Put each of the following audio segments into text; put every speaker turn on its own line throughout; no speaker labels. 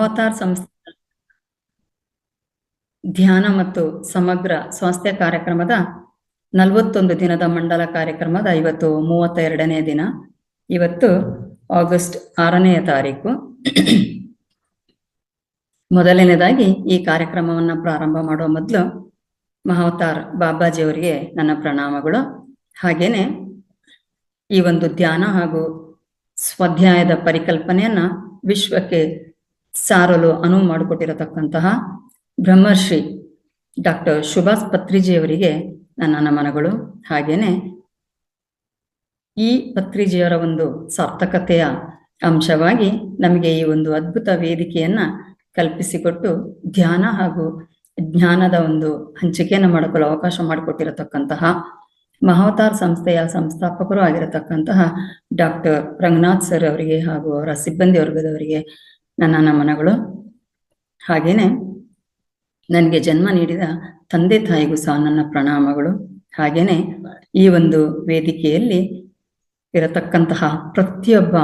ಮಹಾವತಾರ್ ಸಂಸ್ಥೆ ಧ್ಯಾನ ಮತ್ತು ಸಮಗ್ರ ಸ್ವಾಸ್ಥ್ಯ ಕಾರ್ಯಕ್ರಮದ 41 ದಿನದ ಮಂಡಲ ಕಾರ್ಯಕ್ರಮದ ಇವತ್ತು 32ನೇ ದಿನ. ಇವತ್ತು ಆಗಸ್ಟ್ 6ನೇ ತಾರೀಕು. ಮೊದಲನೇದಾಗಿ ಈ ಕಾರ್ಯಕ್ರಮವನ್ನು ಪ್ರಾರಂಭ ಮಾಡುವ ಮೊದಲು ಮಹಾವತಾರ್ ಬಾಬಾಜಿಯವರಿಗೆ ನನ್ನ ಪ್ರಣಾಮಗಳು. ಹಾಗೇನೆ ಈ ಒಂದು ಧ್ಯಾನ ಹಾಗೂ ಸ್ವಾಧ್ಯಾಯದ ಪರಿಕಲ್ಪನೆಯನ್ನ ವಿಶ್ವಕ್ಕೆ ಸಾರಲು ಅನುವು ಮಾಡಿಕೊಟ್ಟಿರತಕ್ಕಂತಹ ಬ್ರಹ್ಮರ್ಷಿ ಡಾಕ್ಟರ್ ಸುಭಾಷ್ ಪತ್ರಿಜಿಯವರಿಗೆ ನನ್ನ ನಮನಗಳು. ಹಾಗೇನೆ ಈ ಪತ್ರಿಜಿಯವರ ಒಂದು ಸಾರ್ಥಕತೆಯ ಅಂಶವಾಗಿ ನಮಗೆ ಈ ಒಂದು ಅದ್ಭುತ ವೇದಿಕೆಯನ್ನ ಕಲ್ಪಿಸಿಕೊಟ್ಟು ಧ್ಯಾನ ಹಾಗೂ ಜ್ಞಾನದ ಒಂದು ಹಂಚಿಕೆಯನ್ನು ಮಾಡಿಕೊಳ್ಳಲು ಅವಕಾಶ ಮಾಡಿಕೊಟ್ಟಿರತಕ್ಕಂತಹ ಮಹಾವತಾರ್ ಸಂಸ್ಥೆಯ ಸಂಸ್ಥಾಪಕರು ಆಗಿರತಕ್ಕಂತಹ ಡಾಕ್ಟರ್ ರಂಗನಾಥ್ ಸರ್ ಅವರಿಗೆ ಹಾಗೂ ಅವರ ಸಿಬ್ಬಂದಿ ವರ್ಗದವರಿಗೆ ನನ್ನ ನಮನಗಳು. ಹಾಗೇನೆ ನನಗೆ ಜನ್ಮ ನೀಡಿದ ತಂದೆ ತಾಯಿಗೂ ಸಹ ನನ್ನ ಪ್ರಣಾಮಗಳು. ಹಾಗೇನೆ ಈ ಒಂದು ವೇದಿಕೆಯಲ್ಲಿ ಇರತಕ್ಕಂತಹ ಪ್ರತಿಯೊಬ್ಬ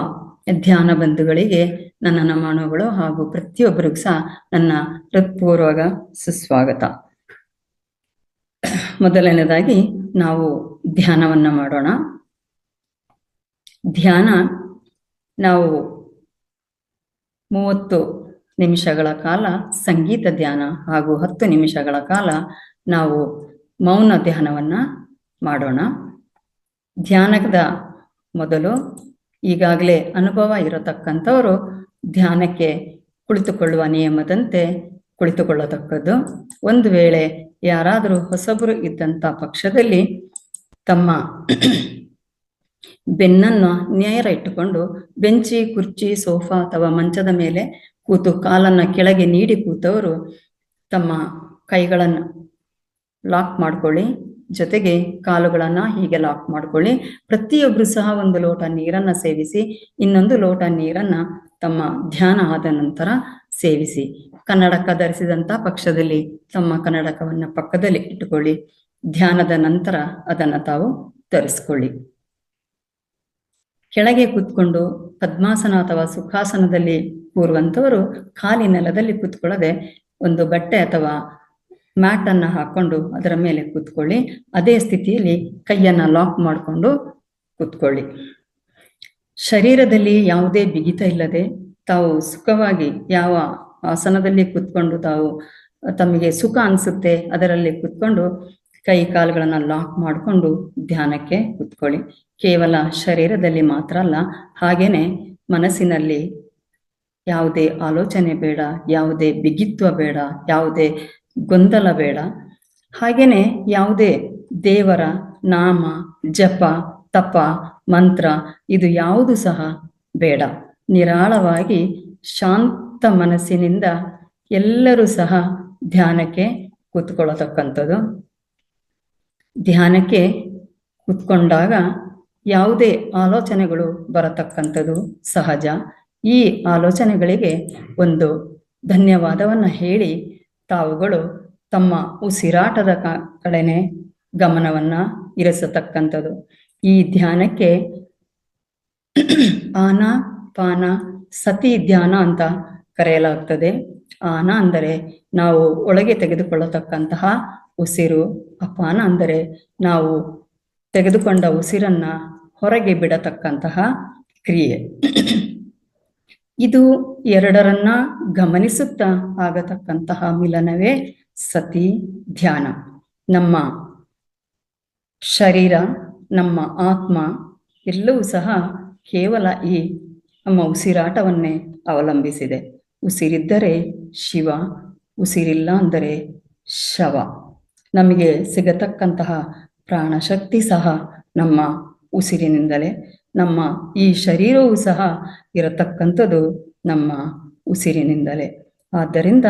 ಧ್ಯಾನ ಬಂಧುಗಳಿಗೆ ನನ್ನ ನಮನಗಳು ಹಾಗೂ ಪ್ರತಿಯೊಬ್ಬರಿಗೂ ಸಹ ನನ್ನ ಹೃತ್ಪೂರ್ವಕ ಸುಸ್ವಾಗತ. ಮೊದಲನೇದಾಗಿ ನಾವು ಧ್ಯಾನವನ್ನ ಮಾಡೋಣ. ಧ್ಯಾನ ನಾವು 30 ನಿಮಿಷಗಳ ಕಾಲ ಸಂಗೀತ ಧ್ಯಾನ ಹಾಗೂ 10 ನಿಮಿಷಗಳ ಕಾಲ ನಾವು ಮೌನ ಧ್ಯಾನವನ್ನ ಮಾಡೋಣ. ಧ್ಯಾನದ ಮೊದಲು ಈಗಾಗಲೇ ಅನುಭವ ಇರತಕ್ಕಂಥವರು ಧ್ಯಾನಕ್ಕೆ ಕುಳಿತುಕೊಳ್ಳುವ ನಿಯಮದಂತೆ ಕುಳಿತುಕೊಳ್ಳತಕ್ಕದ್ದು. ಒಂದು ವೇಳೆ ಯಾರಾದರೂ ಹೊಸಬರು ಇದ್ದಂಥ ಪಕ್ಷದಲ್ಲಿ ತಮ್ಮ ಬೆನ್ನನ್ನು ನೇರ ಇಟ್ಟುಕೊಂಡು ಬೆಂಚಿ, ಕುರ್ಚಿ, ಸೋಫಾ ಅಥವಾ ಮಂಚದ ಮೇಲೆ ಕೂತು ಕಾಲನ್ನ ಕೆಳಗೆ ನೀಡಿ ಕೂತವರು ತಮ್ಮ ಕೈಗಳನ್ನು ಲಾಕ್ ಮಾಡ್ಕೊಳ್ಳಿ, ಜೊತೆಗೆ ಕಾಲುಗಳನ್ನ ಹೀಗೆ ಲಾಕ್ ಮಾಡ್ಕೊಳ್ಳಿ. ಪ್ರತಿಯೊಬ್ಬರು ಸಹ ಒಂದು ಲೋಟ ನೀರನ್ನ ಸೇವಿಸಿ, ಇನ್ನೊಂದು ಲೋಟ ನೀರನ್ನ ತಮ್ಮ ಧ್ಯಾನ ಆದ ನಂತರ ಸೇವಿಸಿ. ಕನ್ನಡಕ ಧರಿಸಿದಂತ ಪಕ್ಷದಲ್ಲಿ ತಮ್ಮ ಕನ್ನಡಕವನ್ನ ಪಕ್ಕದಲ್ಲಿ ಇಟ್ಟುಕೊಳ್ಳಿ. ಧ್ಯಾನದ ನಂತರ ಅದನ್ನ ತಾವು ಧರಿಸ್ಕೊಳ್ಳಿ. ಕೆಳಗೆ ಕೂತ್ಕೊಂಡು ಪದ್ಮಾಸನ ಅಥವಾ ಸುಖಾಸನದಲ್ಲಿ ಕೂರುವಂಥವರು ಖಾಲಿ ನೆಲದಲ್ಲಿ ಕೂತ್ಕೊಳ್ಳದೆ ಒಂದು ಬಟ್ಟೆ ಅಥವಾ ಮ್ಯಾಟ್ ಅನ್ನ ಹಾಕೊಂಡು ಅದರ ಮೇಲೆ ಕೂತ್ಕೊಳ್ಳಿ. ಅದೇ ಸ್ಥಿತಿಯಲ್ಲಿ ಕೈಯನ್ನ ಲಾಕ್ ಮಾಡಿಕೊಂಡು ಕೂತ್ಕೊಳ್ಳಿ. ಶರೀರದಲ್ಲಿ ಯಾವುದೇ ಬಿಗಿತ ಇಲ್ಲದೆ ತಾವು ಸುಖವಾಗಿ ಯಾವ ಆಸನದಲ್ಲಿ ಕೂತ್ಕೊಂಡು ತಾವು ತಮಗೆ ಸುಖ ಅನಿಸುತ್ತೆ ಅದರಲ್ಲಿ ಕೂತ್ಕೊಂಡು ಕೈ ಕಾಲುಗಳನ್ನ ಲಾಕ್ ಮಾಡಿಕೊಂಡು ಧ್ಯಾನಕ್ಕೆ ಕೂತ್ಕೊಳ್ಳಿ. ಕೇವಲ ಶರೀರದಲ್ಲಿ ಮಾತ್ರ ಅಲ್ಲ, ಹಾಗೇನೆ ಮನಸ್ಸಿನಲ್ಲಿ ಯಾವುದೇ ಆಲೋಚನೆ ಬೇಡ, ಯಾವುದೇ ಬಿಗಿತ್ವ ಬೇಡ, ಯಾವುದೇ ಗೊಂದಲ ಬೇಡ. ಹಾಗೇನೆ ಯಾವುದೇ ದೇವರ ನಾಮ, ಜಪ, ತಪ, ಮಂತ್ರ ಇದು ಯಾವುದು ಸಹ ಬೇಡ. ನಿರಾಳವಾಗಿ ಶಾಂತ ಮನಸ್ಸಿನಿಂದ ಎಲ್ಲರೂ ಸಹ ಧ್ಯಾನಕ್ಕೆ ಕೂತ್ಕೊಳ್ಳತಕ್ಕಂಥದ್ದು. ಧ್ಯಾನಕ್ಕೆ ಕೂತ್ಕೊಂಡಾಗ ಯಾವುದೇ ಆಲೋಚನೆಗಳು ಬರತಕ್ಕಂಥದ್ದು ಸಹಜ. ಈ ಆಲೋಚನೆಗಳಿಗೆ ಒಂದು ಧನ್ಯವಾದವನ್ನ ಹೇಳಿ ತಾವುಗಳು ತಮ್ಮ ಉಸಿರಾಟದ ಕಡೆನೆ ಗಮನವನ್ನ ಇರಿಸತಕ್ಕಂಥದ್ದು. ಈ ಧ್ಯಾನಕ್ಕೆ ಆನ ಪಾನ ಸತಿ ಧ್ಯಾನ ಅಂತ ಕರೆಯಲಾಗ್ತದೆ. ಆನ ಅಂದರೆ ನಾವು ಒಳಗೆ ತೆಗೆದುಕೊಳ್ಳತಕ್ಕಂತಹ ಉಸಿರು, ಅಪಾನ ಅಂದರೆ ನಾವು ತೆಗೆದುಕೊಂಡ ಉಸಿರನ್ನ ಹೊರಗೆ ಬಿಡತಕ್ಕಂತಹ ಕ್ರಿಯೆ. ಇದು ಎರಡರನ್ನ ಗಮನಿಸುತ್ತಾ ಆಗತಕ್ಕಂತಹ ಮಿಲನವೇ ಸತಿ ಧ್ಯಾನ. ನಮ್ಮ ಶರೀರ, ನಮ್ಮ ಆತ್ಮ ಎಲ್ಲವೂ ಸಹ ಕೇವಲ ಈ ನಮ್ಮ ಉಸಿರಾಟವನ್ನೇ ಅವಲಂಬಿಸಿದೆ. ಉಸಿರಿದ್ದರೆ ಶಿವ, ಉಸಿರಿಲ್ಲ ಅಂದರೆ ಶವ. ನಮಗೆ ಸಿಗತಕ್ಕಂತಹ ಪ್ರಾಣಶಕ್ತಿ ಸಹ ನಮ್ಮ ಉಸಿರಿನಿಂದಲೇ. ನಮ್ಮ ಈ ಶರೀರವೂ ಸಹ ಇರತಕ್ಕಂಥದ್ದು ನಮ್ಮ ಉಸಿರಿನಿಂದಲೇ. ಆದ್ದರಿಂದ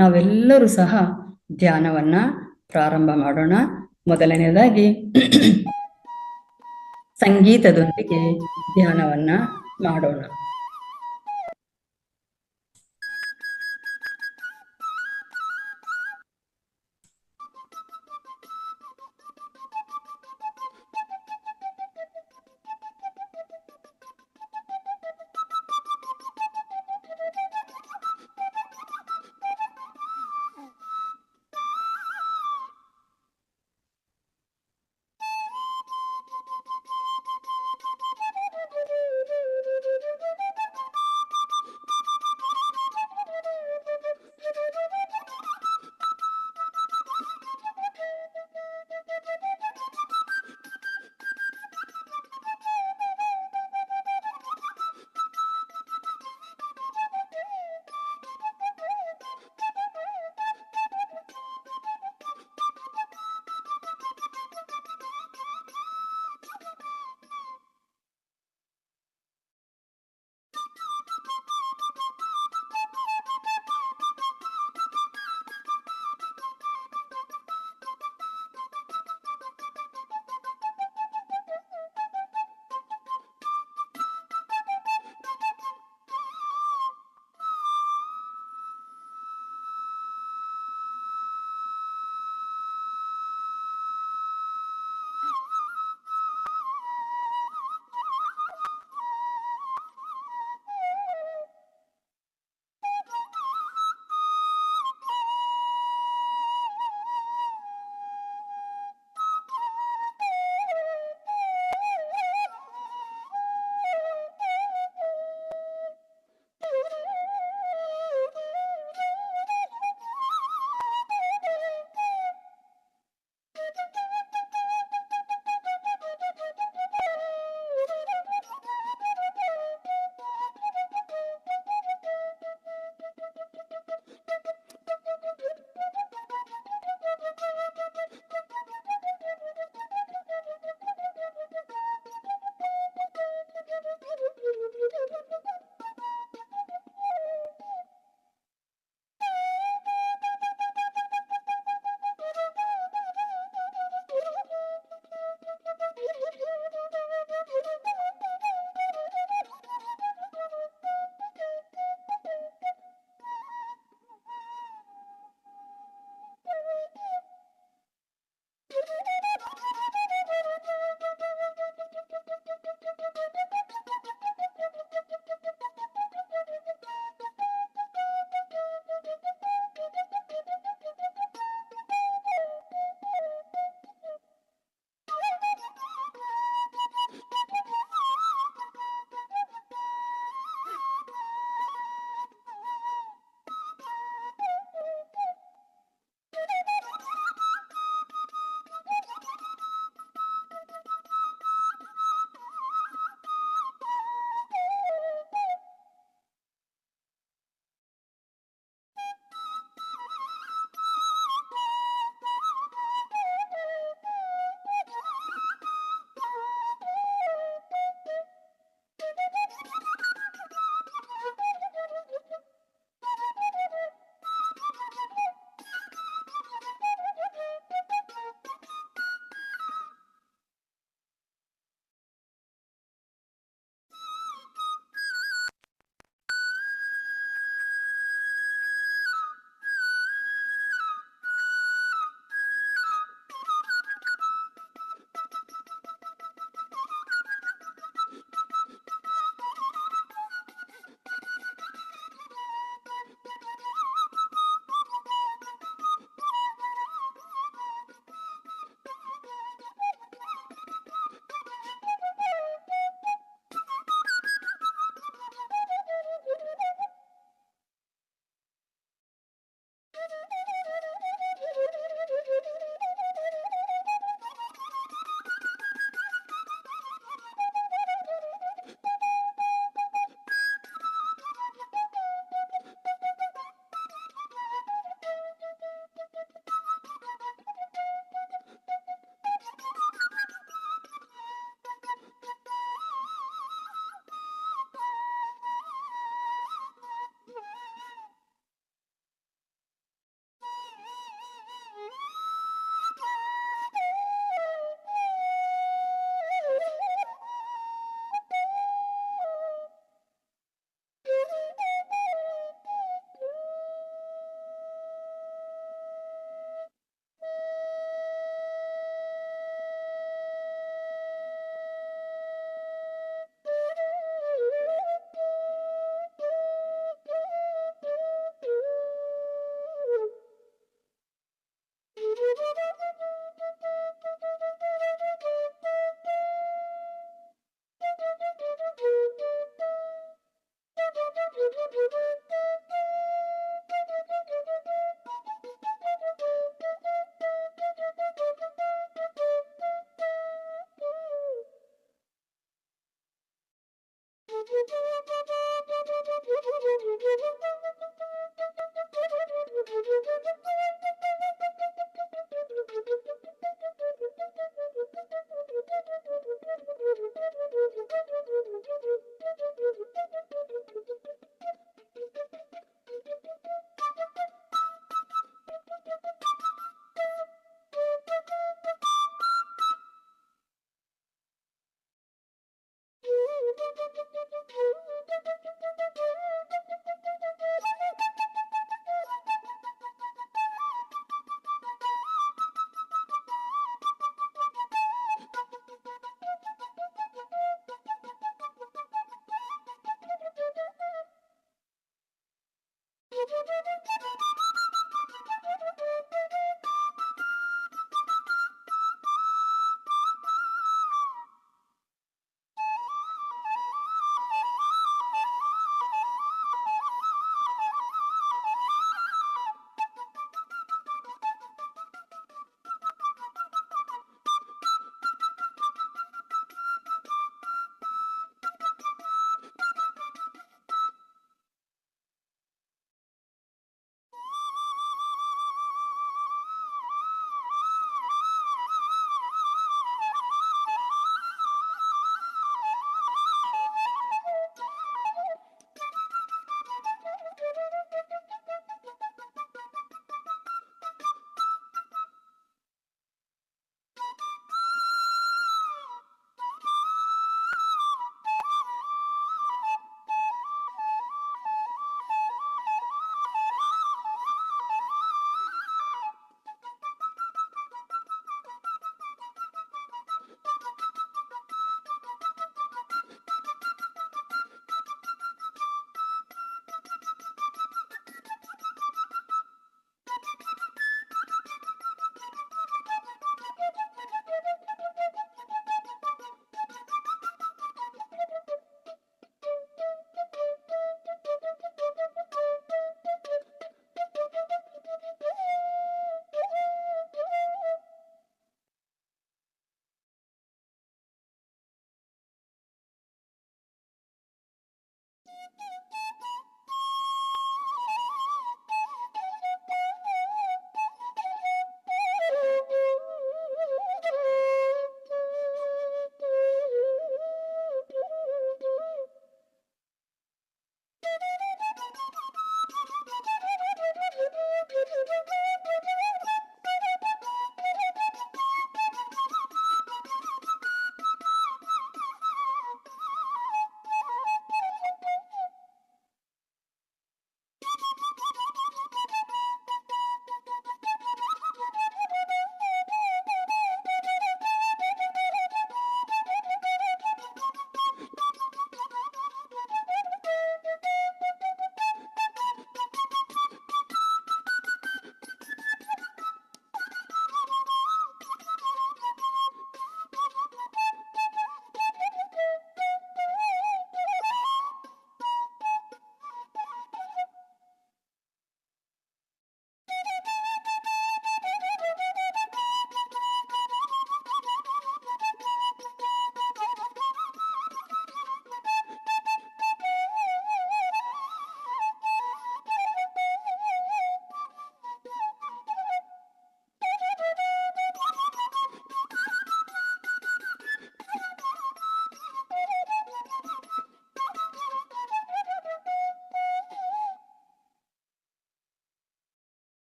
ನಾವೆಲ್ಲರೂ ಸಹ ಧ್ಯಾನವನ್ನ ಪ್ರಾರಂಭ ಮಾಡೋಣ. ಮೊದಲನೇದಾಗಿ ಸಂಗೀತದೊಂದಿಗೆ ಧ್ಯಾನವನ್ನ ಮಾಡೋಣ.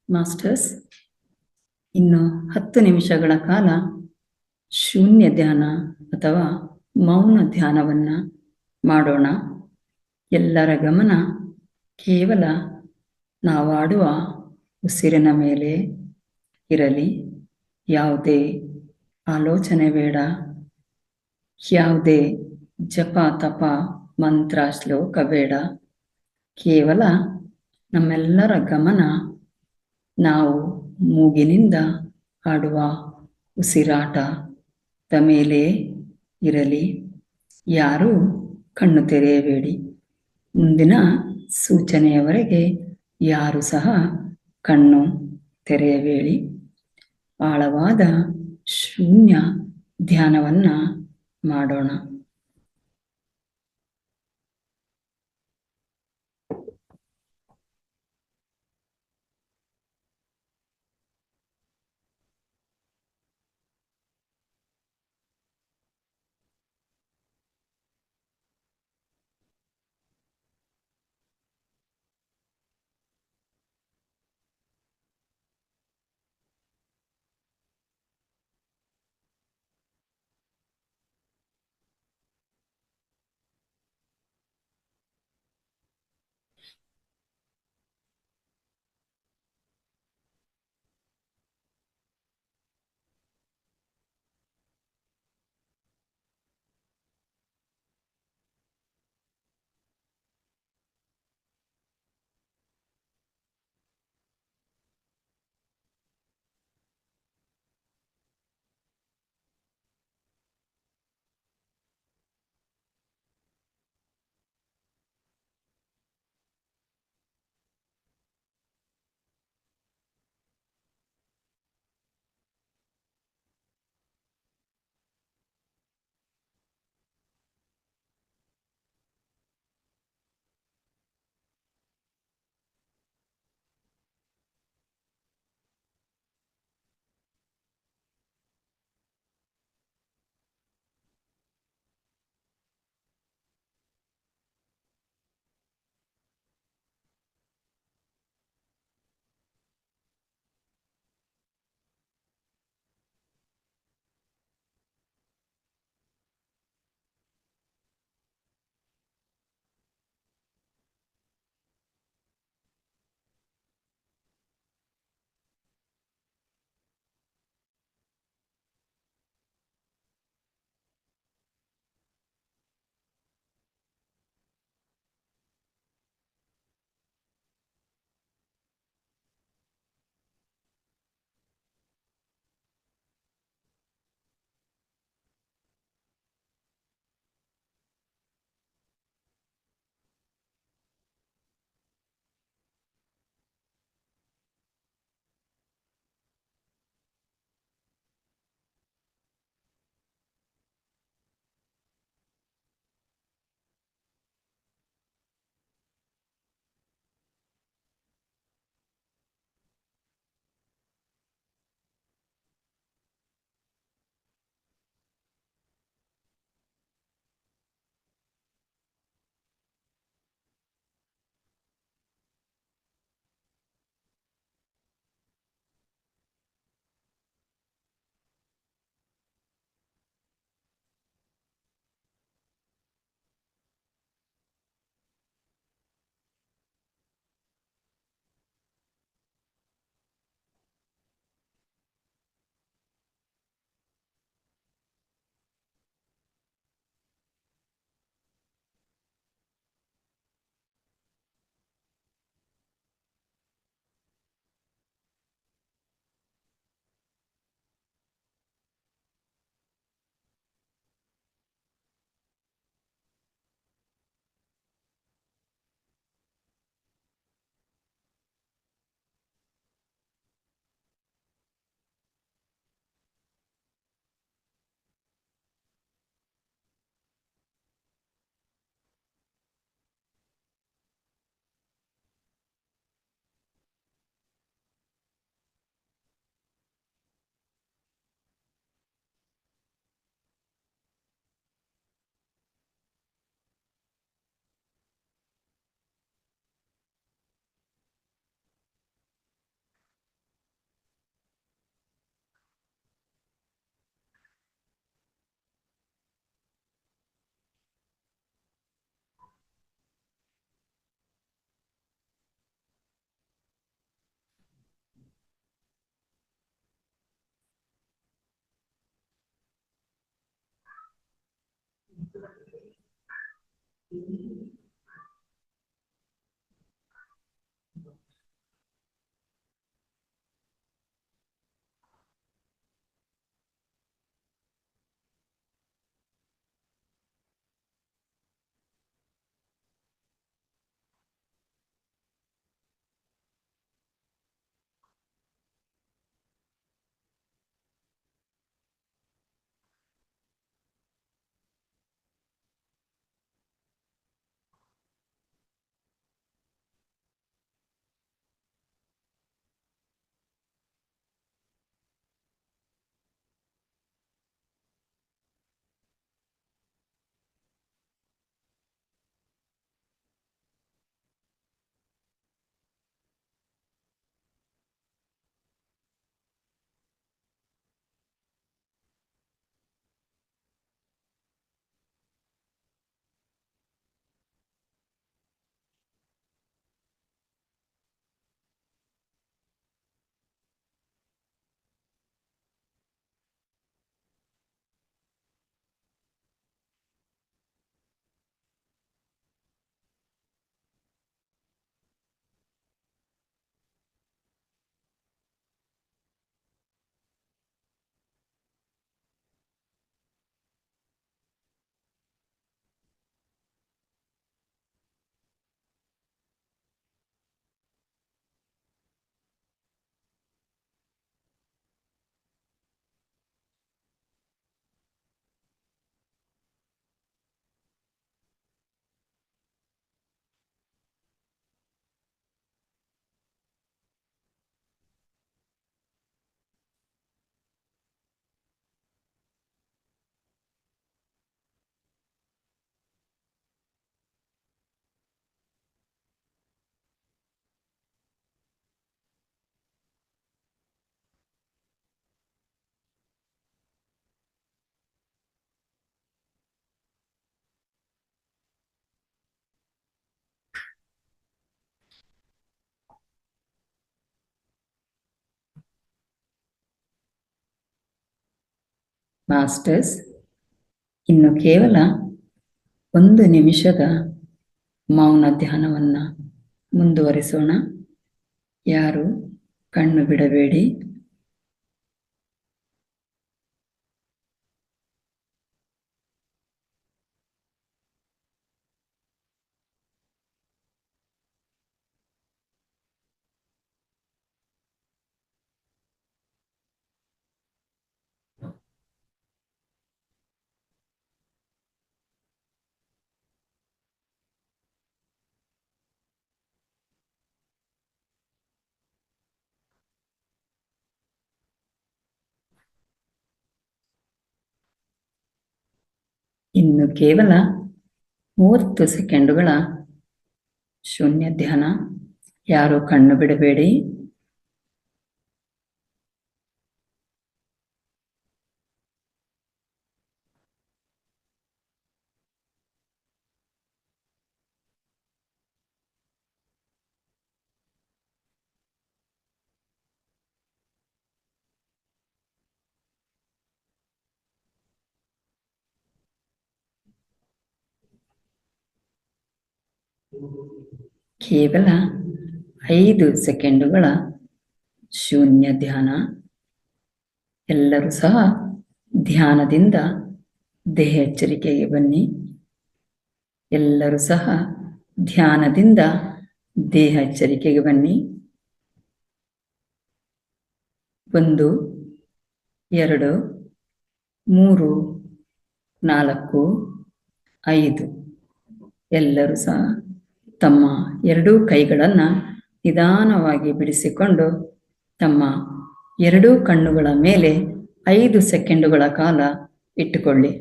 ಮಾಸ್ಟರ್ಸ್, ಇನ್ನು 10 ನಿಮಿಷಗಳ ಕಾಲ ಶೂನ್ಯ ಧ್ಯಾನ ಅಥವಾ ಮೌನ ಧ್ಯಾನವನ್ನು ಮಾಡೋಣ. ಎಲ್ಲರ ಗಮನ ಕೇವಲ ನಾವಾಡುವ ಉಸಿರಿನ ಮೇಲೆ ಇರಲಿ. ಯಾವುದೇ ಆಲೋಚನೆ ಬೇಡ, ಯಾವುದೇ ಜಪ ತಪ ಮಂತ್ರ ಶ್ಲೋಕ ಬೇಡ. ಕೇವಲ ನಮ್ಮೆಲ್ಲರ ಗಮನ ನಾವು ಮೂಗಿನಿಂದ ಆಡುವ ಉಸಿರಾಟದ ಮೇಲೆ ಇರಲಿ. ಯಾರೂ ಕಣ್ಣು ತೆರೆಯಬೇಡಿ. ಮುಂದಿನ ಸೂಚನೆಯವರೆಗೆ ಯಾರು ಸಹ ಕಣ್ಣು ತೆರೆಯಬೇಡಿ. ಆಳವಾದ ಶೂನ್ಯ ಧ್ಯಾನವನ್ನು ಮಾಡೋಣ. ಮಾಸ್ಟರ್ಸ್, ಇನ್ನು ಕೇವಲ 1 ನಿಮಿಷದ ಮೌನ ಧ್ಯಾನವನ್ನ ಮುಂದುವರಿಸೋಣ. ಯಾರು ಕಣ್ಣು ಬಿಡಬೇಡಿ. ಇನ್ನು ಕೇವಲ 30 ಸೆಕೆಂಡುಗಳ ಶೂನ್ಯ ಧ್ಯಾನ. ಯಾರು ಕಣ್ಣು ಬಿಡಬೇಡಿ. ಕೇವಲ 5 ಸೆಕೆಂಡುಗಳ ಶೂನ್ಯ ಧ್ಯಾನ. ಎಲ್ಲರೂ ಸಹ ಧ್ಯಾನದಿಂದ ದೇಹ ಎಚ್ಚರಿಕೆಗೆ ಬನ್ನಿ. ಎಲ್ಲರೂ ಸಹ ಧ್ಯಾನದಿಂದ ದೇಹ ಎಚ್ಚರಿಕೆಗೆ ಬನ್ನಿ. 1, 2, 3, 4, 5. ಎಲ್ಲರೂ ಸಹ ತಮ್ಮ 2 ಕೈಗಳನ್ನು ನಿಧಾನವಾಗಿ ಬಿಡಿಸಿಕೊಂಡು ತಮ್ಮ 2 ಕಣ್ಣುಗಳ ಮೇಲೆ 5 ಸೆಕೆಂಡುಗಳ ಕಾಲ ಇಟ್ಟುಕೊಳ್ಳಿ.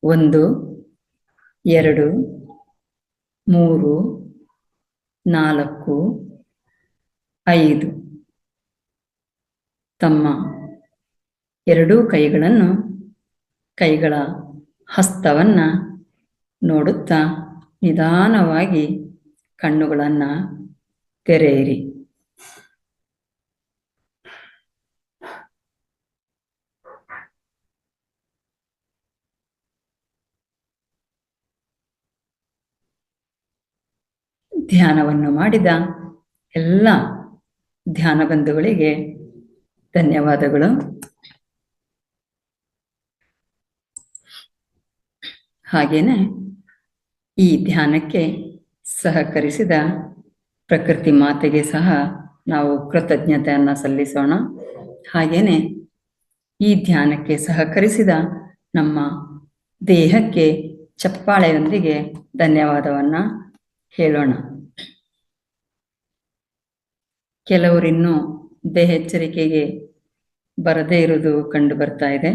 1, 2, 3, 4, 5. ತಮ್ಮ 2 ಕೈಗಳನ್ನು, ಕೈಗಳ ಹಸ್ತವನ್ನ ನೋಡುತ್ತಾ ನಿಧಾನವಾಗಿ ಕಣ್ಣುಗಳನ್ನು ತೆರೆಯಿರಿ. ಧ್ಯಾನವನ್ನು ಮಾಡಿದ ಎಲ್ಲ ಧ್ಯಾನ ಬಂಧುಗಳಿಗೆ ಧನ್ಯವಾದಗಳು. ಹಾಗೇನೆ ಈ ಧ್ಯಾನಕ್ಕೆ ಸಹಕರಿಸಿದ ಪ್ರಕೃತಿ ಮಾತೆಗೆ ಸಹ ನಾವು ಕೃತಜ್ಞತೆಯನ್ನು ಸಲ್ಲಿಸೋಣ. ಹಾಗೇನೆ ಈ ಧ್ಯಾನಕ್ಕೆ ಸಹಕರಿಸಿದ ನಮ್ಮ ದೇಹಕ್ಕೆ ಚಪ್ಪಾಳೆಯೊಂದಿಗೆ ಧನ್ಯವಾದವನ್ನ ಹೇಳೋಣ. ಕೆಲವರಿನ್ನೂ ದೇಹೆಚ್ಚರಿಕೆಗೆ ಬರದೇ ಇರುವುದು ಕಂಡು ಬರ್ತಾ ಇದೆ.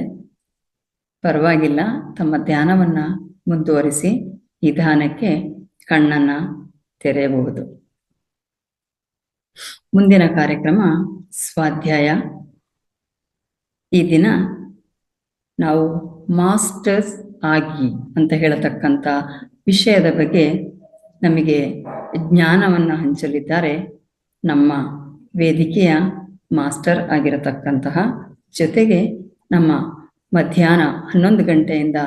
ಪರವಾಗಿಲ್ಲ, ತಮ್ಮ ಧ್ಯಾನವನ್ನ ಮುಂದುವರಿಸಿ ಈ ಧ್ಯಾನಕ್ಕೆ ಕಣ್ಣನ್ನ ತೆರೆಯಬಹುದು. ಮುಂದಿನ ಕಾರ್ಯಕ್ರಮ ಸ್ವಾಧ್ಯಾಯ. ಈ ದಿನ ನಾವು ಮಾಸ್ಟರ್ಸ್ ಆಗಿ ಅಂತ ಹೇಳತಕ್ಕಂಥ ವಿಷಯದ ಬಗ್ಗೆ ನಮಗೆ ಜ್ಞಾನವನ್ನು ಹಂಚಲಿದ್ದಾರೆ ನಮ್ಮ ವೇದಿಕೆಯ ಮಾಸ್ಟರ್ ಆಗಿರತಕ್ಕಂತಹ, ಜೊತೆಗೆ ನಮ್ಮ ಮಧ್ಯಾಹ್ನ 11 ಗಂಟೆಯಿಂದ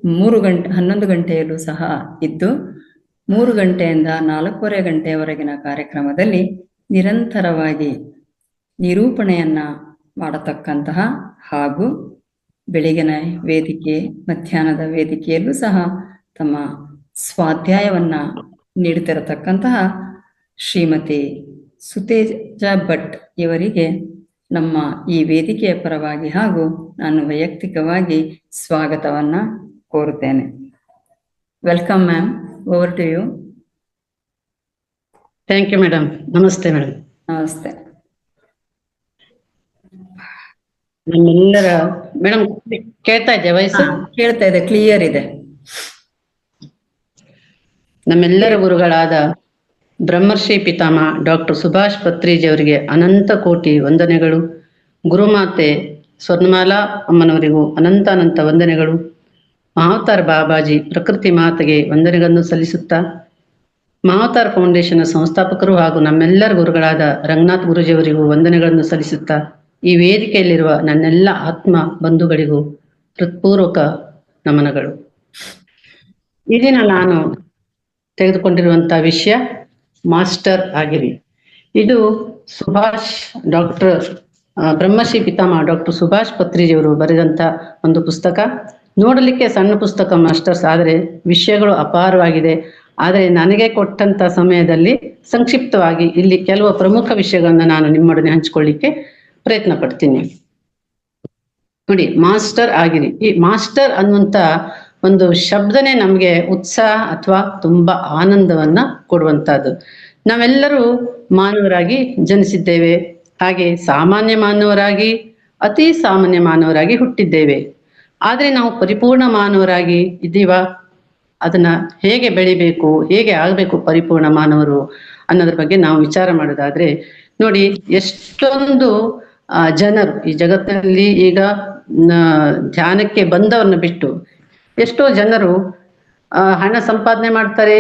11 ಗಂಟೆಯಲ್ಲೂ ಸಹ ಇದ್ದು 3 ಗಂಟೆಯಿಂದ 4:15 ಗಂಟೆಯವರೆಗಿನ ಕಾರ್ಯಕ್ರಮದಲ್ಲಿ ನಿರಂತರವಾಗಿ ನಿರೂಪಣೆಯನ್ನ ಮಾಡತಕ್ಕಂತಹ ಹಾಗೂ ಬೆಳಗಿನ ವೇದಿಕೆ, ಮಧ್ಯಾಹ್ನದ ವೇದಿಕೆಯಲ್ಲೂ ಸಹ ತಮ್ಮ ಸ್ವಾಧ್ಯಾಯವನ್ನ ನೀಡುತ್ತಿರತಕ್ಕಂತಹ ಶ್ರೀಮತಿ ಸುತೇಜ ಭಟ್ ಇವರಿಗೆ ನಮ್ಮ ಈ ವೇದಿಕೆಯ ಪರವಾಗಿ ಹಾಗೂ ನಾನು ವೈಯಕ್ತಿಕವಾಗಿ ಸ್ವಾಗತವನ್ನ ಕೋರುತ್ತೇನೆ. Welcome ma'am, over to you.
Thank you madam. ನಮಸ್ತೆ ಮೇಡಮ್.
ನಮಸ್ತೆ.
ನಮ್ಮೆಲ್ಲರ ಮೇಡಮ್ ಕೇಳ್ತಾ ಇದೆ ವಯಸ್ಸು?
ಕೇಳ್ತಾ ಇದೆ, ಕ್ಲಿಯರ್ ಇದೆ.
ನಮ್ಮೆಲ್ಲರ ಗುರುಗಳಾದ ಬ್ರಹ್ಮರ್ಷಿ ಪಿತಾಮಹ ಡಾಕ್ಟರ್ ಸುಭಾಷ್ ಪತ್ರಿಜಿ ಅವರಿಗೆ ಅನಂತ ಕೋಟಿ ವಂದನೆಗಳು. ಗುರುಮಾತೆ ಸ್ವರ್ಣಮಾಲಾ ಅಮ್ಮನವರಿಗೂ ಅನಂತ ವಂದನೆಗಳು. ಮಹಾವತಾರ್ ಬಾಬಾಜಿ ಪ್ರಕೃತಿ ಮಾತೆಗೆ ವಂದನೆಗಳನ್ನು ಸಲ್ಲಿಸುತ್ತಾ, ಮಹಾವತಾರ್ ಫೌಂಡೇಶನ್ ಸಂಸ್ಥಾಪಕರು ಹಾಗೂ ನಮ್ಮೆಲ್ಲರ ಗುರುಗಳಾದ ರಂಗನಾಥ್ ಗುರುಜಿಯವರಿಗೂ ವಂದನೆಗಳನ್ನು ಸಲ್ಲಿಸುತ್ತಾ, ಈ ವೇದಿಕೆಯಲ್ಲಿರುವ ನನ್ನೆಲ್ಲ ಆತ್ಮ ಬಂಧುಗಳಿಗೂ ಹೃತ್ಪೂರ್ವಕ ನಮನಗಳು. ಈ ದಿನ ನಾನು ತೆಗೆದುಕೊಂಡಿರುವಂತಹ ವಿಷಯ ಮಾಸ್ಟರ್ ಆಗಿರಿ. ಇದು ಬ್ರಹ್ಮಶ್ರೀ ಪಿತಾಮಹ ಡಾಕ್ಟರ್ ಸುಭಾಷ್ ಪತ್ರಿಜಿಯವರು ಬರೆದಂತ ಒಂದು ಪುಸ್ತಕ. ನೋಡಲಿಕ್ಕೆ ಸಣ್ಣ ಪುಸ್ತಕ ಮಾಸ್ಟರ್ಸ್, ಆದರೆ ವಿಷಯಗಳು ಅಪಾರವಾಗಿದೆ. ಆದರೆ ನನಗೆ ಕೊಟ್ಟಂತ ಸಮಯದಲ್ಲಿ ಸಂಕ್ಷಿಪ್ತವಾಗಿ ಇಲ್ಲಿ ಕೆಲವು ಪ್ರಮುಖ ವಿಷಯಗಳನ್ನ ನಾನು ನಿಮ್ಮೊಡನೆ ಹಂಚಿಕೊಳ್ಳಿಕ್ಕೆ ಪ್ರಯತ್ನ ಪಡ್ತೀನಿ. ನೋಡಿ, ಮಾಸ್ಟರ್ ಆಗಿರಿ. ಈ ಮಾಸ್ಟರ್ ಅನ್ನುವಂತ ಒಂದು ಶಬ್ದನೇ ನಮ್ಗೆ ಉತ್ಸಾಹ ಅಥವಾ ತುಂಬಾ ಆನಂದವನ್ನ ಕೊಡುವಂತಹದ್ದು. ನಾವೆಲ್ಲರೂ ಮಾನವರಾಗಿ ಜನಿಸಿದ್ದೇವೆ. ಹಾಗೆ ಸಾಮಾನ್ಯ ಮಾನವರಾಗಿ, ಅತಿ ಸಾಮಾನ್ಯ ಮಾನವರಾಗಿ ಹುಟ್ಟಿದ್ದೇವೆ. ಆದ್ರೆ ನಾವು ಪರಿಪೂರ್ಣ ಮಾನವರಾಗಿ ಇದ್ದೀವ? ಅದನ್ನ ಹೇಗೆ ಬೆಳಿಬೇಕು, ಹೇಗೆ ಆಗ್ಬೇಕು ಪರಿಪೂರ್ಣ ಮಾನವರು ಅನ್ನೋದ್ರ ಬಗ್ಗೆ ನಾವು ವಿಚಾರ ಮಾಡೋದಾದ್ರೆ, ನೋಡಿ, ಎಷ್ಟೊಂದು ಜನರು ಈ ಜಗತ್ತಿನಲ್ಲಿ ಈಗ ಧ್ಯಾನಕ್ಕೆ ಬಂದವನ್ನ ಬಿಟ್ಟು ಎಷ್ಟೋ ಜನರು ಹಣ ಸಂಪಾದನೆ ಮಾಡ್ತಾರೆ,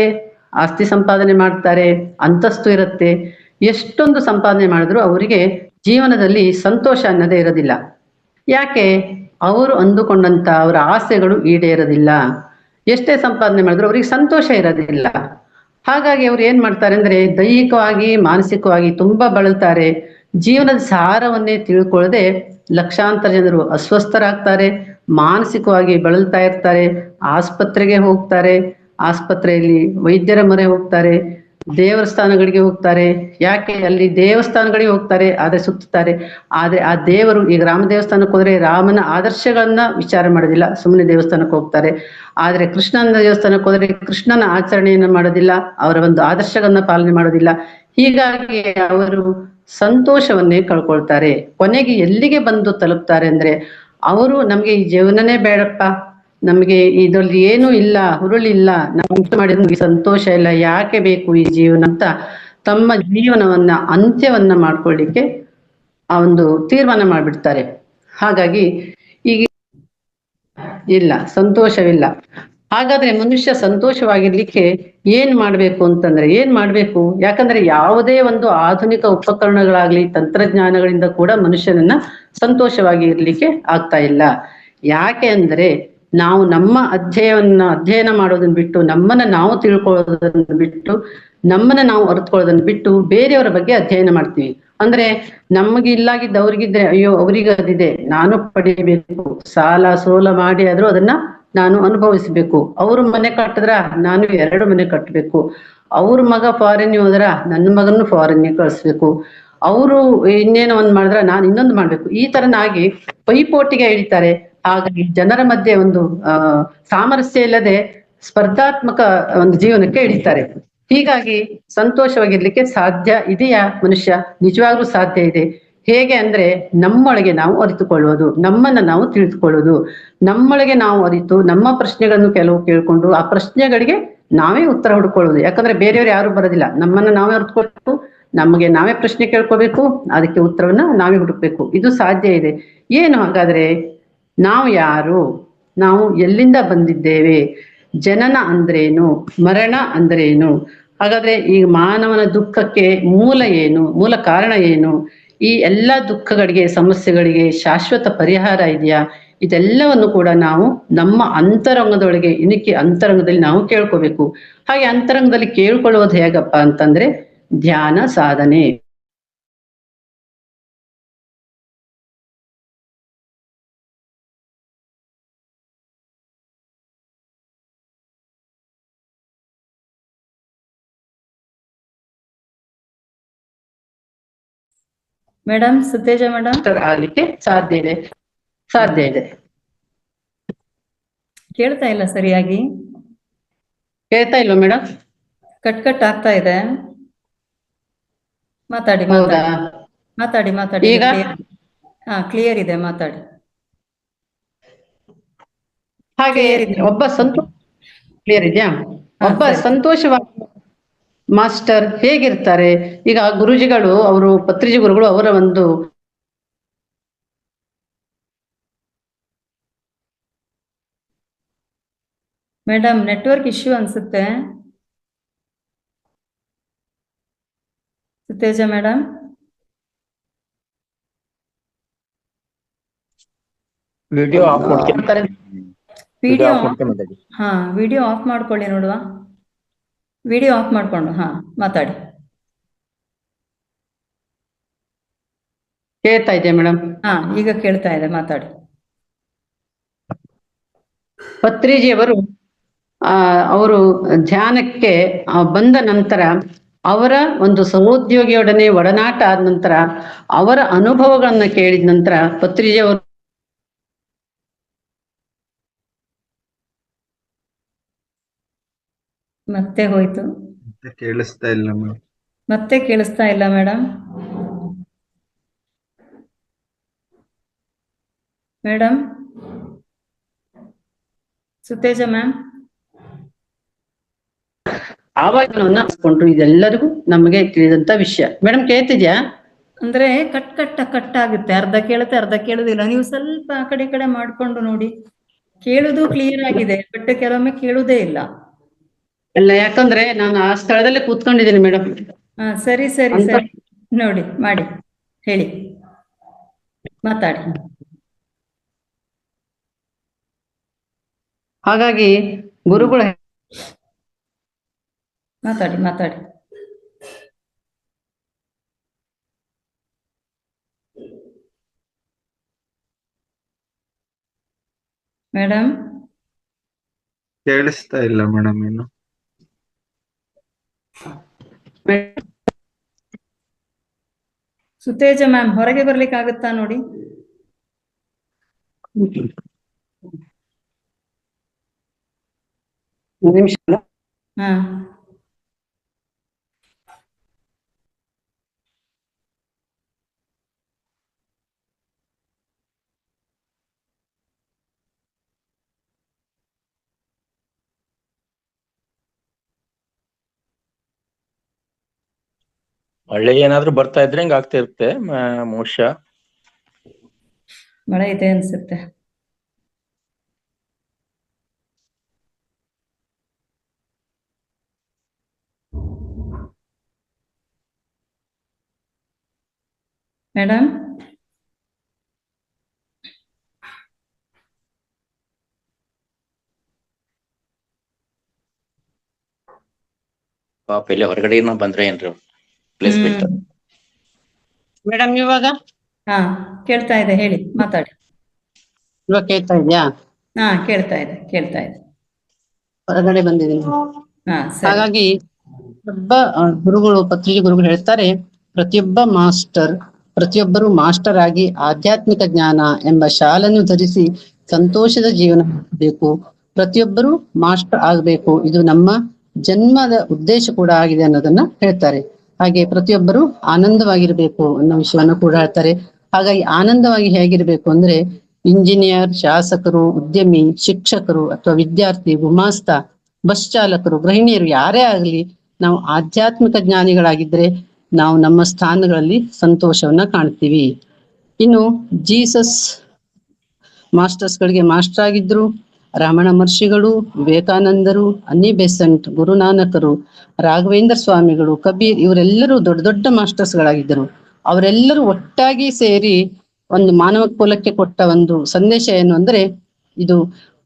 ಆಸ್ತಿ ಸಂಪಾದನೆ ಮಾಡ್ತಾರೆ, ಅಂತಸ್ತು ಇರುತ್ತೆ. ಎಷ್ಟೊಂದು ಸಂಪಾದನೆ ಮಾಡಿದ್ರು ಅವರಿಗೆ ಜೀವನದಲ್ಲಿ ಸಂತೋಷ ಅನ್ನೋದೇ ಇರೋದಿಲ್ಲ. ಯಾಕೆ? ಅವರು ಅಂದುಕೊಂಡಂತ ಅವರ ಆಸೆಗಳು ಈಡೇರೋದಿಲ್ಲ. ಎಷ್ಟೇ ಸಂಪಾದನೆ ಮಾಡಿದ್ರು ಅವ್ರಿಗೆ ಸಂತೋಷ ಇರೋದಿಲ್ಲ. ಹಾಗಾಗಿ ಅವ್ರು ಏನ್ ಮಾಡ್ತಾರೆ ಅಂದ್ರೆ, ದೈಹಿಕವಾಗಿ ಮಾನಸಿಕವಾಗಿ ತುಂಬಾ ಬಳಲ್ತಾರೆ. ಜೀವನದ ಸಾರವನ್ನೇ ತಿಳ್ಕೊಳ್ಳದೆ ಲಕ್ಷಾಂತರ ಜನರು ಅಸ್ವಸ್ಥರಾಗ್ತಾರೆ, ಮಾನಸಿಕವಾಗಿ ಬಳಲ್ತಾ ಇರ್ತಾರೆ, ಆಸ್ಪತ್ರೆಗೆ ಹೋಗ್ತಾರೆ, ಆಸ್ಪತ್ರೆಯಲ್ಲಿ ವೈದ್ಯರ ಮೊರೆ ಹೋಗ್ತಾರೆ, ದೇವಸ್ಥಾನಗಳಿಗೆ ಹೋಗ್ತಾರೆ. ಯಾಕೆ? ಅಲ್ಲಿ ದೇವಸ್ಥಾನಗಳಿಗೆ ಹೋಗ್ತಾರೆ, ಆದ್ರೆ ಸುತ್ತಾರೆ. ಆದ್ರೆ ಆ ದೇವರು, ಈಗ ರಾಮ ದೇವಸ್ಥಾನಕ್ಕೆ ಹೋದ್ರೆ ರಾಮನ ಆದರ್ಶಗಳನ್ನ ವಿಚಾರ ಮಾಡೋದಿಲ್ಲ, ಸುಮ್ಮನೆ ದೇವಸ್ಥಾನಕ್ಕೆ ಹೋಗ್ತಾರೆ. ಆದ್ರೆ ಕೃಷ್ಣನ ದೇವಸ್ಥಾನಕ್ಕೆ ಹೋದ್ರೆ ಕೃಷ್ಣನ ಆಚರಣೆಯನ್ನ ಮಾಡೋದಿಲ್ಲ, ಅವರ ಒಂದು ಆದರ್ಶಗಳನ್ನ ಪಾಲನೆ ಮಾಡೋದಿಲ್ಲ. ಹೀಗಾಗಿ ಅವರು ಸಂತೋಷವನ್ನೇ ಕಳ್ಕೊಳ್ತಾರೆ. ಕೊನೆಗೆ ಎಲ್ಲಿಗೆ ಬಂದು ತಲುಪ್ತಾರೆ ಅಂದ್ರೆ, ಅವರು ನಮ್ಗೆ ಈ ಜೀವನನೇ ಬೇಡಪ್ಪ, ನಮ್ಗೆ ಇದ್ರಲ್ಲಿ ಏನೂ ಇಲ್ಲ, ಹುರುಳಿಲ್ಲ, ನಾವು ಮಾಡಿದ ನಮ್ಗೆ ಸಂತೋಷ ಇಲ್ಲ, ಯಾಕೆ ಬೇಕು ಈ ಜೀವನ ಅಂತ ತಮ್ಮ ಜೀವನವನ್ನ ಅಂತ್ಯವನ್ನ ಮಾಡ್ಕೊಳ್ಳಿಕ್ಕೆ ಆ ಒಂದು ತೀರ್ಮಾನ ಮಾಡ್ಬಿಡ್ತಾರೆ. ಹಾಗಾಗಿ ಈಗ ಇಲ್ಲ, ಸಂತೋಷವಿಲ್ಲ. ಹಾಗಾದ್ರೆ ಮನುಷ್ಯ ಸಂತೋಷವಾಗಿರ್ಲಿಕ್ಕೆ ಏನ್ ಮಾಡ್ಬೇಕು ಅಂತಂದ್ರೆ, ಏನ್ ಮಾಡ್ಬೇಕು? ಯಾಕಂದ್ರೆ ಯಾವುದೇ ಒಂದು ಆಧುನಿಕ ಉಪಕರಣಗಳಾಗ್ಲಿ, ತಂತ್ರಜ್ಞಾನಗಳಿಂದ ಕೂಡ ಮನುಷ್ಯನನ್ನ ಸಂತೋಷವಾಗಿ ಇರ್ಲಿಕ್ಕೆ ಆಗ್ತಾ ಇಲ್ಲ. ಯಾಕೆ ಅಂದ್ರೆ, ನಾವು ನಮ್ಮ ಅಧ್ಯಯನ ಮಾಡೋದನ್ನ ಬಿಟ್ಟು, ನಮ್ಮನ್ನ ನಾವು ತಿಳ್ಕೊಳ್ಳೋದನ್ನ ಬಿಟ್ಟು, ನಮ್ಮನ್ನ ನಾವು ಅರಿತುಕೊಳ್ಳೋದನ್ನ ಬಿಟ್ಟು ಬೇರೆಯವರ ಬಗ್ಗೆ ಅಧ್ಯಯನ ಮಾಡ್ತೀವಿ. ಅಂದ್ರೆ ನಮಗೆ ಇಲ್ಲಾಗಿದ್ದ ಅವ್ರಿಗಿದ್ರೆ ಅಯ್ಯೋ ಅವ್ರಿಗೆ ಅದಿದೆ, ನಾನು ಪಡಿಬೇಕು, ಸಾಲ ಸೋಲ ಮಾಡಿ ಆದ್ರೂ ಅದನ್ನ ನಾನು ಅನುಭವಿಸ್ಬೇಕು. ಅವ್ರ ಮನೆ ಕಟ್ಟಿದ್ರ ನಾನು 2 ಮನೆ ಕಟ್ಟಬೇಕು, ಅವ್ರ ಮಗ ಫಾರಿನ್ ಹೋದ್ರ ನನ್ನ ಮಗನ್ನು ಫಾರಿನ್ಗೆ ಕಳಿಸ್ಬೇಕು, ಅವರು ಇನ್ನೇನೋ ಒಂದ್ ಮಾಡಿದ್ರ ನಾನು ಇನ್ನೊಂದು ಮಾಡ್ಬೇಕು. ಈ ತರನಾಗಿ ಪೈಪೋಟಿಗೆ ಇಳಿತಾರೆ. ಹಾಗಾಗಿ ಜನರ ಮಧ್ಯೆ ಒಂದು ಸಾಮರಸ್ಯ ಇಲ್ಲದೆ ಸ್ಪರ್ಧಾತ್ಮಕ ಒಂದು ಜೀವನಕ್ಕೆ ಇಳಿತಾರೆ. ಹೀಗಾಗಿ ಸಂತೋಷವಾಗಿರ್ಲಿಕ್ಕೆ ಸಾಧ್ಯ ಇದೆಯಾ ಮನುಷ್ಯ? ನಿಜವಾಗ್ಲೂ ಸಾಧ್ಯ ಇದೆ. ಹೇಗೆ ಅಂದ್ರೆ ನಮ್ಮೊಳಗೆ ನಾವು ಅರಿತುಕೊಳ್ಳುವುದು, ನಮ್ಮನ್ನ ನಾವು ತಿಳಿದುಕೊಳ್ಳುವುದು, ನಮ್ಮೊಳಗೆ ನಾವು ಅರಿತು ನಮ್ಮ ಪ್ರಶ್ನೆಗಳನ್ನು ಕೆಲವು ಕೇಳ್ಕೊಂಡು ಆ ಪ್ರಶ್ನೆಗಳಿಗೆ ನಾವೇ ಉತ್ತರ ಹುಡ್ಕೊಳ್ಳುವುದು. ಯಾಕಂದ್ರೆ ಬೇರೆಯವ್ರು ಯಾರು ಬರೋದಿಲ್ಲ, ನಮ್ಮನ್ನ ನಾವೇ ಅರಿತುಕೊಳ್ಬೇಕು, ನಮಗೆ ನಾವೇ ಪ್ರಶ್ನೆ ಕೇಳ್ಕೋಬೇಕು, ಅದಕ್ಕೆ ಉತ್ತರವನ್ನ ನಾವೇ ಹುಡುಕ್ಬೇಕು. ಇದು ಸಾಧ್ಯ ಇದೆ. ಏನು ಹಾಗಾದ್ರೆ ನಾವು ಯಾರು, ನಾವು ಎಲ್ಲಿಂದ ಬಂದಿದ್ದೇವೆ, ಜನನ ಅಂದ್ರೇನು, ಮರಣ ಅಂದ್ರೇನು, ಹಾಗಾದ್ರೆ ಈ ಮಾನವನ ದುಃಖಕ್ಕೆ ಮೂಲ ಏನು, ಮೂಲ ಕಾರಣ ಏನು, ಈ ಎಲ್ಲ ದುಃಖಗಳಿಗೆ ಸಮಸ್ಯೆಗಳಿಗೆ ಶಾಶ್ವತ ಪರಿಹಾರ ಇದೆಯಾ, ಇದೆಲ್ಲವನ್ನು ಕೂಡ ನಾವು ನಮ್ಮ ಅಂತರಂಗದೊಳಗೆ ಇಣುಕಿ ಅಂತರಂಗದಲ್ಲಿ ನಾವು ಕೇಳ್ಕೋಬೇಕು. ಹಾಗೆ ಅಂತರಂಗದಲ್ಲಿ ಕೇಳ್ಕೊಳ್ಳೋದು ಹೇಗಪ್ಪ ಅಂತಂದ್ರೆ ಧ್ಯಾನ ಸಾಧನೆ.
ಮೇಡಮ್, ಸುತೇಜ ಮೇಡಮ್
ಆಗ್ಲಿಕ್ಕೆ ಸಾಧ್ಯ ಇದೆ.
ಕೇಳ್ತಾ ಇಲ್ಲ ಸರಿಯಾಗಿ.
ಕೇಳ್ತಾ ಇಲ್ವಾ ಮೇಡಮ್?
ಕಟ್ ಆಗ್ತಾ ಇದೆ. ಮಾತಾಡಿ
ಹೌದಾ?
ಮಾತಾಡಿ.
ಈಗ
ಕ್ಲಿಯರ್ ಇದೆ, ಮಾತಾಡಿ.
ಹಾಗೆ ಒಬ್ಬ ಕ್ಲಿಯರ್ ಇದೆಯಾ? ಒಬ್ಬ
ಸರಿ.
ಸಂತೋಷವಾಗಿ ಮಾಸ್ಟರ್ ಹೇಗಿರ್ತಾರೆ? ಈಗ ಗುರುಜಿಗಳು, ಅವರು ಪತ್ರಿಜಿ ಗುರುಗಳು, ಅವರ ಒಂದು
ಮೇಡಮ್ ನೆಟ್ವರ್ಕ್ ಇಶ್ಯೂ ಅನ್ಸುತ್ತೆ. ಸುತೇಜ ಮೇಡಮ್,
ವಿಡಿಯೋ ಆಫ್ ಮಾಡ್ತಾರೆ.
ವಿಡಿಯೋ ಆಫ್ ಮಾಡ್ಕೊಳ್ಳಿ ನೋಡುವ. ವಿಡಿಯೋ ಆಫ್ ಮಾಡ್ಕೊಂಡು ಮಾತಾಡಿ.
ಕೇಳ್ತಾ ಇದೆ ಮೇಡಮ್?
ಈಗ ಕೇಳ್ತಾ ಇದೆ, ಮಾತಾಡಿ.
ಪತ್ರಿಜಿಯವರು ಅವರು ಧ್ಯಾನಕ್ಕೆ ಬಂದ ನಂತರ, ಅವರ ಒಂದು ಸಹೋದ್ಯೋಗಿಯೊಡನೆ ಒಡನಾಟ ಆದ ನಂತರ, ಅವರ ಅನುಭವಗಳನ್ನ ಕೇಳಿದ ನಂತರ ಪತ್ರಿಜಿಯವರು
ಮತ್ತೆ ಹೋಯ್ತು.
ಕೇಳಿಸ್ತಾ ಇಲ್ಲ ಮೇಡಮ್.
ಮತ್ತೆ ಕೇಳಿಸ್ತಾ ಇಲ್ಲ ಮೇಡಮ್. ಮೇಡಮ್ ಸುತೇಜ ಮ್ಯಾಮ್,
ಆವಾಗನವನ್ನ ಹಾಸ್ಕೊಂಡ್ರು. ಇದೆಲ್ಲರಿಗೂ ನಮಗೆ ತಿಳಿದಂತ ವಿಷಯ. ಮೇಡಮ್ ಕೇಳ್ತಿದ್ಯಾ?
ಅಂದ್ರೆ ಕಟ್ ಆಗುತ್ತೆ. ಅರ್ಧ ಕೇಳುತ್ತೆ, ಅರ್ಧ ಕೇಳುದಿಲ್ಲ. ನೀವು ಸ್ವಲ್ಪ ಆ ಕಡೆ ಈ ಕಡೆ ಮಾಡ್ಕೊಂಡು ನೋಡಿ. ಕೇಳುದು ಕ್ಲಿಯರ್ ಆಗಿದೆ, ಬಟ್ ಕೆಲವೊಮ್ಮೆ ಕೇಳುವುದೇ ಇಲ್ಲ.
ಇಲ್ಲ, ಯಾಕಂದ್ರೆ ನಾನು ಆ ಸ್ಥಳದಲ್ಲಿ ಕೂತ್ಕೊಂಡಿದ್ದೀನಿ ಮೇಡಮ್.
ಸರಿ ನೋಡಿ, ಮಾಡಿ, ಹೇಳಿ, ಮಾತಾಡಿ.
ಹಾಗಾಗಿ ಗುರುಗಳು
ಮಾತಾಡಿ. ಮೇಡಮ್
ಕೇಳಿಸ್ತಾ ಇಲ್ಲ ಮೇಡಮ್. ಇನ್ನು
ಸುತೇಜ ಮ್ಯಾಮ್ ಹೊರಗೆ ಬರ್ಲಿಕ್ಕೆ ಆಗುತ್ತಾ ನೋಡಿ.
ನಿಮಿಷ.
ಮಳೆ ಏನಾದ್ರೂ ಬರ್ತಾ ಇದ್ರೆ ಹಿಂಗ ಆಗ್ತಾ ಇರುತ್ತೆ ಮೋಶ.
ಮಳೆ ಇದೆ ಅನ್ಸುತ್ತೆ. ಮೇಡಮ್
ಪಾಪ ಇಲ್ಲಿ ಹೊರಗಡೆನ ಬಂದ್ರೆ ಏನ್ರಿ ಪ್ಲೇಸ್ಮೆಂಟ್?
ಮೇಡಮ್ ಇವಾಗ
ಹಾ ಕೇಳ್ತಾ ಇದೆ, ಹೇಳಿ, ಮಾತಾಡಿ.
ಇವಾಗ ಕೇಳ್ತಾ ಇದ್ಯಾ?
ಹಾ ಕೇಳ್ತಾ ಇದೆ, ಕೇಳ್ತಾ ಇದೆ.
ಹೊರಗಡೆ ಬಂದಿದ್ದೀನಿ.
ಹಾ ಸರಿ.
ಹಾಗಾಗಿ ಒಬ್ಬ ಗುರುಗಳು, ಪತ್ರಿಕೆ ಗುರುಗಳು ಹೇಳ್ತಾರೆ, ಪ್ರತಿಯೊಬ್ಬರು ಮಾಸ್ಟರ್ ಆಗಿ ಆಧ್ಯಾತ್ಮಿಕ ಜ್ಞಾನ ಎಂಬ ಶಾಲನ್ನು ಧರಿಸಿ ಸಂತೋಷದ ಜೀವನ ಮಾಡಬೇಕು. ಪ್ರತಿಯೊಬ್ಬರು ಮಾಸ್ಟರ್ ಆಗಬೇಕು, ಇದು ನಮ್ಮ ಜನ್ಮದ ಉದ್ದೇಶ ಕೂಡ ಆಗಿದೆ ಅನ್ನೋದನ್ನ ಹೇಳ್ತಾರೆ. ಹಾಗೆ ಪ್ರತಿಯೊಬ್ಬರು ಆನಂದವಾಗಿರ್ಬೇಕು ಅನ್ನೋ ವಿಷಯವನ್ನು ಕೂಡ ಹೇಳ್ತಾರೆ. ಹಾಗಾಗಿ ಆನಂದವಾಗಿ ಹೇಗಿರ್ಬೇಕು ಅಂದ್ರೆ, ಇಂಜಿನಿಯರ್, ಶಾಸಕರು, ಉದ್ಯಮಿ, ಶಿಕ್ಷಕರು ಅಥವಾ ವಿದ್ಯಾರ್ಥಿ, ಗುಮಾಸ್ತ, ಬಸ್ ಚಾಲಕರು, ಗೃಹಿಣಿಯರು ಯಾರೇ ಆಗಲಿ, ನಾವು ಆಧ್ಯಾತ್ಮಿಕ ಜ್ಞಾನಿಗಳಾಗಿದ್ರೆ ನಾವು ನಮ್ಮ ಸ್ಥಾನಗಳಲ್ಲಿ ಸಂತೋಷವನ್ನ ಕಾಣ್ತೀವಿ. ಇನ್ನು ಜೀಸಸ್ ಮಾಸ್ಟರ್ಸ್ಗಳಿಗೆ ಮಾಸ್ಟರ್ ಆಗಿದ್ರು ರಮಣ ಮಹರ್ಷಿಗಳು, ವಿವೇಕಾನಂದರು, ಅನ್ನಿ ಬೆಸೆಂಟ್, ಗುರುನಾನಕರು, ರಾಘವೇಂದ್ರ ಸ್ವಾಮಿಗಳು, ಕಬೀರ್ ಇವರೆಲ್ಲರೂ ದೊಡ್ಡ ದೊಡ್ಡ ಮಾಸ್ಟರ್ಸ್ಗಳಾಗಿದ್ದರು. ಅವರೆಲ್ಲರೂ ಒಟ್ಟಾಗಿ ಸೇರಿ ಒಂದು ಮಾನವ ಕುಲಕ್ಕೆ ಕೊಟ್ಟ ಒಂದು ಸಂದೇಶ ಏನು ಅಂದ್ರೆ, ಇದು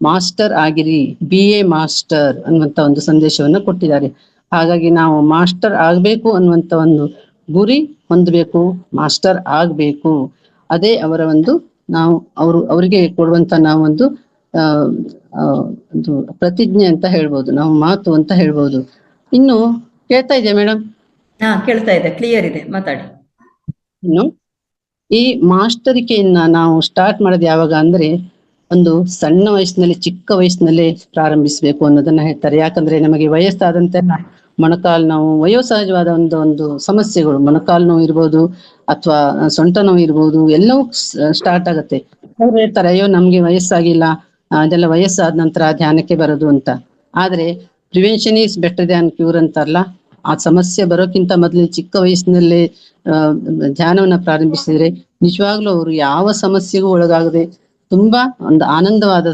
ಮಾಸ್ಟರ್ ಆಗಿರಿ, BA ಮಾಸ್ಟರ್ ಅನ್ನುವಂತ ಒಂದು ಸಂದೇಶವನ್ನ ಕೊಟ್ಟಿದ್ದಾರೆ. ಹಾಗಾಗಿ ನಾವು ಮಾಸ್ಟರ್ ಆಗ್ಬೇಕು ಅನ್ನುವಂತ ಒಂದು ಗುರಿ ಹೊಂದಬೇಕು, ಮಾಸ್ಟರ್ ಆಗ್ಬೇಕು. ಅದೇ ಅವರ ಒಂದು ಅವರಿಗೆ ಕೊಡುವಂತ ನಾವೊಂದು ಒಂದು ಪ್ರತಿಜ್ಞೆ ಅಂತ ಹೇಳ್ಬೋದು, ನಾವು ಮಾತು ಅಂತ ಹೇಳ್ಬೋದು. ಇನ್ನು ಕೇಳ್ತಾ ಇದೆಯಾ ಮೇಡಮ್?
ಹಾ ಕೇಳ್ತಾ ಇದೆ, ಕ್ಲಿಯರ್ ಇದೆ, ಮಾತಾಡಿ.
ಇನ್ನು ಈ ಮಾಸ್ಟರಿಕೆಯನ್ನ ನಾವು ಸ್ಟಾರ್ಟ್ ಮಾಡೋದು ಯಾವಾಗ ಅಂದ್ರೆ, ಒಂದು ಸಣ್ಣ ವಯಸ್ಸಿನಲ್ಲಿ, ಚಿಕ್ಕ ವಯಸ್ಸಿನಲ್ಲೇ ಪ್ರಾರಂಭಿಸಬೇಕು ಅನ್ನೋದನ್ನ ಹೇಳ್ತಾರೆ. ಯಾಕಂದ್ರೆ ನಮಗೆ ವಯಸ್ಸಾದಂತೆ ಮೊಣಕಾಲು ನೋವು, ವಯೋಸಹಜವಾದ ಒಂದು ಸಮಸ್ಯೆಗಳು, ಮೊಣಕಾಲು ನೋವು ಇರ್ಬೋದು ಅಥವಾ ಸೊಂಟ ನೋವು ಇರ್ಬೋದು, ಎಲ್ಲವೂ ಸ್ಟಾರ್ಟ್ ಆಗುತ್ತೆ. ಅವ್ರು ಹೇಳ್ತಾರೆ, ಅಯ್ಯೋ ನಮ್ಗೆ ವಯಸ್ಸಾಗಿಲ್ಲ, ಅದೆಲ್ಲ ವಯಸ್ಸಾದ ನಂತರ ಧ್ಯಾನಕ್ಕೆ ಬರೋದು ಅಂತ. ಆದ್ರೆ prevention is better than cure ಅಂತಾರಲ್ಲ, ಆ ಸಮಸ್ಯೆ ಬರೋಕ್ಕಿಂತ ಮೊದಲು ಚಿಕ್ಕ ವಯಸ್ಸಿನಲ್ಲೇ ಧ್ಯಾನವನ್ನ ಪ್ರಾರಂಭಿಸಿದ್ರೆ ನಿಜವಾಗ್ಲೂ ಅವರು ಯಾವ ಸಮಸ್ಯೆಗೂ ಒಳಗಾಗದೆ ತುಂಬಾ ಒಂದು ಆನಂದವಾದ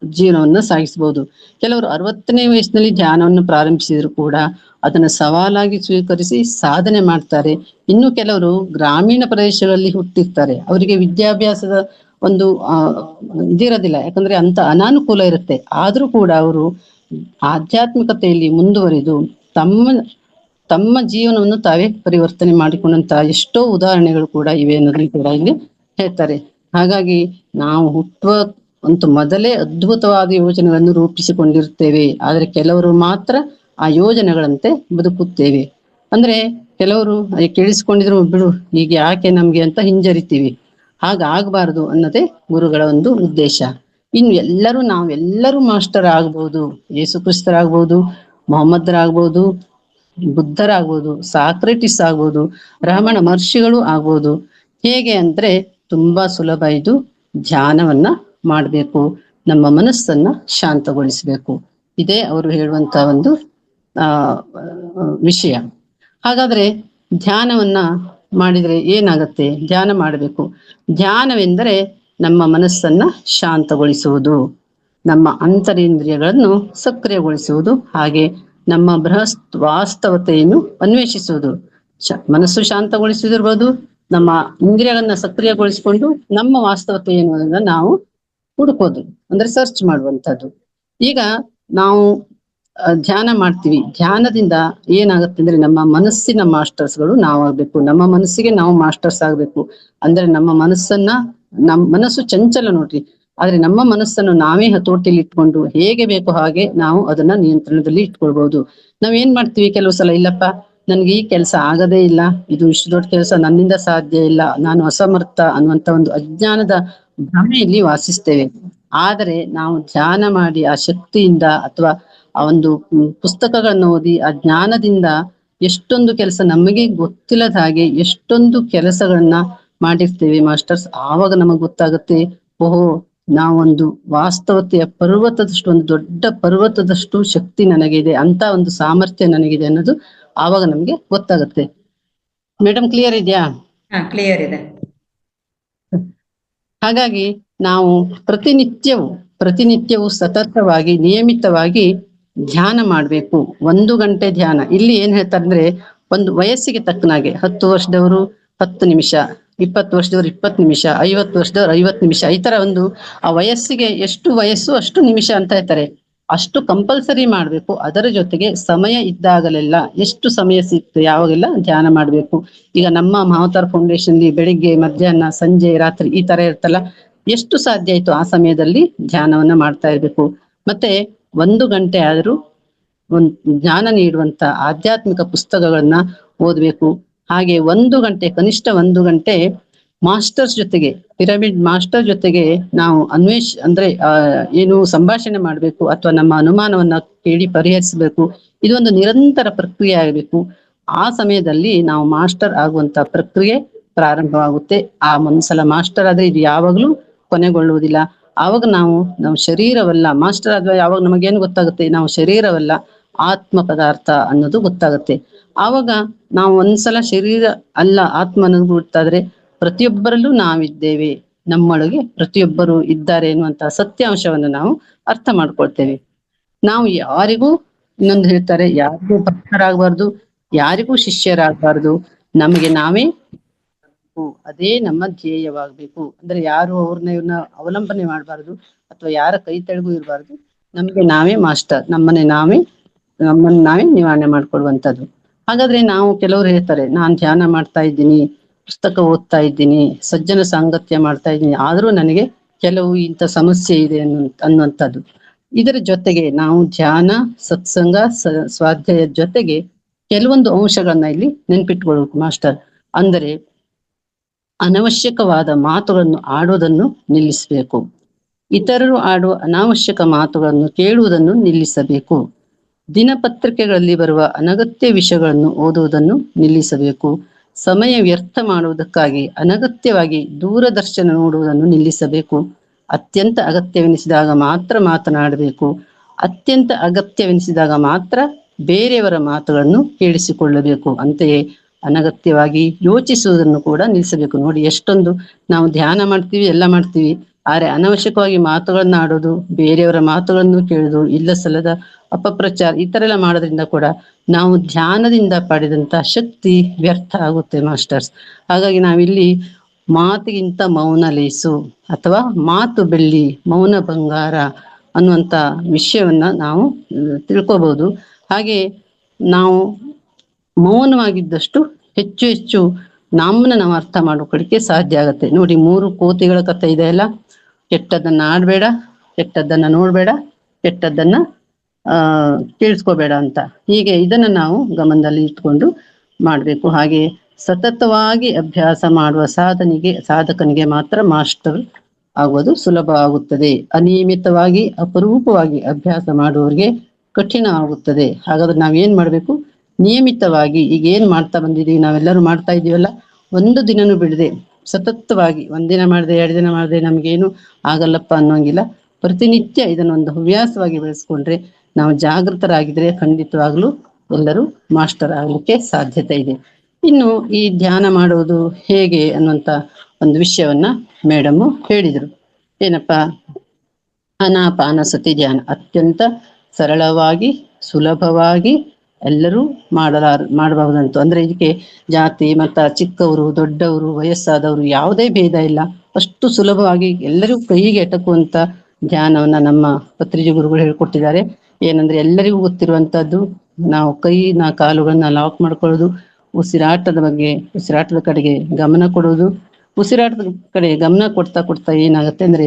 ಜೀವನವನ್ನ ಸಾಗಿಸಬಹುದು. ಕೆಲವರು 60ನೇ ವಯಸ್ಸಿನಲ್ಲಿ ಧ್ಯಾನವನ್ನು ಪ್ರಾರಂಭಿಸಿದ್ರು ಕೂಡ ಅದನ್ನ ಸವಾಲಾಗಿ ಸ್ವೀಕರಿಸಿ ಸಾಧನೆ ಮಾಡ್ತಾರೆ. ಇನ್ನು ಕೆಲವರು ಗ್ರಾಮೀಣ ಪ್ರದೇಶಗಳಲ್ಲಿ ಹುಟ್ಟಿರ್ತಾರೆ, ಅವರಿಗೆ ವಿದ್ಯಾಭ್ಯಾಸದ ಒಂದು ಇದಿರೋದಿಲ್ಲ, ಯಾಕಂದ್ರೆ ಅಂತ ಅನಾನುಕೂಲ ಇರುತ್ತೆ. ಆದ್ರೂ ಕೂಡ ಅವರು ಆಧ್ಯಾತ್ಮಿಕತೆಯಲ್ಲಿ ಮುಂದುವರಿದು ತಮ್ಮ ಜೀವನವನ್ನು ತಾವೇ ಪರಿವರ್ತನೆ ಮಾಡಿಕೊಂಡಂತ ಎಷ್ಟೋ ಉದಾಹರಣೆಗಳು ಕೂಡ ಇವೆ ಅನ್ನೋದನ್ನು ಕೂಡ ಇಲ್ಲಿ ಹೇಳ್ತಾರೆ. ಹಾಗಾಗಿ ನಾವು ಹುಟ್ಟುವ ಒಂದು ಮೊದಲೇ ಅದ್ಭುತವಾದ ಯೋಜನೆಗಳನ್ನು ರೂಪಿಸಿಕೊಂಡಿರ್ತೇವೆ, ಆದ್ರೆ ಕೆಲವರು ಮಾತ್ರ ಆ ಯೋಜನೆಗಳಂತೆ ಬದುಕುತ್ತೇವೆ. ಅಂದ್ರೆ ಕೆಲವರು ಕೇಳಿಸ್ಕೊಂಡಿದ್ರು ಬಿಡು, ಈಗ ಯಾಕೆ ನಮ್ಗೆ ಅಂತ ಹಿಂಜರಿತೀವಿ. ಹಾಗಾಗಬಾರದು ಅನ್ನೋದೇ ಗುರುಗಳ ಒಂದು ಉದ್ದೇಶ. ಇನ್ನು ನಾವೆಲ್ಲರೂ ಮಾಸ್ಟರ್ ಆಗ್ಬೋದು, ಯೇಸು ಕ್ರಿಸ್ತರಾಗ್ಬೋದು, ಮೊಹಮ್ಮದರಾಗ್ಬೋದು, ಬುದ್ಧರಾಗ್ಬೋದು, ಸಾಕ್ರೆಟಿಸ್ ಆಗ್ಬೋದು, ರಮಣ ಮಹರ್ಷಿಗಳು ಆಗ್ಬೋದು. ಹೇಗೆ ಅಂದ್ರೆ ತುಂಬಾ ಸುಲಭ ಇದು. ಧ್ಯಾನವನ್ನ ಮಾಡಬೇಕು, ನಮ್ಮ ಮನಸ್ಸನ್ನ ಶಾಂತಗೊಳಿಸಬೇಕು. ಇದೇ ಅವರು ಹೇಳುವಂತ ಒಂದು ವಿಷಯ. ಹಾಗಾದ್ರೆ ಧ್ಯಾನವನ್ನ ಮಾಡಿದ್ರೆ ಏನಾಗತ್ತೆ? ಧ್ಯಾನ ಮಾಡಬೇಕು. ಧ್ಯಾನವೆಂದರೆ ನಮ್ಮ ಮನಸ್ಸನ್ನ ಶಾಂತಗೊಳಿಸುವುದು, ನಮ್ಮ ಅಂತರೇಂದ್ರಿಯಗಳನ್ನು ಸಕ್ರಿಯಗೊಳಿಸುವುದು, ಹಾಗೆ ನಮ್ಮ ವಾಸ್ತವತೆಯನ್ನು ಅನ್ವೇಷಿಸುವುದು. ಮನಸ್ಸು ಶಾಂತಗೊಳಿಸುವುದಿರ್ಬೋದು, ನಮ್ಮ ಇಂದ್ರಿಯಗಳನ್ನ ಸಕ್ರಿಯಗೊಳಿಸಿಕೊಂಡು ನಮ್ಮ ವಾಸ್ತವತೆ ಏನು ಅನ್ನೋದನ್ನ ನಾವು ಹುಡುಕೋದು, ಅಂದ್ರೆ ಸರ್ಚ್ ಮಾಡುವಂಥದ್ದು. ಈಗ ನಾವು ಧ್ಯಾನ ಮಾಡ್ತೀವಿ. ಧ್ಯಾನದಿಂದ ಏನಾಗುತ್ತೆ ಅಂದ್ರೆ, ನಮ್ಮ ಮನಸ್ಸಿನ ಮಾಸ್ಟರ್ಸ್ಗಳು ನಾವಾಗ್ಬೇಕು, ನಮ್ಮ ಮನಸ್ಸಿಗೆ ನಾವು ಮಾಸ್ಟರ್ಸ್ ಆಗ್ಬೇಕು. ಅಂದ್ರೆ ನಮ್ಮ ಮನಸ್ಸು ಚಂಚಲ ನೋಡ್ರಿ, ಆದ್ರೆ ನಮ್ಮ ಮನಸ್ಸನ್ನು ನಾವೇ ಹತೋಟಿಯಲ್ಲಿ ಇಟ್ಕೊಂಡು ಹೇಗೆ ಬೇಕು ಹಾಗೆ ನಾವು ಅದನ್ನ ನಿಯಂತ್ರಣದಲ್ಲಿ ಇಟ್ಕೊಳ್ಬಹುದು. ನಾವೇನ್ ಮಾಡ್ತೀವಿ ಕೆಲವು ಸಲ, ಇಲ್ಲಪ್ಪ ನನ್ಗೆ ಈ ಕೆಲಸ ಆಗದೇ ಇಲ್ಲ, ಇದು ಇಷ್ಟು ದೊಡ್ಡ ಕೆಲಸ ನನ್ನಿಂದ ಸಾಧ್ಯ ಇಲ್ಲ, ನಾನು ಅಸಮರ್ಥ ಅನ್ನುವಂತ ಒಂದು ಅಜ್ಞಾನದ ಭ್ರಮೆಯಲ್ಲಿ ವಾಸಿಸ್ತೇವೆ. ಆದರೆ ನಾವು ಧ್ಯಾನ ಮಾಡಿ ಆ ಶಕ್ತಿಯಿಂದ ಅಥವಾ ಆ ಒಂದು ಪುಸ್ತಕಗಳನ್ನು ಓದಿ ಆ ಜ್ಞಾನದಿಂದ ಎಷ್ಟೊಂದು ಕೆಲಸ ನಮಗೆ ಗೊತ್ತಿಲ್ಲದ ಹಾಗೆ ಎಷ್ಟೊಂದು ಕೆಲಸಗಳನ್ನ ಮಾಡಿರ್ತೇವೆ ಮಾಸ್ಟರ್ಸ್. ಆವಾಗ ನಮಗ್ ಗೊತ್ತಾಗುತ್ತೆ, ಓಹೋ ನಾವೊಂದು ವಾಸ್ತವತೆಯ ಪರ್ವತದಷ್ಟು, ಒಂದು ದೊಡ್ಡ ಪರ್ವತದಷ್ಟು ಶಕ್ತಿ ನನಗಿದೆ, ಅಂತ ಒಂದು ಸಾಮರ್ಥ್ಯ ನನಗಿದೆ ಅನ್ನೋದು ಆವಾಗ ನಮ್ಗೆ ಗೊತ್ತಾಗುತ್ತೆ. ಮೇಡಮ್ ಕ್ಲಿಯರ್ ಇದೆಯಾ?
ಕ್ಲಿಯರ್ ಇದೆ.
ಹಾಗಾಗಿ ನಾವು ಪ್ರತಿನಿತ್ಯವೂ ಸತತವಾಗಿ ನಿಯಮಿತವಾಗಿ ಧ್ಯಾನ ಮಾಡ್ಬೇಕು. 1 ಗಂಟೆ ಧ್ಯಾನ. ಇಲ್ಲಿ ಏನ್ ಹೇಳ್ತಾರೆ ಅಂದ್ರೆ, ಒಂದು ವಯಸ್ಸಿಗೆ ತಕ್ಕನಾಗೆ 10 ವರ್ಷದವರು 10 ನಿಮಿಷ, 20 ವರ್ಷದವ್ರು 20 ನಿಮಿಷ, 50 ವರ್ಷದವ್ರು 50 ನಿಮಿಷ, ಈ ತರ ಒಂದು ಆ ವಯಸ್ಸಿಗೆ ಎಷ್ಟು ವಯಸ್ಸು ಅಷ್ಟು ನಿಮಿಷ ಅಂತ ಹೇಳ್ತಾರೆ. ಅಷ್ಟು ಕಂಪಲ್ಸರಿ ಮಾಡ್ಬೇಕು. ಅದರ ಜೊತೆಗೆ ಸಮಯ ಇದ್ದಾಗಲೆಲ್ಲ, ಎಷ್ಟು ಸಮಯ ಸಿಕ್ತು ಯಾವಾಗೆಲ್ಲ ಧ್ಯಾನ ಮಾಡ್ಬೇಕು. ಈಗ ನಮ್ಮ ಮಹಾವತಾರ್ ಫೌಂಡೇಶನ್ ಬೆಳಿಗ್ಗೆ, ಮಧ್ಯಾಹ್ನ, ಸಂಜೆ, ರಾತ್ರಿ ಈ ತರ ಇರ್ತಲ್ಲ, ಎಷ್ಟು ಸಾಧ್ಯ ಆಯ್ತು ಆ ಸಮಯದಲ್ಲಿ ಧ್ಯಾನವನ್ನ ಮಾಡ್ತಾ ಇರ್ಬೇಕು. ಮತ್ತೆ 1 ಗಂಟೆ ಆದ್ರೂ ಒಂದು ಜ್ಞಾನ ನೀಡುವಂತ ಆಧ್ಯಾತ್ಮಿಕ ಪುಸ್ತಕಗಳನ್ನ ಓದ್ಬೇಕು. ಹಾಗೆ 1 ಗಂಟೆ, ಕನಿಷ್ಠ 1 ಗಂಟೆ ಮಾಸ್ಟರ್ಸ್ ಜೊತೆಗೆ, ಪಿರಮಿಡ್ ಮಾಸ್ಟರ್ ಜೊತೆಗೆ ನಾವು ಅಂದ್ರೆ ಏನು ಸಂಭಾಷಣೆ ಮಾಡ್ಬೇಕು, ಅಥವಾ ನಮ್ಮ ಅನುಮಾನವನ್ನ ಕೇಳಿ ಪರಿಹರಿಸಬೇಕು. ಇದೊಂದು ನಿರಂತರ ಪ್ರಕ್ರಿಯೆ ಆಗಬೇಕು. ಆ ಸಮಯದಲ್ಲಿ ನಾವು ಮಾಸ್ಟರ್ ಆಗುವಂತ ಪ್ರಕ್ರಿಯೆ ಪ್ರಾರಂಭವಾಗುತ್ತೆ. ಆ ಒಂದ್ಸಲ ಮಾಸ್ಟರ್ ಆದ್ರೆ ಇದು ಯಾವಾಗ್ಲೂ ಕೊನೆಗೊಳ್ಳುವುದಿಲ್ಲ. ಆವಾಗ ನಾವು ಶರೀರವಲ್ಲ, ಮಾಸ್ಟರ್ ಆದ್ಮೇಲೆ ಯಾವಾಗ ನಮಗೇನು ಗೊತ್ತಾಗುತ್ತೆ, ನಾವು ಶರೀರವಲ್ಲ, ಆತ್ಮ ಪದಾರ್ಥ ಅನ್ನೋದು ಗೊತ್ತಾಗುತ್ತೆ. ಆವಾಗ ನಾವು ಒಂದ್ಸಲ ಶರೀರ ಅಲ್ಲ ಆತ್ಮ ಅನ್ನೋದು ಗೊತ್ತಾದ್ರೆ ಪ್ರತಿಯೊಬ್ಬರಲ್ಲೂ ನಾವಿದ್ದೇವೆ, ನಮ್ಮೊಳಗೆ ಪ್ರತಿಯೊಬ್ಬರು ಇದ್ದಾರೆ ಎನ್ನುವಂತಹ ಸತ್ಯಾಂಶವನ್ನು ನಾವು ಅರ್ಥ ಮಾಡ್ಕೊಳ್ತೇವೆ. ನಾವು ಯಾರಿಗೂ, ಇನ್ನೊಂದು ಹೇಳ್ತಾರೆ, ಯಾರಿಗೂ ಭಕ್ತರಾಗಬಾರ್ದು, ಯಾರಿಗೂ ಶಿಷ್ಯರಾಗಬಾರ್ದು, ನಮಗೆ ನಾವೇ ಅದೇ ನಮ್ಮ ಧ್ಯೇಯವಾಗಬೇಕು. ಅಂದ್ರೆ ಯಾರು ಇವ್ರನ್ನ ಅವಲಂಬನೆ ಮಾಡಬಾರ್ದು, ಅಥವಾ ಯಾರ ಕೈ ತೆಳಗೂ ಇರಬಾರ್ದು. ನಮ್ಗೆ ನಾವೇ ಮಾಸ್ಟರ್, ನಮ್ಮನ್ನ ನಾವೇ ನಿವಾರಣೆ ಮಾಡ್ಕೊಳ್ಳುವಂಥದ್ದು. ಹಾಗಾದ್ರೆ ನಾವು, ಕೆಲವರು ಹೇಳ್ತಾರೆ, ನಾನ್ ಧ್ಯಾನ ಮಾಡ್ತಾ ಇದ್ದೀನಿ, ಪುಸ್ತಕ ಓದ್ತಾ ಇದ್ದೀನಿ, ಸಜ್ಜನ ಸಾಂಗತ್ಯ ಮಾಡ್ತಾ ಇದ್ದೀನಿ, ಆದ್ರೂ ನನಗೆ ಕೆಲವು ಇಂಥ ಸಮಸ್ಯೆ ಇದೆ ಅನ್ನುವಂಥದ್ದು. ಇದರ ಜೊತೆಗೆ ನಾವು ಧ್ಯಾನ, ಸತ್ಸಂಗ, ಸ್ವಾಧ್ಯಾಯ ಜೊತೆಗೆ ಕೆಲವೊಂದು ಅಂಶಗಳನ್ನ ಇಲ್ಲಿ ನೆನ್ಪಿಟ್ಕೊಳ್ಬೇಕು ಮಾಸ್ಟರ್. ಅಂದರೆ ಅನವಶ್ಯಕವಾದ ಮಾತುಗಳನ್ನು ಆಡೋದನ್ನು ನಿಲ್ಲಿಸಬೇಕು. ಇತರರು ಆಡುವ ಅನಾವಶ್ಯಕ ಮಾತುಗಳನ್ನು ಕೇಳುವುದನ್ನು ನಿಲ್ಲಿಸಬೇಕು. ದಿನಪತ್ರಿಕೆಗಳಲ್ಲಿ ಬರುವ ಅನಗತ್ಯ ವಿಷಯಗಳನ್ನು ಓದುವುದನ್ನು ನಿಲ್ಲಿಸಬೇಕು. ಸಮಯ ವ್ಯರ್ಥ ಮಾಡುವುದಕ್ಕಾಗಿ ಅನಗತ್ಯವಾಗಿ ದೂರದರ್ಶನ ನೋಡುವುದನ್ನು ನಿಲ್ಲಿಸಬೇಕು. ಅತ್ಯಂತ ಅಗತ್ಯವೆನಿಸಿದಾಗ ಮಾತ್ರ ಮಾತನಾಡಬೇಕು. ಅತ್ಯಂತ ಅಗತ್ಯವೆನಿಸಿದಾಗ ಮಾತ್ರ ಬೇರೆಯವರ ಮಾತುಗಳನ್ನು ಕೇಳಿಸಿಕೊಳ್ಳಬೇಕು. ಅಂತೆಯೇ ಅನಗತ್ಯವಾಗಿ ಯೋಚಿಸುವುದನ್ನು ಕೂಡ ನಿಲ್ಲಿಸಬೇಕು. ನೋಡಿ, ಎಷ್ಟೊಂದು ನಾವು ಧ್ಯಾನ ಮಾಡ್ತೀವಿ, ಎಲ್ಲ ಮಾಡ್ತೀವಿ, ಆದ್ರೆ ಅನವಶ್ಯಕವಾಗಿ ಮಾತುಗಳನ್ನ ಆಡೋದು, ಬೇರೆಯವರ ಮಾತುಗಳನ್ನು ಕೇಳುದು, ಇಲ್ಲ ಸಲ್ಲದ ಅಪಪ್ರಚಾರ, ಈ ತರ ಎಲ್ಲ ಮಾಡೋದ್ರಿಂದ ಕೂಡ ನಾವು ಧ್ಯಾನದಿಂದ ಪಡೆದಂತ ಶಕ್ತಿ ವ್ಯರ್ಥ ಆಗುತ್ತೆ ಮಾಸ್ಟರ್ಸ್. ಹಾಗಾಗಿ ನಾವಿಲ್ಲಿ ಮಾತಿಗಿಂತ ಮೌನ ಲೇಸು, ಅಥವಾ ಮಾತು ಬೆಳ್ಳಿ ಮೌನ ಬಂಗಾರ ಅನ್ನುವಂತ ವಿಷಯವನ್ನ ನಾವು ತಿಳ್ಕೋಬಹುದು. ಹಾಗೆ ನಾವು ಮೌನವಾಗಿದ್ದಷ್ಟು ಹೆಚ್ಚು ಹೆಚ್ಚು ನಮ್ಮನ್ನ ನಾವು ಅರ್ಥ ಮಾಡ್ಕೊಳ್ಳಿಕ್ಕೆ ಸಾಧ್ಯ ಆಗತ್ತೆ. ನೋಡಿ, 3 ಕೋತಿಗಳ ಕಥೆ ಇದೆ ಅಲ್ಲ, ಕೆಟ್ಟದ್ದನ್ನ ಆಡ್ಬೇಡ, ಕೆಟ್ಟದ್ದನ್ನ ನೋಡ್ಬೇಡ, ಕೆಟ್ಟದ್ದನ್ನ ಕೇಳಿಸ್ಕೋಬೇಡ ಅಂತ. ಹೀಗೆ ಇದನ್ನ ನಾವು ಗಮನದಲ್ಲಿ ಇಟ್ಕೊಂಡು ಮಾಡ್ಬೇಕು. ಹಾಗೆ ಸತತವಾಗಿ ಅಭ್ಯಾಸ ಮಾಡುವ ಸಾಧಕನಿಗೆ ಮಾತ್ರ ಮಾಸ್ಟರ್ ಆಗುವುದು ಸುಲಭ ಆಗುತ್ತದೆ. ಅನಿಯಮಿತವಾಗಿ, ಅಪರೂಪವಾಗಿ ಅಭ್ಯಾಸ ಮಾಡುವವರಿಗೆ ಕಠಿಣ ಆಗುತ್ತದೆ. ಹಾಗಾದ್ರೆ ನಾವೇನ್ ಮಾಡ್ಬೇಕು? ನಿಯಮಿತವಾಗಿ, ಈಗ ಏನ್ ಮಾಡ್ತಾ ಬಂದಿದೀವಿ, ನಾವೆಲ್ಲರೂ ಮಾಡ್ತಾ ಇದೀವಲ್ಲ, 1 ದಿನನೂ ಬಿಡದೆ ಸತತವಾಗಿ, 1 ದಿನ ಮಾಡಿದೆ, 2 ದಿನ ಮಾಡಿದೆ, ನಮ್ಗೇನು ಆಗಲ್ಲಪ್ಪ ಅನ್ನೋಂಗಿಲ್ಲ. ಪ್ರತಿನಿತ್ಯ ಇದನ್ನೊಂದು ಹವ್ಯಾಸವಾಗಿ ಬೆಳೆಸ್ಕೊಂಡ್ರೆ, ನಾವು ಜಾಗೃತರಾಗಿದ್ರೆ ಖಂಡಿತವಾಗ್ಲೂ ಎಲ್ಲರೂ ಮಾಸ್ಟರ್ ಆಗ್ಲಿಕ್ಕೆ ಸಾಧ್ಯತೆ ಇದೆ. ಇನ್ನು ಈ ಧ್ಯಾನ ಮಾಡುವುದು ಹೇಗೆ ಅನ್ನುವಂತ ಒಂದು ವಿಷಯವನ್ನ ಮೇಡಮ್ ಹೇಳಿದ್ರು. ಏನಪ್ಪಾ? ಆನಾಪಾನಸತಿ ಧ್ಯಾನ ಅತ್ಯಂತ ಸರಳವಾಗಿ, ಸುಲಭವಾಗಿ ಎಲ್ಲರೂ ಮಾಡಬಹುದಂತು. ಅಂದ್ರೆ ಇದಕ್ಕೆ ಜಾತಿ ಮತ, ಚಿಕ್ಕವರು ದೊಡ್ಡವರು ವಯಸ್ಸಾದವರು ಯಾವುದೇ ಭೇದ ಇಲ್ಲ. ಅಷ್ಟು ಸುಲಭವಾಗಿ ಎಲ್ಲರಿಗೂ ಕೈಗೆ ಎಟಕುವಂತ ಧ್ಯಾನವನ್ನ ನಮ್ಮ ಪತ್ರಿಜಿ ಗುರುಗಳು ಹೇಳ್ಕೊಟ್ಟಿದ್ದಾರೆ. ಏನಂದ್ರೆ ಎಲ್ಲರಿಗೂ ಗೊತ್ತಿರುವಂತದ್ದು, ನಾವು ಕೈನ ಕಾಲುಗಳನ್ನ ಲಾಕ್ ಮಾಡ್ಕೊಳ್ಳೋದು, ಉಸಿರಾಟದ ಕಡೆಗೆ ಗಮನ ಕೊಡುವುದು. ಉಸಿರಾಟದ ಕಡೆ ಗಮನ ಕೊಡ್ತಾ ಏನಾಗುತ್ತೆ ಅಂದ್ರೆ,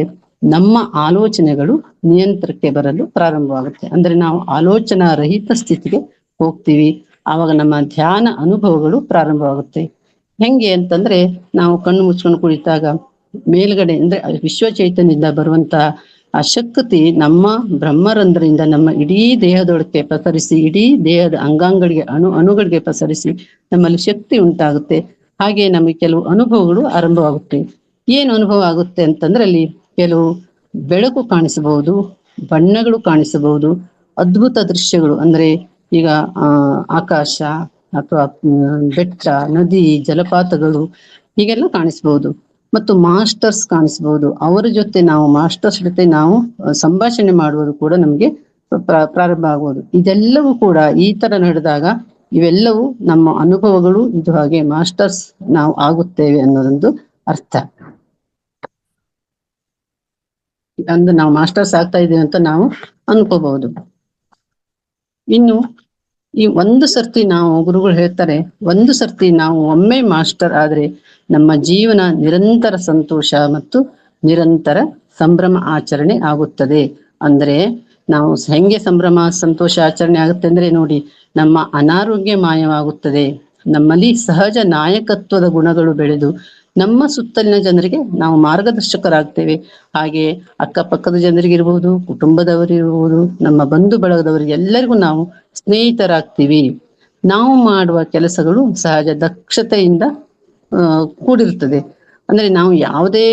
ನಮ್ಮ ಆಲೋಚನೆಗಳು ನಿಯಂತ್ರಣಕ್ಕೆ ಬರಲು ಪ್ರಾರಂಭವಾಗುತ್ತೆ. ಅಂದ್ರೆ ನಾವು ಆಲೋಚನಾ ರಹಿತ ಸ್ಥಿತಿಗೆ ಹೋಗ್ತೀವಿ. ಆವಾಗ ನಮ್ಮ ಧ್ಯಾನ ಅನುಭವಗಳು ಪ್ರಾರಂಭವಾಗುತ್ತೆ. ಹೆಂಗೆ ಅಂತಂದ್ರೆ, ನಾವು ಕಣ್ಣು ಮುಚ್ಕೊಂಡು ಕುಳಿತಾಗ ಮೇಲ್ಗಡೆ, ಅಂದ್ರೆ ವಿಶ್ವ ಚೈತನ್ಯದಿಂದ ಬರುವಂತ ಆ ಶಕ್ತಿ ನಮ್ಮ ಬ್ರಹ್ಮರಂಧ್ರದಿಂದ ನಮ್ಮ ಇಡೀ ದೇಹದೊಳಕ್ಕೆ ಪಸರಿಸಿ, ಇಡೀ ದೇಹದ ಅಂಗಾಂಗಗಳಿಗೆ, ಅಣುಗಳಿಗೆ ಪಸರಿಸಿ ನಮ್ಮಲ್ಲಿ ಶಕ್ತಿ ಉಂಟಾಗುತ್ತೆ. ಹಾಗೆ ನಮಗೆ ಕೆಲವು ಅನುಭವಗಳು ಆರಂಭವಾಗುತ್ತೆ. ಏನು ಅನುಭವ ಆಗುತ್ತೆ ಅಂತಂದ್ರೆ, ಅಲ್ಲಿ ಕೆಲವು ಬೆಳಕು ಕಾಣಿಸಬಹುದು, ಬಣ್ಣಗಳು ಕಾಣಿಸಬಹುದು, ಅದ್ಭುತ ದೃಶ್ಯಗಳು, ಅಂದ್ರೆ ಈಗ ಆಕಾಶ ಅಥವಾ ಬೆಟ್ಟ, ನದಿ, ಜಲಪಾತಗಳು ಹೀಗೆಲ್ಲ ಕಾಣಿಸ್ಬಹುದು. ಮತ್ತು ಮಾಸ್ಟರ್ಸ್ ಕಾಣಿಸ್ಬಹುದು. ಅವರ ಜೊತೆ ಮಾಸ್ಟರ್ಸ್ ಜೊತೆ ನಾವು ಸಂಭಾಷಣೆ ಮಾಡುವುದು ಕೂಡ ನಮಗೆ ಪ್ರಾರಂಭ ಆಗುವುದು. ಇದೆಲ್ಲವೂ ಕೂಡ ಈ ತರ ನಡೆದಾಗ ಇವೆಲ್ಲವೂ ನಮ್ಮ ಅನುಭವಗಳು, ಇದು ಹಾಗೆ ಮಾಸ್ಟರ್ಸ್ ನಾವು ಆಗುತ್ತೇವೆ ಅನ್ನೋದೊಂದು ಅರ್ಥ. ಅಂದ್ರೆ ನಾವು ಮಾಸ್ಟರ್ಸ್ ಆಗ್ತಾ ಇದೀವಿ ಅಂತ ನಾವು ಅನ್ಕೋಬಹುದು. ಇನ್ನು ಈ ಒಂದು ಸರ್ತಿ ನಾವು ಗುರುಗಳು ಹೇಳ್ತಾರೆ, ಒಂದು ಸರ್ತಿ ನಾವು ಒಮ್ಮೆ ಮಾಸ್ಟರ್ ಆದ್ರೆ ನಮ್ಮ ಜೀವನ ನಿರಂತರ ಸಂತೋಷ ಮತ್ತು ನಿರಂತರ ಸಂಭ್ರಮ ಆಚರಣೆ ಆಗುತ್ತದೆ. ಅಂದ್ರೆ ನಾವು ಹೆಂಗೆ ಸಂಭ್ರಮ ಸಂತೋಷ ಆಚರಣೆ ಆಗುತ್ತೆ ಅಂದ್ರೆ ನೋಡಿ, ನಮ್ಮ ಅನಾರೋಗ್ಯ ಮಾಯವಾಗುತ್ತದೆ, ನಮ್ಮಲ್ಲಿ ಸಹಜ ನಾಯಕತ್ವದ ಗುಣಗಳು ಬೆಳೆದು ನಮ್ಮ ಸುತ್ತಲಿನ ಜನರಿಗೆ ನಾವು ಮಾರ್ಗದರ್ಶಕರಾಗ್ತೇವೆ. ಹಾಗೆ ಅಕ್ಕಪಕ್ಕದ ಜನರಿಗಿರ್ಬೋದು, ಕುಟುಂಬದವರಿರ್ಬೋದು, ನಮ್ಮ ಬಂಧು ಬಳಗದವರಿಗೆ ಎಲ್ಲರಿಗೂ ನಾವು ಸ್ನೇಹಿತರಾಗ್ತೀವಿ. ನಾವು ಮಾಡುವ ಕೆಲಸಗಳು ಸಹಜ ದಕ್ಷತೆಯಿಂದ ಕೂಡಿರುತ್ತದೆ. ಅಂದ್ರೆ ನಾವು ಯಾವುದೇ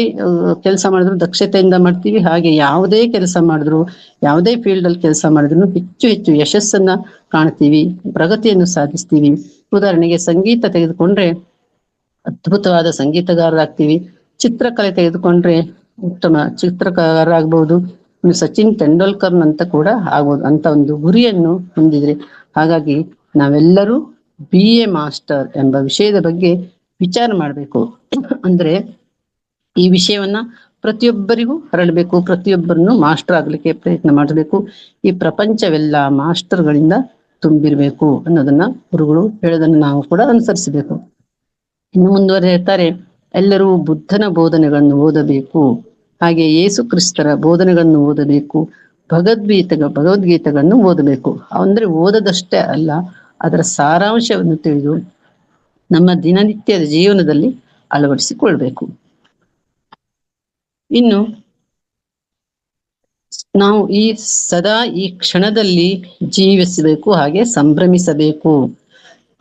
ಕೆಲಸ ಮಾಡಿದ್ರು ದಕ್ಷತೆಯಿಂದ ಮಾಡ್ತೀವಿ. ಹಾಗೆ ಯಾವುದೇ ಕೆಲಸ ಮಾಡಿದ್ರು, ಯಾವುದೇ ಫೀಲ್ಡ್ ಅಲ್ಲಿ ಕೆಲಸ ಮಾಡಿದ್ರು ಹೆಚ್ಚು ಹೆಚ್ಚು ಯಶಸ್ಸನ್ನ ಕಾಣ್ತೀವಿ, ಪ್ರಗತಿಯನ್ನು ಸಾಧಿಸ್ತೀವಿ. ಉದಾಹರಣೆಗೆ ಸಂಗೀತ ತೆಗೆದುಕೊಂಡ್ರೆ ಅದ್ಭುತವಾದ ಸಂಗೀತಗಾರರಾಗ್ತೀವಿ. ಚಿತ್ರಕಲೆ ತೆಗೆದುಕೊಂಡ್ರೆ ಉತ್ತಮ ಚಿತ್ರಕಾರರಾಗಬಹುದು. ಸಚಿನ್ ತೆಂಡೂಲ್ಕರ್ ಅಂತ ಕೂಡ ಆಗ್ಬೋದು, ಅಂತ ಒಂದು ಗುರಿಯನ್ನು ಹೊಂದಿದ್ರೆ. ಹಾಗಾಗಿ ನಾವೆಲ್ಲರೂ BA ಮಾಸ್ಟರ್ ಎಂಬ ವಿಷಯದ ಬಗ್ಗೆ ವಿಚಾರ ಮಾಡಬೇಕು. ಅಂದ್ರೆ ಈ ವಿಷಯವನ್ನ ಪ್ರತಿಯೊಬ್ಬರಿಗೂ ಹರಡಬೇಕು, ಪ್ರತಿಯೊಬ್ಬರನ್ನು ಮಾಸ್ಟರ್ ಆಗ್ಲಿಕ್ಕೆ ಪ್ರಯತ್ನ ಮಾಡಬೇಕು. ಈ ಪ್ರಪಂಚವೆಲ್ಲ ಮಾಸ್ಟರ್ಗಳಿಂದ ತುಂಬಿರ್ಬೇಕು ಅನ್ನೋದನ್ನ ಗುರುಗಳು ಹೇಳೋದನ್ನು ನಾವು ಕೂಡ ಅನುಸರಿಸಬೇಕು. ಇನ್ನು ಮುಂದುವರೆಯುತ್ತಾರೆ, ಎಲ್ಲರೂ ಬುದ್ಧನ ಬೋಧನೆಗಳನ್ನು ಓದಬೇಕು, ಹಾಗೆ ಯೇಸು ಕ್ರಿಸ್ತರ ಬೋಧನೆಗಳನ್ನು ಓದಬೇಕು, ಭಗವದ್ಗೀತೆಗಳನ್ನು ಓದಬೇಕು. ಅಂದ್ರೆ ಓದದಷ್ಟೇ ಅಲ್ಲ, ಅದರ ಸಾರಾಂಶವನ್ನು ತಿಳಿದು ನಮ್ಮ ದಿನನಿತ್ಯದ ಜೀವನದಲ್ಲಿ ಅಳವಡಿಸಿಕೊಳ್ಬೇಕು. ಇನ್ನು ನಾವು ಸದಾ ಈ ಕ್ಷಣದಲ್ಲಿ ಜೀವಿಸಬೇಕು, ಹಾಗೆ ಸಂಭ್ರಮಿಸಬೇಕು.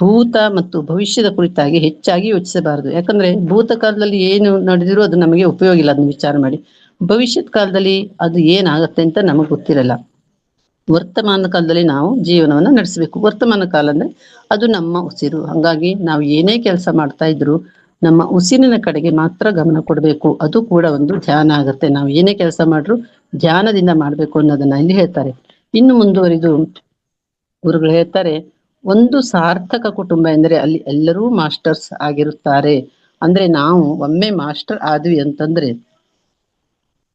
ಭೂತ ಮತ್ತು ಭವಿಷ್ಯದ ಕುರಿತಾಗಿ ಹೆಚ್ಚಾಗಿ ಯೋಚಿಸಬಾರದು. ಯಾಕಂದ್ರೆ ಭೂತ ಕಾಲದಲ್ಲಿ ಏನು ನಡೆದಿರೋ ಅದು ನಮಗೆ ಉಪಯೋಗ ಇಲ್ಲ, ಅದನ್ನ ವಿಚಾರ ಮಾಡಿ. ಭವಿಷ್ಯದ ಕಾಲದಲ್ಲಿ ಅದು ಏನಾಗತ್ತೆ ಅಂತ ನಮಗೆ ಗೊತ್ತಿರಲ್ಲ. ವರ್ತಮಾನ ಕಾಲದಲ್ಲಿ ನಾವು ಜೀವನವನ್ನ ನಡೆಸಬೇಕು. ವರ್ತಮಾನ ಕಾಲ ಅಂದ್ರೆ ಅದು ನಮ್ಮ ಉಸಿರು. ಹಂಗಾಗಿ ನಾವು ಏನೇ ಕೆಲಸ ಮಾಡ್ತಾ ಇದ್ರು ನಮ್ಮ ಉಸಿರಿನ ಕಡೆಗೆ ಮಾತ್ರ ಗಮನ ಕೊಡಬೇಕು. ಅದು ಕೂಡ ಒಂದು ಧ್ಯಾನ ಆಗತ್ತೆ. ನಾವು ಏನೇ ಕೆಲಸ ಮಾಡ್ರು ಧ್ಯಾನದಿಂದ ಮಾಡ್ಬೇಕು ಅನ್ನೋದನ್ನ ಇಲ್ಲಿ ಹೇಳ್ತಾರೆ. ಇನ್ನು ಮುಂದುವರಿದು ಗುರುಗಳು ಹೇಳ್ತಾರೆ, ಒಂದು ಸಾರ್ಥಕ ಕುಟುಂಬ ಎಂದರೆ ಅಲ್ಲಿ ಎಲ್ಲರೂ ಮಾಸ್ಟರ್ಸ್ ಆಗಿರುತ್ತಾರೆ. ಅಂದ್ರೆ ನಾವು ಒಮ್ಮೆ ಮಾಸ್ಟರ್ ಆದ್ವಿ ಅಂತಂದ್ರೆ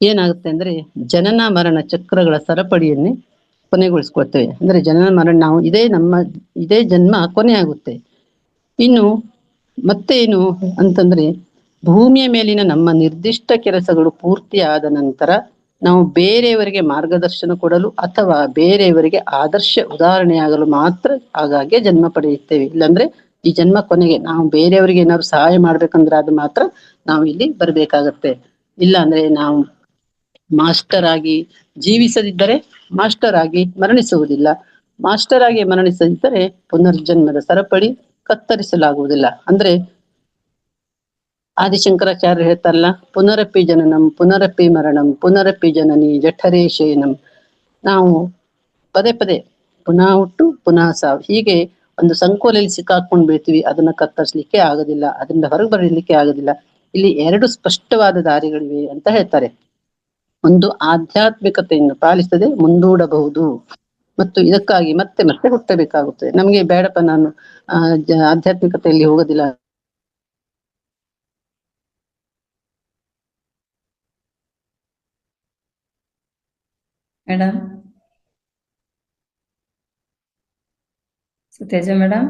ಏನಾಗುತ್ತೆ ಅಂದ್ರೆ ಜನನ ಮರಣ ಚಕ್ರಗಳ ಸರಪಳಿಯನ್ನೇ ಕೊನೆಗೊಳಿಸ್ಕೊಳ್ತೇವೆ. ಅಂದ್ರೆ ಜನನ ಮರಣ, ನಾವು ಇದೇ ಜನ್ಮ ಕೊನೆ ಆಗುತ್ತೆ. ಇನ್ನು ಮತ್ತೇನು ಅಂತಂದ್ರೆ ಭೂಮಿಯ ಮೇಲಿನ ನಮ್ಮ ನಿರ್ದಿಷ್ಟ ಕೆಲಸಗಳು ಪೂರ್ತಿ ಆದ ನಂತರ ನಾವು ಬೇರೆಯವರಿಗೆ ಮಾರ್ಗದರ್ಶನ ಕೊಡಲು ಅಥವಾ ಬೇರೆಯವರಿಗೆ ಆದರ್ಶ ಉದಾಹರಣೆಯಾಗಲು ಮಾತ್ರ ಆಗಾಗ್ಗೆ ಜನ್ಮ ಪಡೆಯುತ್ತೇವೆ. ಇಲ್ಲಾಂದ್ರೆ ಈ ಜನ್ಮ ಕೊನೆಗೆ ನಾವು ಬೇರೆಯವರಿಗೆ ಏನಾದ್ರು ಸಹಾಯ ಮಾಡ್ಬೇಕಂದ್ರೆ ಅದು ಮಾತ್ರ ನಾವು ಇಲ್ಲಿ ಬರ್ಬೇಕಾಗತ್ತೆ. ಇಲ್ಲ ಅಂದ್ರೆ ನಾವು ಮಾಸ್ಟರ್ ಆಗಿ ಜೀವಿಸದಿದ್ದರೆ ಮಾಸ್ಟರ್ ಆಗಿ ಮರಣಿಸುವುದಿಲ್ಲ. ಮಾಸ್ಟರ್ ಆಗಿ ಮರಣಿಸದಿದ್ದರೆ ಪುನರ್ಜನ್ಮದ ಸರಪಳಿ ಕತ್ತರಿಸಲಾಗುವುದಿಲ್ಲ. ಅಂದ್ರೆ ಆದಿಶಂಕರಾಚಾರ್ಯ ಹೇಳ್ತಾರಲ್ಲ, ಪುನರಪಿ ಜನನಂ ಪುನರಪಿ ಮರಣಂ ಪುನರಪಿ ಜನನಿ ಜಠರೇ ಶಯನಂ. ನಾವು ಪದೇ ಪದೇ ಪುನಃ ಹುಟ್ಟು ಪುನಃ ಸಾವು, ಹೀಗೆ ಒಂದು ಸಂಕೋಲೆಯಲ್ಲಿ ಸಿಕ್ಕಾಕೊಂಡು ಬೀಳ್ತೀವಿ. ಅದನ್ನ ಕತ್ತರಿಸಲಿಕ್ಕೆ ಆಗೋದಿಲ್ಲ, ಅದರಿಂದ ಹೊರಗೆ ಬರಲಿಕ್ಕೆ ಆಗೋದಿಲ್ಲ. ಇಲ್ಲಿ ಎರಡು ಸ್ಪಷ್ಟವಾದ ದಾರಿಗಳಿವೆ ಅಂತ ಹೇಳ್ತಾರೆ. ಒಂದು ಆಧ್ಯಾತ್ಮಿಕತೆಯನ್ನು ಪಾಲಿಸದೆ ಮುಂದೂಡಬಹುದು, ಮತ್ತು ಇದಕ್ಕಾಗಿ ಮತ್ತೆ ಮತ್ತೆ ಹುಟ್ಟಬೇಕಾಗುತ್ತದೆ. ನಮಗೆ ಬೇಡಪ್ಪ, ನಾನು ಆಧ್ಯಾತ್ಮಿಕತೆಯಲ್ಲಿ ಹೋಗೋದಿಲ್ಲ
ಮೇಡಮ್. ಸುತೇಜ ಮೇಡಮ್,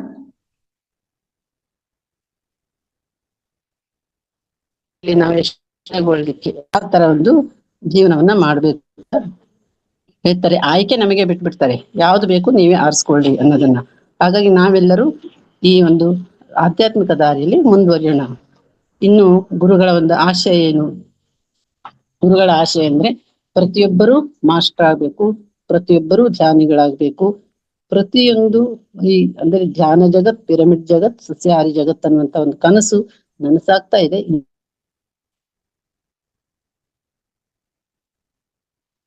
ನಾವು ಯಶಸ್ವಿಗೊಳ್ಳಿಕ್ಕೆ ಆ ತರ ಒಂದು ಜೀವನವನ್ನ ಮಾಡ್ಬೇಕು ಹೇಳ್ತಾರೆ. ಆಯ್ಕೆ ನಮಗೆ ಬಿಟ್ಬಿಡ್ತಾರೆ, ಯಾವ್ದು ಬೇಕು ನೀವೇ ಆರಿಸ್ಕೊಳ್ಳಿ ಅನ್ನೋದನ್ನ. ಹಾಗಾಗಿ ನಾವೆಲ್ಲರೂ ಈ ಒಂದು ಆಧ್ಯಾತ್ಮಿಕ ದಾರಿಯಲ್ಲಿ ಮುಂದುವರಿಯೋಣ. ಇನ್ನು ಗುರುಗಳ ಒಂದು ಆಶಯ ಏನು? ಗುರುಗಳ ಆಶಯ ಅಂದ್ರೆ ಪ್ರತಿಯೊಬ್ಬರೂ ಮಾಸ್ಟರ್ ಆಗ್ಬೇಕು, ಪ್ರತಿಯೊಬ್ಬರೂ ಧ್ಯಾನಿಗಳಾಗ್ಬೇಕು. ಪ್ರತಿಯೊಂದು ಅಂದ್ರೆ ಧ್ಯಾನ ಜಗತ್, ಪಿರಮಿಡ್ ಜಗತ್, ಸಸ್ಯಾಹಾರಿ ಜಗತ್ ಅನ್ನುವಂತ ಒಂದು ಕನಸು ನನಸಾಗ್ತಾ ಇದೆ.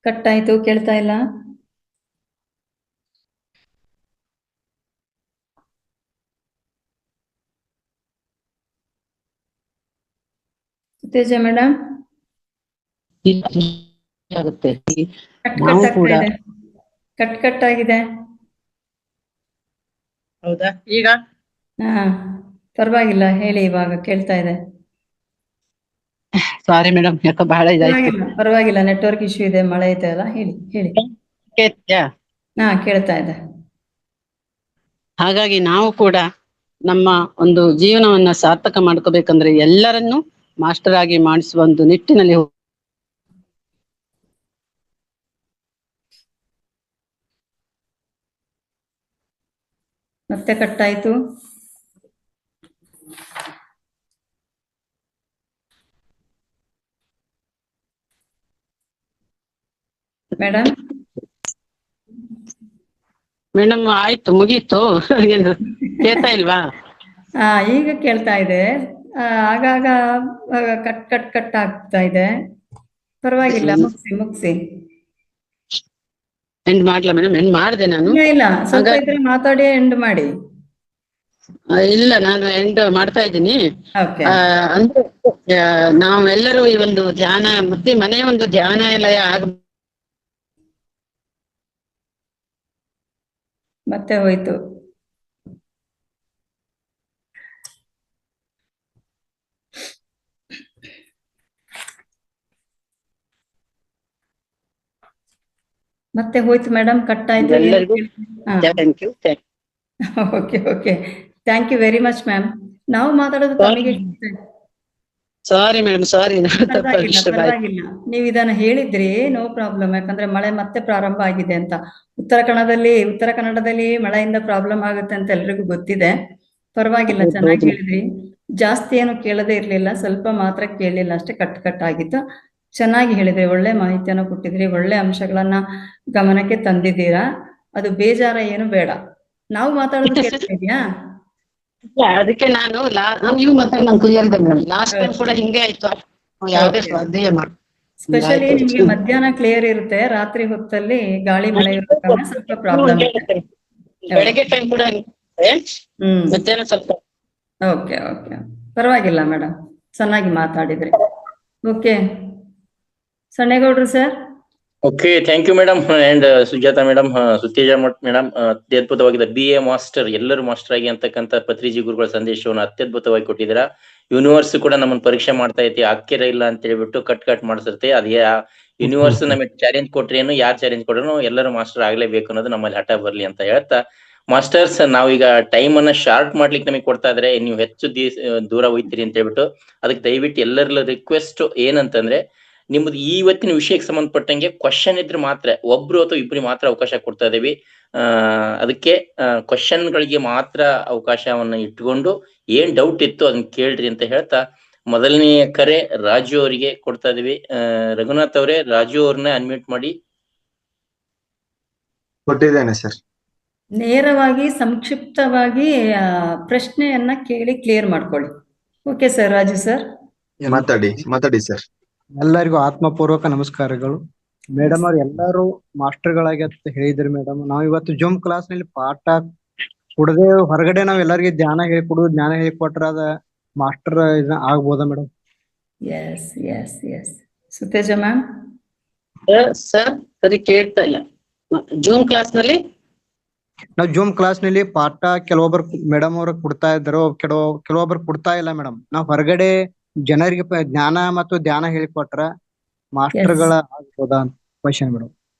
ಕಟ್ ಆಯ್ತು, ಕೇಳ್ತಾ ಇಲ್ಲ. ಸುತೇಜ ಮೇಡಮ್,
ಆಗುತ್ತೆ.
ಕಟ್
ನಾವು
ಕಟ್
ಕೂಡ
ಆಗ್ತಾ ಇದೆ, ಕಟ್ ಕಟ್ ಆಗಿದೆ.
ಹೌದಾ? ಈಗ
ಹಾ, ಪರವಾಗಿಲ್ಲ, ಹೇಳಿ, ಇವಾಗ ಕೇಳ್ತಾ ಇದೆ.
ಸಾರಿ ಮೇಡಮ್, ಯಾಕೋ ಬಹಳ ಇದಾಯ್ತು.
ಪರವಾಗಿಲ್ಲ, ನೆಟ್ವರ್ಕ್ ಇಶ್ಯೂ ಇದೆ, ಮಳೆ ಇದೆ ಅಲ್ಲ. ಹೇಳಿ. ಹಾ, ಕೇಳ್ತಾ ಇದೆ.
ಹಾಗಾಗಿ ನಾವು ಕೂಡ ನಮ್ಮ ಒಂದು ಜೀವನವನ್ನ ಸಾರ್ಥಕ ಮಾಡ್ಕೋಬೇಕಂದ್ರೆ ಎಲ್ಲರನ್ನೂ ಮಾಸ್ಟರ್ ಆಗಿ ಮಾಡಿಸುವ ಒಂದು ನಿಟ್ಟಿನಲ್ಲಿ
ಮತ್ತೆ ಕಟ್ಟಾಯ್ತು.
ಮೇಡಮ್ ಆಯ್ತು, ಮುಗೀತು. ಕೇಳ್ತಾ ಇಲ್ವಾ?
ಈಗ ಕೇಳ್ತಾ ಇದೆ. ಆಗಾಗ ಕಟ್ ಆಗ್ತಾ ಇದೆ. ಪರವಾಗಿಲ್ಲ, ಮುಗಿಸಿ.
ಎಂಡ್ ಮಾಡ್ಲಾ ಮೇಡಮ್? ಎಂಡ್ ಮಾಡಿದೆ ನಾನು.
ಇಲ್ಲ, ಸ್ವಲ್ಪ ಇದ್ರೆ ಮಾತಾಡಿ ಎಂಡ್ ಮಾಡಿ.
ಇಲ್ಲ, ನಾನು ಎಂಡ್ ಮಾಡ್ತಾ ಇದ್ದೀನಿ. ಅಂದ್ರೆ ನಾವೆಲ್ಲರೂ ಈ ಒಂದು ಧ್ಯಾನ ಮನೆಯ ಒಂದು ಧ್ಯಾನಾಲಯ
ಮತ್ತೆ ಹೋಯ್ತು. ಮತ್ತೆ ಹೋಯ್ತು ಮೇಡಮ್, ಕಟ್ ಆಯ್ತು. Okay, thank you very much ma'am. ನಾವು ಮಾತಾಡೋದು ತಮಗೆ
ಸಾರಿ ಮೇಡಮ್, ಸಾರಿ.
ಪರವಾಗಿಲ್ಲ, ನೀವು ಇದನ್ನ ಹೇಳಿದ್ರಿ, ನೋ ಪ್ರಾಬ್ಲಮ್. ಯಾಕಂದ್ರೆ ಮಳೆ ಮತ್ತೆ ಪ್ರಾರಂಭ ಆಗಿದೆ ಅಂತ. ಉತ್ತರ ಕನ್ನಡದಲ್ಲಿ ಮಳೆಯಿಂದ ಪ್ರಾಬ್ಲಮ್ ಆಗುತ್ತೆ ಅಂತ ಎಲ್ರಿಗೂ ಗೊತ್ತಿದೆ. ಪರವಾಗಿಲ್ಲ, ಚೆನ್ನಾಗಿ ಹೇಳಿದ್ರಿ. ಜಾಸ್ತಿ ಏನು ಕೇಳದೇ ಇರ್ಲಿಲ್ಲ, ಸ್ವಲ್ಪ ಮಾತ್ರ ಕೇಳಲಿಲ್ಲ ಅಷ್ಟೇ, ಕಟ್ ಆಗಿತ್ತು. ಚೆನ್ನಾಗಿ ಹೇಳಿದ್ರಿ, ಒಳ್ಳೆ ಮಾಹಿತಿಯನ್ನು ಕೊಟ್ಟಿದ್ರಿ, ಒಳ್ಳೆ ಅಂಶಗಳನ್ನ ಗಮನಕ್ಕೆ ತಂದಿದ್ದೀರಾ. ಅದು ಬೇಜಾರ ಏನು ಬೇಡ. ನಾವು ಮಾತಾಡೋದು ಕೇಳ್ತಾ ಇದೆಯಾ?
ಅದಕ್ಕೆ ನೀವು ಲಾಸ್ಟ್ ಟೈಮ್ ಕೂಡ ಹಿಂಗೆ ಆಯ್ತು. ಯಾವುದೇ ಸ್ವಾಧ್ಯಾಯ ಮಾಡಿ
ಸ್ಪೆಷಲಿ ನಿಮ್ಗೆ ಮಧ್ಯಾಹ್ನ ಕ್ಲಿಯರ್ ಇರುತ್ತೆ, ರಾತ್ರಿ ಹೊತ್ತಲ್ಲಿ ಗಾಳಿ ಮಳೆ ಇರೋ ಕಾರಣ ಸ್ವಲ್ಪ ಪ್ರಾಬ್ಲಮ್ ಇರುತ್ತೆ.
ಬೆಳಗ್ಗೆ ಟೈಮ್ ಕೂಡ ಮಧ್ಯಾಹ್ನ ಸ್ವಲ್ಪ.
ಓಕೆ, ಪರವಾಗಿಲ್ಲ ಮೇಡಮ್, ಚೆನ್ನಾಗಿ ಮಾತಾಡಿದ್ರಿ. ಓಕೆ, ಸಣ್ಣೇಗೌಡ್ರು sir.
Okay, thank you madam. And Sujata madam, Suteja Math madam, ಅತ್ಯದ್ಭುತವಾಗಿದೆ. BA ಮಾಸ್ಟರ್, ಎಲ್ಲರೂ ಮಾಸ್ಟರ್ ಆಗಿ ಅಂತಕ್ಕಂಥ ಪತ್ರಿಜಿ ಗುರುಗಳ ಸಂದೇಶವನ್ನು ಅತ್ಯದ್ಭುತವಾಗಿ ಕೊಟ್ಟಿದ್ದೀರಾ. ಯೂನಿವರ್ಸ್ ಕೂಡ ನಮ್ಮನ್ನ ಪರೀಕ್ಷೆ ಮಾಡ್ತಾ ಐತಿ, ಆಗ್ತಿರ ಇಲ್ಲ ಅಂತ ಹೇಳ್ಬಿಟ್ಟು ಕಟ್ ಮಾಡಿಸಿರುತ್ತೆ. ಅದೇ ಯೂನಿವರ್ಸ್ ನಮಗೆ ಚಾಲೆಂಜ್ ಕೊಟ್ರೇನು, ಯಾರು ಚಾಲೆಂಜ್ ಕೊಟ್ರು ಎಲ್ಲರೂ ಮಾಸ್ಟರ್ ಆಗ್ಲೇಬೇಕು ಅನ್ನೋದು ನಮ್ಮಲ್ಲಿ ಹಠ ಬರ್ಲಿ ಅಂತ ಹೇಳ್ತಾ, ಮಾಸ್ಟರ್ಸ್ ನಾವೀಗ ಟೈಮ್ ಅನ್ನ ಶಾರ್ಟ್ ಮಾಡ್ಲಿಕ್ಕೆ ನಮಗೆ ಕೊಡ್ತಾ ಇದ್ರೆ, ನೀವು ಹೆಚ್ಚು ದೂರ ಹೋಯ್ತೀರಿ ಅಂತ ಹೇಳ್ಬಿಟ್ಟು, ಅದಕ್ಕೆ ದಯವಿಟ್ಟು ಎಲ್ಲರಲ್ಲೂ ರಿಕ್ವೆಸ್ಟ್ ಏನಂತಂದ್ರೆ, ನಿಮ್ದು ಇವತ್ತಿನ ವಿಷಯಕ್ಕೆ ಸಂಬಂಧಪಟ್ಟಂಗೆ ಕ್ವಶನ್ ಇದ್ರೆ ಮಾತ್ರ ಒಬ್ರು ಅಥವಾ ಇಬ್ರು ಮಾತ್ರ ಅವಕಾಶ ಕೊಡ್ತಾ ಇದೀವಿ. ಅದಕ್ಕೆ ಕ್ವಶನ್ ಗಳಿಗೆ ಮಾತ್ರ ಅವಕಾಶವನ್ನ ಇಟ್ಕೊಂಡು ಏನ್ ಡೌಟ್ ಇತ್ತು ಅದನ್ನ ಕೇಳ್ರಿ ಅಂತ ಹೇಳ್ತಾ, ಮೊದಲನೇ ಕರೆ ರಾಜು ಅವರಿಗೆ ಕೊಡ್ತಾ ಇದೀವಿ. ರಘುನಾಥ್ ಅವರೇ, ರಾಜು ಅವ್ರನ್ನ ಅನ್ಮ್ಯೂಟ್ ಮಾಡಿ.
ಕೊಟ್ಟಿದ್ದೇನೆ ಸರ್.
ನೇರವಾಗಿ ಸಂಕ್ಷಿಪ್ತವಾಗಿ ಪ್ರಶ್ನೆಯನ್ನ ಕೇಳಿ ಕ್ಲಿಯರ್ ಮಾಡ್ಕೊಳ್ಳಿ. ಓಕೆ ಸರ್, ರಾಜು ಸರ್
ಮಾತಾಡಿ ಸರ್.
ಎಲ್ಲರಿಗೂ ಆತ್ಮಪೂರ್ವಕ ನಮಸ್ಕಾರಗಳು. ಮೇಡಮ್ ಅವ್ರು ಎಲ್ಲರೂ ಮಾಸ್ಟರ್ಗಳಾಗಿ ಅಂತ ಹೇಳಿದ್ರಿ ಮೇಡಮ್. ನಾವು ಇವತ್ತು ಜೂಮ್ ಕ್ಲಾಸ್ ನಲ್ಲಿ ಪಾಠ ಕೊಡದೆ ಹೊರಗಡೆ ನಾವ್ ಎಲ್ಲರಿಗೂ ಜ್ಞಾನ ಹೇಳಿಕೊಟ್ರ ಅದ ಮಾಸ್ಟರ್ ಆಗ್ಬೋದಾ ಮೇಡಮ್?
ಎಸ್. ಸುತೇಜ ಮ್ಯಾಮ್.
ಸರ್ ಸರಿ, ಕೇಳ್ತಾ ಇಲ್ಲ. ಜೂಮ್ ಕ್ಲಾಸ್ ನಲ್ಲಿ
ಪಾಠ ಕೆಲವೊಬ್ಬರು ಮೇಡಮ್ ಅವ್ರ ಕೊಡ್ತಾ ಇದ್ರು, ಕೆಲವೊಬ್ಬರು ಕೊಡ್ತಾ ಇಲ್ಲ ಮೇಡಮ್. ನಾವ್ ಹೊರಗಡೆ ಜನರಿಗೆ ಜ್ಞಾನ ಮತ್ತು ಧ್ಯಾನ ಹೇಳಿಕೊಟ್ರ ಮಾಸ್ಟರ್ಗಳ ಆಗ್ಬೋದಾ ಅಂತ ಕ್ವಶನ್ ಮೇಡಮ್.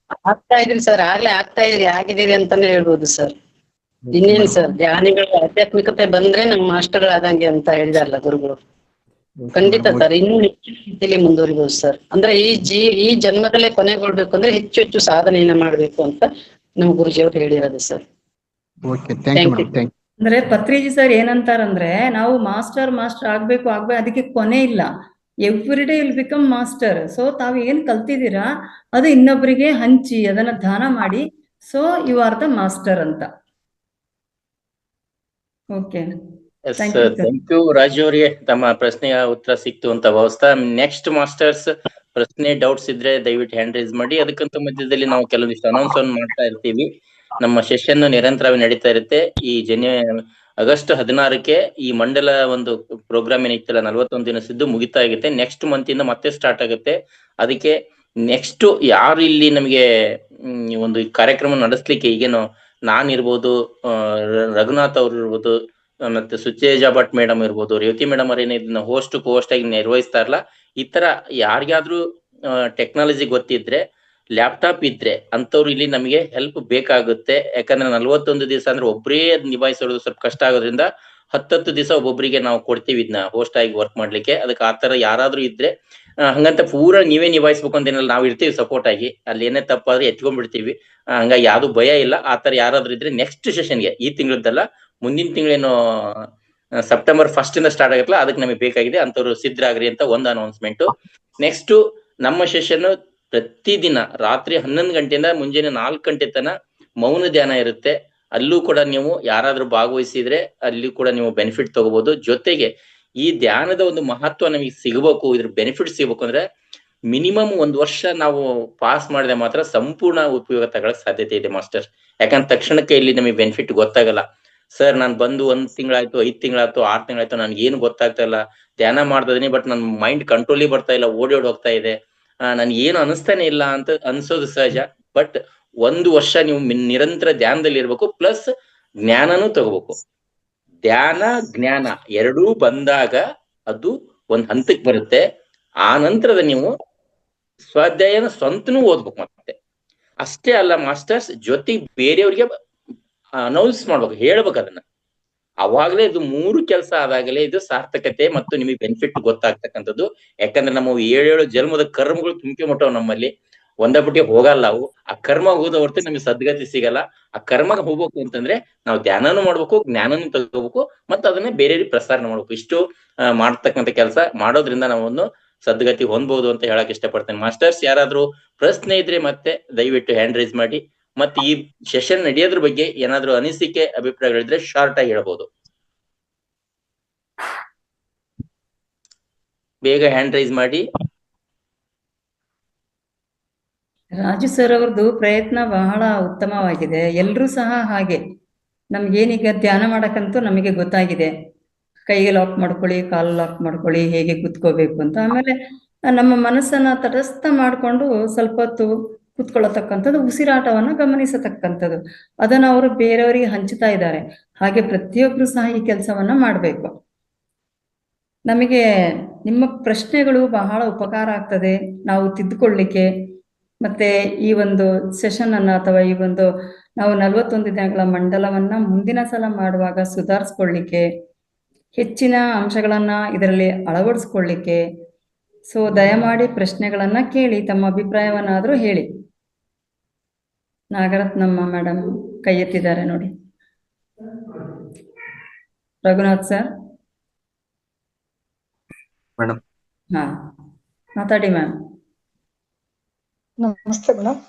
ಆಗ್ತಾ ಇದ್ರಿ ಸರ್, ಆಗ್ತಾ ಇದ್ರಿ, ಆಗಿದ್ದೀರಿ ಅಂತಾನೆ ಹೇಳ್ಬೋದು ಸರ್. ಇನ್ನೇನು ಸರ್, ಧ್ಯಾನಿಗಳ ಆಧ್ಯಾತ್ಮಿಕತೆ ಬಂದ್ರೆ ನಮ್ಮ ಮಾಸ್ಟರ್ಗಳಾದಂಗೆ ಅಂತ ಹೇಳಿದಾರಲ್ಲ ಗುರುಗಳು. ಖಂಡಿತ ಸರ್, ಇನ್ನೂ ಹೆಚ್ಚಿನ ರೀತಿಯಲ್ಲಿ ಮುಂದುವರಿಬಹುದು ಸರ್. ಅಂದ್ರೆ ಈ ಜನ್ಮದಲ್ಲೇ ಕೊನೆಗೊಳ್ಬೇಕು ಅಂದ್ರೆ ಹೆಚ್ಚು ಸಾಧನೆಯನ್ನ ಮಾಡ್ಬೇಕು ಅಂತ ನಮ್ಮ ಗುರುಜಿಯವರು ಹೇಳಿರೋದು ಸರ್.
ಅಂದ್ರೆ ಪತ್ರಿಜಿ ಸರ್ ಏನಂತಾರಂದ್ರೆ, ನಾವು ಮಾಸ್ಟರ್ ಆಗ್ಬೇಕು, ಅದಕ್ಕೆ ಕೊನೆ ಇಲ್ಲ. Every day will become master. So ತಾವು ಏನ್ ಕಲ್ತಿದ್ದೀರಾ ಅದು ಇನ್ನೊಬ್ಬರಿಗೆ ಹಂಚಿ ಅದನ್ನ ದಾನ ಮಾಡಿ. So you are the master ಅಂತ. ಓಕೆ,
ಥ್ಯಾಂಕ್ ಯು ರಾಜು ಅವರಿಗೆ. ತಮ್ಮ ಪ್ರಶ್ನೆಯ ಉತ್ತರ ಸಿಕ್ತು ಅಂತ ಭಾವಿಸ್ತಾ, ನೆಕ್ಸ್ಟ್ ಮಾಸ್ಟರ್ಸ್ ಪ್ರಶ್ನೆ ಡೌಟ್ಸ್ ಇದ್ರೆ ದಯವಿಟ್ಟು ಹ್ಯಾಂಡ್ ರೈಸ್ ಮಾಡಿ. ಅದಕ್ಕಂತ ಮಧ್ಯದಲ್ಲಿ ನಾವು ಕೆಲವೊಂದಿಷ್ಟು ಅನೌನ್ಸ್ ಮಾಡ್ತಾ ಇರ್ತೀವಿ. ನಮ್ಮ ಸೆಷನ್ ನಿರಂತರವಾಗಿ ನಡೀತಾ ಇರುತ್ತೆ. ಈ ಆಗಸ್ಟ್ 16ಕ್ಕೆ ಈ ಮಂಡಲ ಒಂದು ಪ್ರೋಗ್ರಾಮ್ ಏನಿತ್ತಲ್ಲ 41 ದಿನ ಸಿದ್ದು ಮುಗಿತಾ ಆಗುತ್ತೆ. ನೆಕ್ಸ್ಟ್ ಮಂತ್ ಇಂದ ಮತ್ತೆ ಸ್ಟಾರ್ಟ್ ಆಗುತ್ತೆ. ಅದಕ್ಕೆ ನೆಕ್ಸ್ಟ್ ಯಾರು ಇಲ್ಲಿ ನಮಗೆ ಒಂದು ಕಾರ್ಯಕ್ರಮ ನಡೆಸ್ಲಿಕ್ಕೆ, ಈಗೇನು ನಾನಿರ್ಬೋದು, ರಘುನಾಥ್ ಅವ್ರು ಇರ್ಬೋದು, ಮತ್ತೆ ಸುಚೇಜಾ ಭಟ್ ಮೇಡಮ್ ಇರ್ಬೋದು, ರೇವತಿ ಮೇಡಮ್ ಅವ್ರ ಇದನ್ನ ಹೋಸ್ಟ್ ಆಗಿ ನಿರ್ವಹಿಸ್ತಾರಲ್ಲ, ಈ ತರ ಯಾರಿಗಾದ್ರೂ ಟೆಕ್ನಾಲಜಿ ಗೊತ್ತಿದ್ರೆ ಲ್ಯಾಪ್ಟಾಪ್ ಇದ್ರೆ ಅಂತವ್ರು ಇಲ್ಲಿ ನಮಗೆ ಹೆಲ್ಪ್ ಬೇಕಾಗುತ್ತೆ. ಯಾಕಂದ್ರೆ 41 ದಿವಸ ಅಂದ್ರೆ ಒಬ್ಬರೇ ನಿಭಾಯಿಸೋದು ಸ್ವಲ್ಪ ಕಷ್ಟ ಆಗೋದ್ರಿಂದ 10 ದಿವಸ ಒಬ್ಬೊಬ್ಬರಿಗೆ ನಾವು ಕೊಡ್ತೀವಿ ಇದನ್ನ ಹೋಸ್ಟ್ ಆಗಿ ವರ್ಕ್ ಮಾಡ್ಲಿಕ್ಕೆ. ಅದಕ್ಕೆ ಆತರ ಯಾರಾದ್ರೂ ಇದ್ರೆ ಹಂಗಂತ ಪೂರಾ ನೀವೇ ನಿಭಾಯಿಸ್ಬೇಕು ಅಂತೇನಲ್ಲ, ನಾವು ಇರ್ತೀವಿ ಸಪೋರ್ಟ್ ಆಗಿ. ಅಲ್ಲಿ ಏನೇ ತಪ್ಪಾದ್ರೆ ಎತ್ಕೊಂಡ್ಬಿಡ್ತೀವಿ. ಹಂಗಾಗಿ ಯಾವ್ದು ಭಯ ಇಲ್ಲ. ಆತರ ಯಾರಾದ್ರೂ ಇದ್ರೆ ನೆಕ್ಸ್ಟ್ ಸೆಷನ್ಗೆ, ಈ ತಿಂಗಳದ್ದಲ್ಲ ಮುಂದಿನ ತಿಂಗಳೇನು ಸೆಪ್ಟೆಂಬರ್ 1 ಇಂದ ಸ್ಟಾರ್ಟ್ ಆಗತ್ತಲ್ಲ, ಅದಕ್ಕೆ ನಮಗೆ ಬೇಕಾಗಿದೆ ಅಂತವ್ರು ಸಿದ್ಧರಾಗ್ರಿ ಅಂತ ಒಂದು ಅನೌನ್ಸ್ಮೆಂಟ್. ನೆಕ್ಸ್ಟ್ ನಮ್ಮ ಸೆಷನ್ ಪ್ರತಿದಿನ ರಾತ್ರಿ 11 ಗಂಟೆಯಿಂದ ಮುಂಜಾನೆ 4 ಗಂಟೆ ತನಕ ಮೌನ ಧ್ಯಾನ ಇರುತ್ತೆ. ಅಲ್ಲೂ ಕೂಡ ನೀವು ಯಾರಾದ್ರೂ ಭಾಗವಹಿಸಿದ್ರೆ ಅಲ್ಲಿ ಕೂಡ ನೀವು ಬೆನಿಫಿಟ್ ತಗೋಬಹುದು. ಜೊತೆಗೆ ಈ ಧ್ಯಾನದ ಒಂದು ಮಹತ್ವ ನಮಗೆ ಸಿಗಬೇಕು, ಇದ್ರ ಬೆನಿಫಿಟ್ ಸಿಗಬೇಕು ಅಂದ್ರೆ ಮಿನಿಮಮ್ 1 ವರ್ಷ ನಾವು ಪಾಸ್ ಮಾಡಿದ್ರೆ ಮಾತ್ರ ಸಂಪೂರ್ಣ ಉಪಯೋಗ ತಗೊಳಕ್ ಸಾಧ್ಯತೆ ಇದೆ ಮಾಸ್ಟರ್. ಯಾಕಂದ್ರೆ ತಕ್ಷಣಕ್ಕೆ ಇಲ್ಲಿ ನಮಗೆ ಬೆನಿಫಿಟ್ ಗೊತ್ತಾಗಲ್ಲ. ಸರ್ ನಾನು ಬಂದು 1 ತಿಂಗಳಾಯ್ತು, 5 ತಿಂಗಳಾಯ್ತು, 6 ತಿಂಗಳಾಯ್ತು, ನನ್ಗೆ ಏನು ಗೊತ್ತಾಗ್ತಾ ಇಲ್ಲ, ಧ್ಯಾನ ಮಾಡ್ತಾ ಇದೀನಿ ಬಟ್ ನನ್ ಮೈಂಡ್ ಕಂಟ್ರೋಲಿ ಬರ್ತಾ ಇಲ್ಲ, ಓಡಿ ಹೋಗ್ತಾ ಇದೆ, ನನ್ಗೆ ಏನು ಅನಿಸ್ತಾನೆ ಇಲ್ಲ ಅಂತ ಅನ್ಸೋದು ಸಹಜ. ಬಟ್ 1 ವರ್ಷ ನೀವು ನಿರಂತರ ಧ್ಯಾನದಲ್ಲಿ ಇರ್ಬೇಕು, ಪ್ಲಸ್ ಜ್ಞಾನನೂ ತಗೋಬೇಕು. ಧ್ಯಾನ ಜ್ಞಾನ ಎರಡೂ ಬಂದಾಗ ಅದು ಒಂದ್ ಹಂತಕ್ಕೆ ಬರುತ್ತೆ. ಆ ನಂತರದ ನೀವು ಸ್ವಾಧ್ಯಾಯನ ಸ್ವಂತನೂ ಓದ್ಬೇಕು. ಮತ್ತೆ ಅಷ್ಟೇ ಅಲ್ಲ ಮಾಸ್ಟರ್ಸ್, ಜೊತೆಗೆ ಬೇರೆಯವ್ರಿಗೆ ಅನೌನ್ಸ್ ಮಾಡ್ಬೇಕು, ಹೇಳ್ಬೇಕು ಅದನ್ನ. ಅವಾಗ್ಲೇ ಇದು 3 ಕೆಲಸ ಆದಾಗಲೇ ಇದು ಸಾರ್ಥಕತೆ ಮತ್ತು ನಿಮಗೆ ಬೆನಿಫಿಟ್ ಗೊತ್ತಾಗ್ತಕ್ಕಂಥದ್ದು. ಯಾಕಂದ್ರೆ ನಮ್ಮ 7 ಜನ್ಮದ ಕರ್ಮಗಳು ತುಂಬಿಕೊಂಡ್ಬಿಟ್ಟವ್ ನಮ್ಮಲ್ಲಿ, ಒಂದಬಿಟ್ಟು ಹೋಗಲ್ಲ ಅವು. ಆ ಕರ್ಮ ಹೋದ ಹೊರತು ನಮಗೆ ಸದ್ಗತಿ ಸಿಗಲ್ಲ. ಆ ಕರ್ಮಗೆ ಹೋಗ್ಬೇಕು ಅಂತಂದ್ರೆ ನಾವು ಧ್ಯಾನನೂ ಮಾಡ್ಬೇಕು, ಜ್ಞಾನನೂ ತಗೋಬೇಕು, ಮತ್ತೆ ಅದನ್ನೇ ಬೇರೆಯವ್ರಿಗೆ ಪ್ರಸಾರ ಮಾಡ್ಬೇಕು. ಇಷ್ಟು ಮಾಡ್ತಕ್ಕಂಥ ಕೆಲಸ ಮಾಡೋದ್ರಿಂದ ನಾವೊಂದು ಸದ್ಗತಿ ಹೊಂದ್ಬಹುದು ಅಂತ ಹೇಳಕ್ ಇಷ್ಟಪಡ್ತೇನೆ. ಮಾಸ್ಟರ್ಸ್ ಯಾರಾದ್ರೂ ಪ್ರಶ್ನೆ ಇದ್ರೆ ಮತ್ತೆ ದಯವಿಟ್ಟು ಹ್ಯಾಂಡ್ ರೈಸ್ ಮಾಡಿ. ಮತ್ತೆ ಈ ಸೆಷನ್ ನಡೆಯೋದ್ರ ಬಗ್ಗೆ ಏನಾದ್ರೂ ಅನಿಸಿಕೆ ಅಭಿಪ್ರಾಯಗಳಿದ್ರೆ ಶಾರ್ಟ್ ಆಗಿ ಹೇಳ್ಬೋದು. ಬೇಗ ಹ್ಯಾಂಡ್ ರೈಸ್ ಮಾಡಿ.
ರಾಜು ಸರ್ ಅವ್ರದ್ದು ಪ್ರಯತ್ನ ಬಹಳ ಉತ್ತಮವಾಗಿದೆ. ಎಲ್ರೂ ಸಹ ಹಾಗೆ, ನಮ್ಗೇನೀಗ ಧ್ಯಾನ ಮಾಡಕ್ಕಂತೂ ನಮಗೆ ಗೊತ್ತಾಗಿದೆ. ಕೈಗೆ ಲಾಕ್ ಮಾಡ್ಕೊಳ್ಳಿ, ಕಾಲು ಲಾಕ್ ಮಾಡ್ಕೊಳ್ಳಿ, ಹೇಗೆ ಕುತ್ಕೋಬೇಕು ಅಂತ. ಆಮೇಲೆ ನಮ್ಮ ಮನಸ್ಸನ್ನ ತಟಸ್ಥ ಮಾಡಿಕೊಂಡು ಸ್ವಲ್ಪ ಹೊತ್ತು ಕುತ್ಕೊಳ್ಳತಕ್ಕಂಥದ್ದು, ಉಸಿರಾಟವನ್ನ ಗಮನಿಸತಕ್ಕಂಥದ್ದು, ಅದನ್ನು ಅವರು ಬೇರೆಯವರಿಗೆ ಹಂಚುತ್ತಾ ಇದ್ದಾರೆ. ಹಾಗೆ ಪ್ರತಿಯೊಬ್ರು ಸಹ ಈ ಕೆಲಸವನ್ನ ಮಾಡಬೇಕು. ನಮಗೆ ನಿಮ್ಮ ಪ್ರಶ್ನೆಗಳು ಬಹಳ ಉಪಕಾರ ಆಗ್ತದೆ ನಾವು ತಿದ್ದುಕೊಳ್ಳಿಕ್ಕೆ. ಮತ್ತೆ ಈ ಒಂದು ಸೆಷನ್ ಅನ್ನ ಅಥವಾ ಈ ಒಂದು ನಾವು 41 ದಿನಗಳ ಮಂಡಲವನ್ನ ಮುಂದಿನ ಸಲ ಮಾಡುವಾಗ ಸುಧಾರಿಸ್ಕೊಳ್ಳಿಕ್ಕೆ, ಹೆಚ್ಚಿನ ಅಂಶಗಳನ್ನ ಇದರಲ್ಲಿ ಅಳವಡಿಸ್ಕೊಳ್ಳಿಕ್ಕೆ. ಸೊ ದಯಮಾಡಿ ಪ್ರಶ್ನೆಗಳನ್ನ ಕೇಳಿ, ತಮ್ಮ ಅಭಿಪ್ರಾಯವನ್ನಾದ್ರೂ ಹೇಳಿ. ನಾಗರತ್ನಮ್ಮ ಮೇಡಮ್ ಕೈ ಎತ್ತಿದ್ದಾರೆ ನೋಡಿ. Raghunath sir
madam.
ಹಾ ಮಾತಾಡಿ ಮ್ಯಾಮ್.
ನಮಸ್ತೆ ಮೇಡಮ್.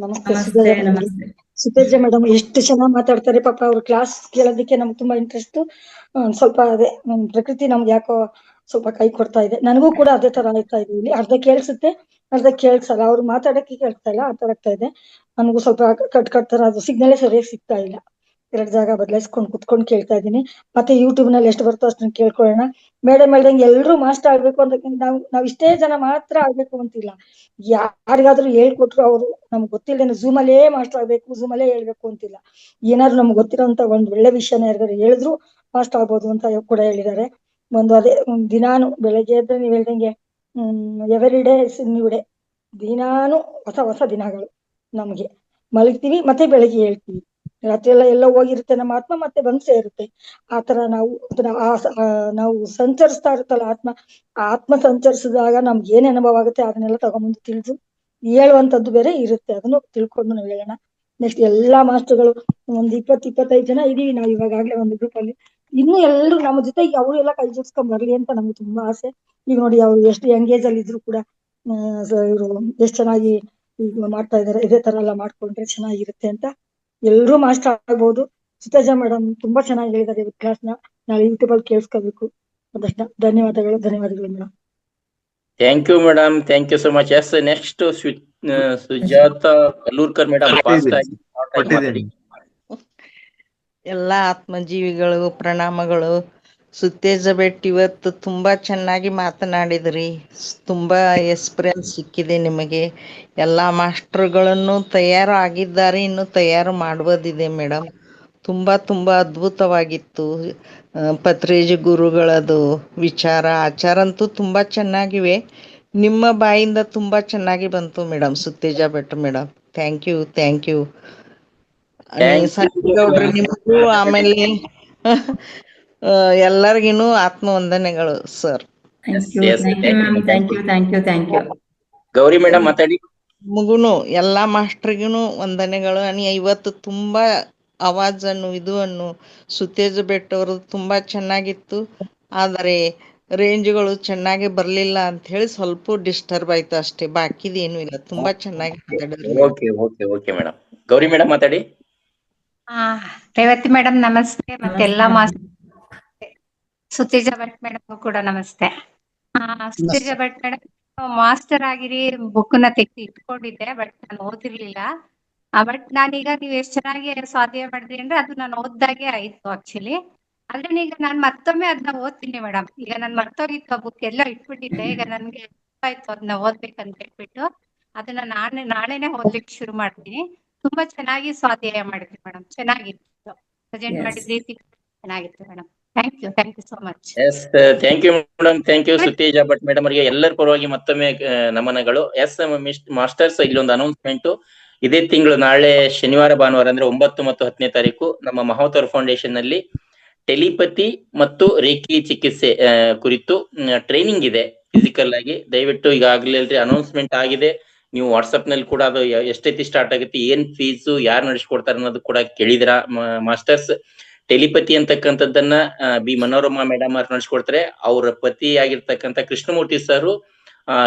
ನಮಸ್ತೆ
ನಮಸ್ತೆ. ನಮಸ್ತೆ
ಸುತೇಜ ಮೇಡಮ್, ಎಷ್ಟು ಚೆನ್ನಾಗಿ ಮಾತಾಡ್ತಾರೆ ಪಾಪ. ಅವ್ರ ಕ್ಲಾಸ್ ಕೇಳೋದಕ್ಕೆ ನಮ್ಗೆ ತುಂಬಾ ಇಂಟ್ರೆಸ್ಟ್. ಸ್ವಲ್ಪ ಅದೇ ಪ್ರಕೃತಿ ನಮ್ಗೆ ಯಾಕೋ ಸ್ವಲ್ಪ ಕೈ ಕೊಡ್ತಾ ಇದೆ. ನನಗೂ ಕೂಡ ಅದೇ ತರ ಆಯ್ತಾ ಇದೆ. ಇಲ್ಲಿ ಅರ್ಧ ಕೇಳಿಸುತ್ತೆ, ಅರ್ಧ ಕೇಳಿಸಲ್ಲ. ಅವ್ರು ಮಾತಾಡಕ್ಕೆ ಕೇಳ್ತಾ ಇಲ್ಲ, ಆ ತರ ಆಗ್ತಾ ಇದೆ. ನನಗೂ ಸ್ವಲ್ಪ ಕಟ್ ತರ ಅದು ಸಿಗ್ನಲೇ ಸರಿಯಾಗಿ ಸಿಗ್ತಾ ಇಲ್ಲ. 2 ಜಾಗ ಬದಲಾಯಿಸ್ಕೊಂಡು ಕುತ್ಕೊಂಡು ಕೇಳ್ತಾ ಇದ್ದೀನಿ. ಮತ್ತೆ ಯೂಟ್ಯೂಬ್ ನಲ್ಲಿ ಎಷ್ಟು ಬರ್ತೋ ಅಷ್ಟನ್ನ ಕೇಳ್ಕೊಳ್ಳೋಣ. ಮೇಡಮ್ ಹೇಳ್ದಂಗೆ ಎಲ್ರು ಮಾಸ್ಟರ್ ಆಗ್ಬೇಕು ಅಂತ ನಾವ್ ಇಷ್ಟೇ ಜನ ಮಾತ್ರ ಆಗ್ಬೇಕು ಅಂತಿಲ್ಲ. ಯಾರಿಗಾದ್ರೂ ಹೇಳ್ಕೊಟ್ರು ಅವ್ರು ನಮ್ಗೆ ಗೊತ್ತಿಲ್ಲದೇನೆ ಝೂಮ್ ಅಲ್ಲೇ ಮಾಸ್ಟರ್ ಆಗ್ಬೇಕು, ಝೂಮ್ ಅಲ್ಲೇ ಹೇಳ್ಬೇಕು ಅಂತಿಲ್ಲ. ಏನಾದ್ರು ನಮ್ಗೆ ಗೊತ್ತಿರೋಂತ ಒಂದ್ ಒಳ್ಳೆ ವಿಷಯನ ಯಾರಿಗಾದ್ರು ಹೇಳಿದ್ರು ಮಾಸ್ಟರ್ ಆಗ್ಬೋದು ಅಂತ ಕೂಡ ಹೇಳಿದ್ದಾರೆ. ಅದೇ ದಿನಾನು ಬೆಳಗ್ಗೆ ಎದ್ರೆ ನೀವ್ ಹೇಳ್ದಂಗೆ ಎವರಿ ಡೇ ನ್ಯೂ ಡೇ. ದಿನಾನು ಹೊಸ ಹೊಸ ದಿನಗಳು. ನಮ್ಗೆ ಮಲಗ್ತೀವಿ ಮತ್ತೆ ಬೆಳಗ್ಗೆ ಹೇಳ್ತೀವಿ, ರಾತ್ರಿ ಎಲ್ಲ ಹೋಗಿರುತ್ತೆ ನಮ್ಮ ಆತ್ಮ, ಮತ್ತೆ ಬಂದ್ ಸೇರುತ್ತೆ. ಆತರ ನಾವು ನಾವು ಸಂಚರಿಸ್ತಾ ಇರುತ್ತಲ್ಲ ಆತ್ಮ ಸಂಚರಿಸಿದಾಗ ನಮ್ಗೆ ಏನ್ ಅನುಭವ ಆಗುತ್ತೆ ಅದನ್ನೆಲ್ಲ ತಗೊಂಬಂದು ತಿಳಿದು ಹೇಳುವಂತದ್ದು ಬೇರೆ ಇರುತ್ತೆ. ಅದನ್ನು ತಿಳ್ಕೊಂಡು ನಾವು ಹೇಳೋಣ. ನೆಕ್ಸ್ಟ್ ಎಲ್ಲಾ ಮಾಸ್ಟರ್ಗಳು ಒಂದ್ 20-25 ಜನ ಇದೀವಿ ನಾವು ಇವಾಗಲೇ ಒಂದು ಗ್ರೂಪ್ ಅಲ್ಲಿ. ಇನ್ನು ಎಲ್ಲರೂ ನಮ್ಮ ಜೊತೆಗೆ ಅವರು ಎಲ್ಲ ಕೈ ಜೋಡಿಸ್ಕೊಂಡ್ ಬರ್ಲಿ ಅಂತ ನಮ್ಗೆ ತುಂಬಾ ಆಸೆ. ಈಗ ನೋಡಿ ಅವ್ರು ಎಷ್ಟು ಎಂಗೇಜ್ ಅಲ್ಲಿ ಇದ್ರು ಕೂಡ ಇವರು ಎಷ್ಟ್ ಚೆನ್ನಾಗಿ ಈಗ ಮಾಡ್ತಾ ಇದಾರೆ. ಇದೇ ತರ ಎಲ್ಲ ಮಾಡ್ಕೊಂಡ್ರೆ ಚೆನ್ನಾಗಿರುತ್ತೆ ಅಂತ. ಎಲ್ರೂ ಮಾಸ್ಟರ್ ಆಗ್ಬಹುದು. ಸುತೇಜ ಮೇಡಮ್ ತುಂಬಾ ಚೆನ್ನಾಗಿ ಹೇಳಿದ್ದಾರೆ ಈ ಕ್ಲಾಸ್ ನ. ನಾಳೆ ಯೂಟ್ಯೂಬ್ ಅಲ್ಲಿ ಕೇಳಿಸ್ಕೋಬೇಕು. ಅದಷ್ಟ ಧನ್ಯವಾದಗಳು madam.
Thank you madam, thank you so much. Yes next Sujata Kallurkar madam, fast ಆಗಿ ಮಾತಾಡಿ.
ಎಲ್ಲಾ ಆತ್ಮಜೀವಿಗಳು ಪ್ರಣಾಮಗಳು. ಸುತ್ತೇಜ ಭಟ್ ಇವತ್ತು ತುಂಬಾ ಚೆನ್ನಾಗಿ ಮಾತನಾಡಿದ್ರಿ. ತುಂಬಾ ಎಕ್ಸ್ಪೀರಿಯನ್ಸ್ ಸಿಕ್ಕಿದೆ ನಿಮಗೆ. ಎಲ್ಲಾ ಮಾಸ್ಟರ್ಗಳನ್ನು ತಯಾರು ಆಗಿದ್ದಾರೆ, ಇನ್ನು ತಯಾರು ಮಾಡುವುದಿದೆ ಮೇಡಮ್. ತುಂಬಾ ಅದ್ಭುತವಾಗಿತ್ತು. ಪತ್ರಿಜಿ ಗುರುಗಳದು ವಿಚಾರ ಆಚಾರ ಅಂತೂ ತುಂಬಾ ಚೆನ್ನಾಗಿವೆ. ನಿಮ್ಮ ಬಾಯಿಂದ ತುಂಬಾ ಚೆನ್ನಾಗಿ ಬಂತು madam. Suteja Bhat madam, thank you. ಗೌಡ್ರಿ ನಿಮಗೂ, ಆಮೇಲೆ ಎಲ್ಲರಿಗಿನೂ ಆತ್ಮವಂದನೆಗಳು sir.
Thank you.
Gauri madam ಮಾತಾಡಿ.
ನಿಮಗೂನು ಎಲ್ಲಾ ಮಾಸ್ಟರ್ಗಿನು ವಂದನೆಗಳು. ಇವತ್ತು ತುಂಬಾ ಆವಾಜನ್ನು ಸುತ್ತೇಜ ಭಟ್ ಅವರು ತುಂಬಾ ಚೆನ್ನಾಗಿತ್ತು. ಆದರೆ ರೇಂಜ್ಗಳು ಚೆನ್ನಾಗಿ ಬರ್ಲಿಲ್ಲ ಅಂತ ಹೇಳಿ ಸ್ವಲ್ಪ ಡಿಸ್ಟರ್ಬ್ ಆಯ್ತು ಅಷ್ಟೇ, ಬಾಕಿದೇನು ಇಲ್ಲ. ತುಂಬಾ ಚೆನ್ನಾಗಿ ಮಾತಾಡಿದ್ರಿ.
Okay madam. ಗೌರಿ ಮೇಡಮ್ ಮಾತಾಡಿ.
ರೇವತಿ ಮೇಡಮ್ ನಮಸ್ತೆ. ಮತ್ತೆ ಎಲ್ಲಾ ಸುತ್ತೇಜ ಭಟ್ ಮೇಡಮ್ ಕೂಡ ನಮಸ್ತೆ. ಸುತ್ತೇಜ ಭಟ್ ಮೇಡಮ್, ಮಾಸ್ಟರ್ ಆಗಿರಿ ಬುಕ್ ನ ತೆಗೆದು ಇಟ್ಕೊಂಡಿದ್ದೆ, ಬಟ್ ನಾನು ಓದಿರ್ಲಿಲ್ಲ. ಬಟ್ ನಾನೀಗ ನೀವು ಎಷ್ಟು ಚೆನ್ನಾಗಿ ಸ್ವಾಧ್ಯಾಯ ಮಾಡಿದ್ರಿ ಅಂದ್ರೆ ಅದು ನಾನು ಓದ್ದಾಗೆ ಆಯ್ತು ಆಕ್ಚುಲಿ. ಆದ್ರೆ ಈಗ ನಾನು ಮತ್ತೊಮ್ಮೆ ಅದನ್ನ ಓದ್ತೀನಿ ಮೇಡಮ್. ಈಗ ನಾನು ಮರ್ತೋಗಿತ್ತು ಆ ಬುಕ್ ಎಲ್ಲ ಇಟ್ಬಿಟ್ಟಿದ್ದೆ. ಈಗ ನನ್ಗೆ ಆಯ್ತು ಅದನ್ನ ಓದ್ಬೇಕಂತ ಹೇಳ್ಬಿಟ್ಟು ಅದನ್ನ ನಾಳೆನೆ ಓದ್ಲಿಕ್ಕೆ ಶುರು ಮಾಡ್ತೀನಿ. ತುಂಬಾ ಚೆನ್ನಾಗಿ ಸ್ವಾಧ್ಯಾಯ ಮಾಡಿದ್ರಿ ಮೇಡಮ್. ಚೆನ್ನಾಗಿತ್ತು ಪ್ರೆಸೆಂಟ್ ಮಾಡಿದ್ರಿ, ಚೆನ್ನಾಗಿತ್ತು madam. Thank you so much.
Yes, thank you madam. Thank you Suteja Bhat madam ಅವರಿಗೆ ಎಲ್ಲರ ಪರವಾಗಿ ಮತ್ತೊಮ್ಮೆ ನಮನಗಳು. ಎಸ್ ಮಾಸ್ಟರ್ಸ್, ಇಲ್ಲೊಂದು ಅನೌನ್ಸ್ಮೆಂಟ್. ಇದೇ ತಿಂಗಳು ನಾಳೆ ಶನಿವಾರ ಭಾನುವಾರ ಅಂದ್ರೆ 9 ಮತ್ತು 10ನೇ ತಾರೀಕು ನಮ್ಮ ಮಹಾವತಾರ್ ಫೌಂಡೇಶನ್ ನಲ್ಲಿ ಟೆಲಿಪತಿ ಮತ್ತು ರೇಖಿ ಚಿಕಿತ್ಸೆ ಕುರಿತು ಟ್ರೈನಿಂಗ್ ಇದೆ ಫಿಸಿಕಲ್ ಆಗಿ. ದಯವಿಟ್ಟು ಈಗಾಗಲೇ ಅನೌನ್ಸ್ಮೆಂಟ್ ಆಗಿದೆ. ನೀವು ವಾಟ್ಸಪ್ ನಲ್ಲಿ ಕೂಡ ಅದು ಎಷ್ಟೈತಿ ಸ್ಟಾರ್ಟ್ ಆಗುತ್ತೆ, ಏನ್ ಫೀಸು, ಯಾರು ನಡೆಸ್ಕೊಡ್ತಾರೆ ಅನ್ನೋದು ಕೂಡ ಕೇಳಿದಿರಾ ಮಾಸ್ಟರ್ಸ್. ಟೆಲಿಪತಿ ಅಂತಕ್ಕಂಥದ್ದನ್ನ ಬಿ ಮನೋರಮಾ ಮೇಡಮ್ ಅವ್ರು ನಡೆಸ್ಕೊಡ್ತಾರೆ. ಅವ್ರ ಪತಿ ಆಗಿರ್ತಕ್ಕಂಥ ಕೃಷ್ಣಮೂರ್ತಿ ಸರ್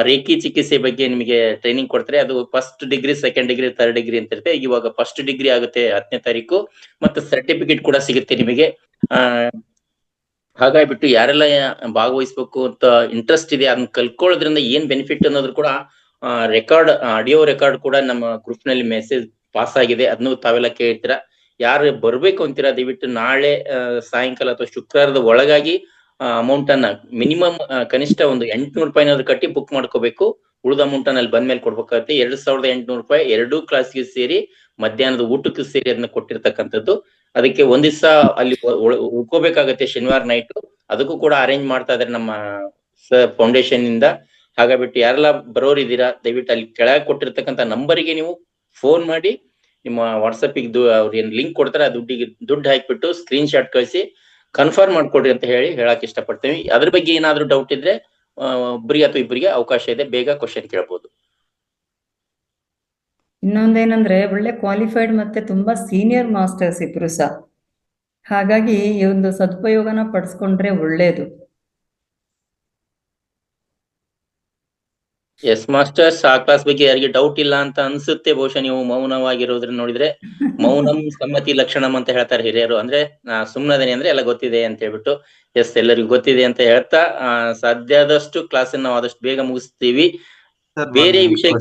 ರೇಖಿ ಚಿಕಿತ್ಸೆ ಬಗ್ಗೆ ನಿಮಗೆ ಟ್ರೈನಿಂಗ್ ಕೊಡ್ತಾರೆ. ಅದು 1st degree, 2nd degree, 3rd degree ಅಂತ ಇರುತ್ತೆ. ಇವಾಗ 1st ಡಿಗ್ರಿ ಆಗುತ್ತೆ 10ನೇ ತಾರೀಕು, ಮತ್ತು ಸರ್ಟಿಫಿಕೇಟ್ ಕೂಡ ಸಿಗುತ್ತೆ ನಿಮಗೆ. ಹಾಗಾಗ್ಬಿಟ್ಟು ಯಾರೆಲ್ಲ ಭಾಗವಹಿಸ್ಬೇಕು ಅಂತ ಇಂಟ್ರೆಸ್ಟ್ ಇದೆ ಅದನ್ನ ಕಲ್ಕೊಳ್ಳೋದ್ರಿಂದ ಏನ್ ಬೆನಿಫಿಟ್ ಅನ್ನೋದ್ರು ಕೂಡ ಆಡಿಯೋ ರೆಕಾರ್ಡ್ ಕೂಡ ನಮ್ಮ ಗ್ರೂಪ್ ನಲ್ಲಿ ಮೆಸೇಜ್ ಪಾಸ್ ಆಗಿದೆ. ಅದನ್ನು ತಾವೆಲ್ಲ ಕೇಳ್ತೀರಾ. ಯಾರು ಬರ್ಬೇಕು ಅಂತೀರಾ ದಯವಿಟ್ಟು ನಾಳೆ ಸಾಯಂಕಾಲ ಅಥವಾ ಶುಕ್ರವಾರದ ಒಳಗಾಗಿ ಅಮೌಂಟ್ ಅನ್ನ ಮಿನಿಮಮ್ ಕನಿಷ್ಠ ಒಂದು 800 ರೂಪಾಯಿನಾದ್ರು ಕಟ್ಟಿ ಬುಕ್ ಮಾಡ್ಕೋಬೇಕು. ಉಳಿದ ಅಮೌಂಟ್ ಅನ್ನ ಅಲ್ಲಿ ಬಂದ್ಮೇಲೆ ಕೊಡ್ಬೇಕಾಗುತ್ತೆ. 2800 ರೂಪಾಯಿ 2 ಕ್ಲಾಸ್ಗೆ ಸೇರಿ, ಮಧ್ಯಾಹ್ನದ ಊಟಕ್ಕೆ ಸೇರಿ ಅದನ್ನ ಕೊಟ್ಟಿರ್ತಕ್ಕಂಥದ್ದು. ಅದಕ್ಕೆ ಒಂದ್ ದಿವಸ ಅಲ್ಲಿ ಉಳ್ಕೋಬೇಕಾಗತ್ತೆ ಶನಿವಾರ ನೈಟ್. ಅದಕ್ಕೂ ಕೂಡ ಅರೇಂಜ್ ಮಾಡ್ತಾ ಇದಾರೆ ನಮ್ಮ ಫೌಂಡೇಶನ್ ಇಂದ. ಹಾಗಾಗ್ಬಿಟ್ಟು ಯಾರೆಲ್ಲ ಬರೋರಿದ್ದೀರಾ ದಯವಿಟ್ಟು ಅಲ್ಲಿ ಕೆಳಗೆ ಕೊಟ್ಟಿರ್ತಕ್ಕಂಥ ನಂಬರಿಗೆ ನೀವು ಫೋನ್ ಮಾಡಿ ನಿಮ್ಮ ವಾಟ್ಸಪ್ಗೆ ಅವ್ರು ಏನ್ ಲಿಂಕ್ ಕೊಡ್ತಾರೆ ಆ ದುಡ್ಡು ಹಾಕ್ಬಿಟ್ಟು ಸ್ಕ್ರೀನ್ ಶಾಟ್ ಕಳಿಸಿ ಕನ್ಫರ್ಮ್ ಮಾಡ್ಕೊಡ್ರಿ ಅಂತ ಹೇಳಕ್ ಇಷ್ಟಪಡ್ತೇವೆ. ಅದ್ರ ಬಗ್ಗೆ ಏನಾದ್ರು ಡೌಟ್ ಇದ್ರೆ ಒಬ್ಬರಿಗೆ ಅಥವಾ ಇಬ್ಬರಿಗೆ ಅವಕಾಶ ಇದೆ, ಬೇಗ ಕ್ವಶನ್ ಕೇಳ್ಬೋದು.
ಇನ್ನೊಂದೇನಂದ್ರೆ ಒಳ್ಳೆ ಕ್ವಾಲಿಫೈಡ್ ಮತ್ತೆ ತುಂಬಾ ಸೀನಿಯರ್ ಮಾಸ್ಟರ್ಸ್ ಇಬ್ರು ಸಹ. ಹಾಗಾಗಿ ಈ ಒಂದು ಸದುಪಯೋಗನ ಪಡಿಸ್ಕೊಂಡ್ರೆ ಒಳ್ಳೇದು.
ಎಸ್ ಮಾಸ್ಟರ್ಸ್, ಆ ಕ್ಲಾಸ್ ಬಗ್ಗೆ ಯಾರಿಗೆ ಡೌಟ್ ಇಲ್ಲ ಅಂತ ಅನ್ಸುತ್ತೆ. ಬಹುಶಃ ನೀವು ಮೌನವಾಗಿರೋದ್ರಿಂದ ನೋಡಿದ್ರೆ ಮೌನಂ ಸಮ್ಮತಿ ಲಕ್ಷಣಂ ಅಂತ ಹೇಳ್ತಾರೆ ಹಿರಿಯರು. ಅಂದ್ರೆ ಸುಮ್ಮನದೇನೆ ಅಂದ್ರೆ ಎಲ್ಲ ಗೊತ್ತಿದೆ ಅಂತ ಹೇಳ್ಬಿಟ್ಟು. ಎಸ್, ಎಲ್ಲರಿಗೂ ಗೊತ್ತಿದೆ ಅಂತ ಹೇಳ್ತಾ ಸಾಧ್ಯದಷ್ಟು ಕ್ಲಾಸ್ ನಾವು ಆದಷ್ಟು ಬೇಗ ಮುಗಿಸ್ತೀವಿ. ಬೇರೆ ವಿಷಯ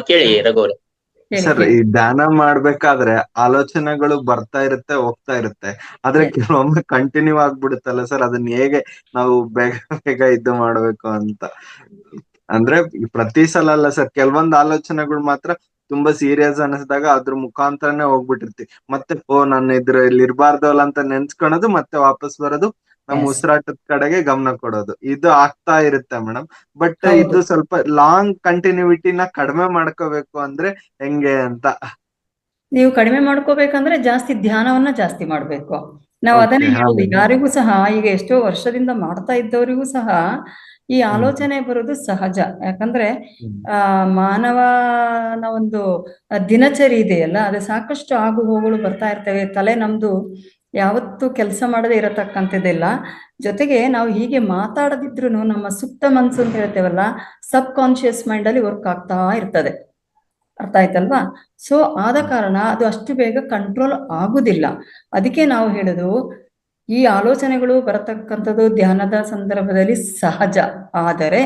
ಕೇಳಿ ರಘುವರೆ.
ಸರ್, ಈ ಧ್ಯಾನ ಮಾಡ್ಬೇಕಾದ್ರೆ ಆಲೋಚನೆಗಳು ಬರ್ತಾ ಇರುತ್ತೆ, ಹೋಗ್ತಾ ಇರುತ್ತೆ. ಆದ್ರೆ ಕೆಲವೊಮ್ಮೆ ಕಂಟಿನ್ಯೂ ಆಗ್ಬಿಡುತ್ತಲ್ಲ ಸರ್, ಅದನ್ನ ಹೇಗೆ ನಾವು ಬೇಗ ಇದು ಮಾಡ್ಬೇಕು ಅಂತ? ಅಂದ್ರೆ ಪ್ರತಿ ಸಲ ಅಲ್ಲ ಸರ್, ಕೆಲವೊಂದು ಆಲೋಚನೆಗಳು ಮಾತ್ರ ತುಂಬಾ ಸೀರಿಯಸ್ ಅನಿಸಿದಾಗ ಅದ್ರ ಮುಖಾಂತರನೇ ಹೋಗ್ಬಿಟ್ಟಿರ್ತಿ. ಮತ್ತೆ ನಾನು ಇಲ್ಲಿ ಇರ್ಬಾರ್ದಲ್ಲ ಅಂತ ನೆನ್ಸ್ಕೊಳೋದು, ಮತ್ತೆ ವಾಪಸ್ ಬರೋದು, ನಮ್ಮ ಉಸಿರಾಟದ ಕಡೆಗೆ ಗಮನ ಕೊಡೋದು, ಇದು ಆಗ್ತಾ ಇರುತ್ತೆ ಮೇಡಮ್. ಬಟ್ ಇದು ಸ್ವಲ್ಪ ಲಾಂಗ್ ಕಂಟಿನ್ಯೂಟಿನ ಕಡಿಮೆ ಮಾಡ್ಕೋಬೇಕು ಅಂದ್ರೆ ಹೆಂಗೆ ಅಂತ?
ನೀವು ಕಡಿಮೆ ಮಾಡ್ಕೋಬೇಕಂದ್ರೆ ಜಾಸ್ತಿ ಧ್ಯಾನವನ್ನ ಜಾಸ್ತಿ ಮಾಡ್ಬೇಕು. ನಾವು ಅದನ್ನೇ ಹೇಳುದು ಯಾರಿಗೂ ಸಹ. ಈಗ ಎಷ್ಟೋ ವರ್ಷದಿಂದ ಮಾಡ್ತಾ ಇದ್ದವರಿಗೂ ಸಹ ಈ ಆಲೋಚನೆ ಬರೋದು ಸಹಜ. ಯಾಕಂದ್ರೆ ಮಾನವನ ಒಂದು ದಿನಚರಿ ಇದೆಯಲ್ಲ, ಅದು ಸಾಕಷ್ಟು ಆಗು ಹೋಗುಗಳು ಬರ್ತಾ ಇರ್ತವೆ. ತಲೆ ನಮ್ದು ಯಾವತ್ತು ಕೆಲಸ ಮಾಡದೆ ಇರತಕ್ಕಂಥದ್ದಿಲ್ಲ. ಜೊತೆಗೆ ನಾವು ಹೀಗೆ ಮಾತಾಡದಿದ್ರು ನಮ್ಮ ಸುಪ್ತ ಮನಸ್ಸು ಅಂತ ಹೇಳ್ತೇವಲ್ಲ, ಸಬ್ ಕಾನ್ಶಿಯಸ್ ಮೈಂಡ್ ಅಲ್ಲಿ ವರ್ಕ್ ಆಗ್ತಾ ಇರ್ತದೆ. ಅರ್ಥ ಆಯ್ತಲ್ವಾ? ಸೊ ಆದ ಕಾರಣ ಅದು ಅಷ್ಟು ಬೇಗ ಕಂಟ್ರೋಲ್ ಆಗುದಿಲ್ಲ. ಅದಕ್ಕೆ ನಾವು ಹೇಳುದು, ಈ ಆಲೋಚನೆಗಳು ಬರತಕ್ಕಂಥದ್ದು ಧ್ಯಾನದ ಸಂದರ್ಭದಲ್ಲಿ ಸಹಜ. ಆದರೆ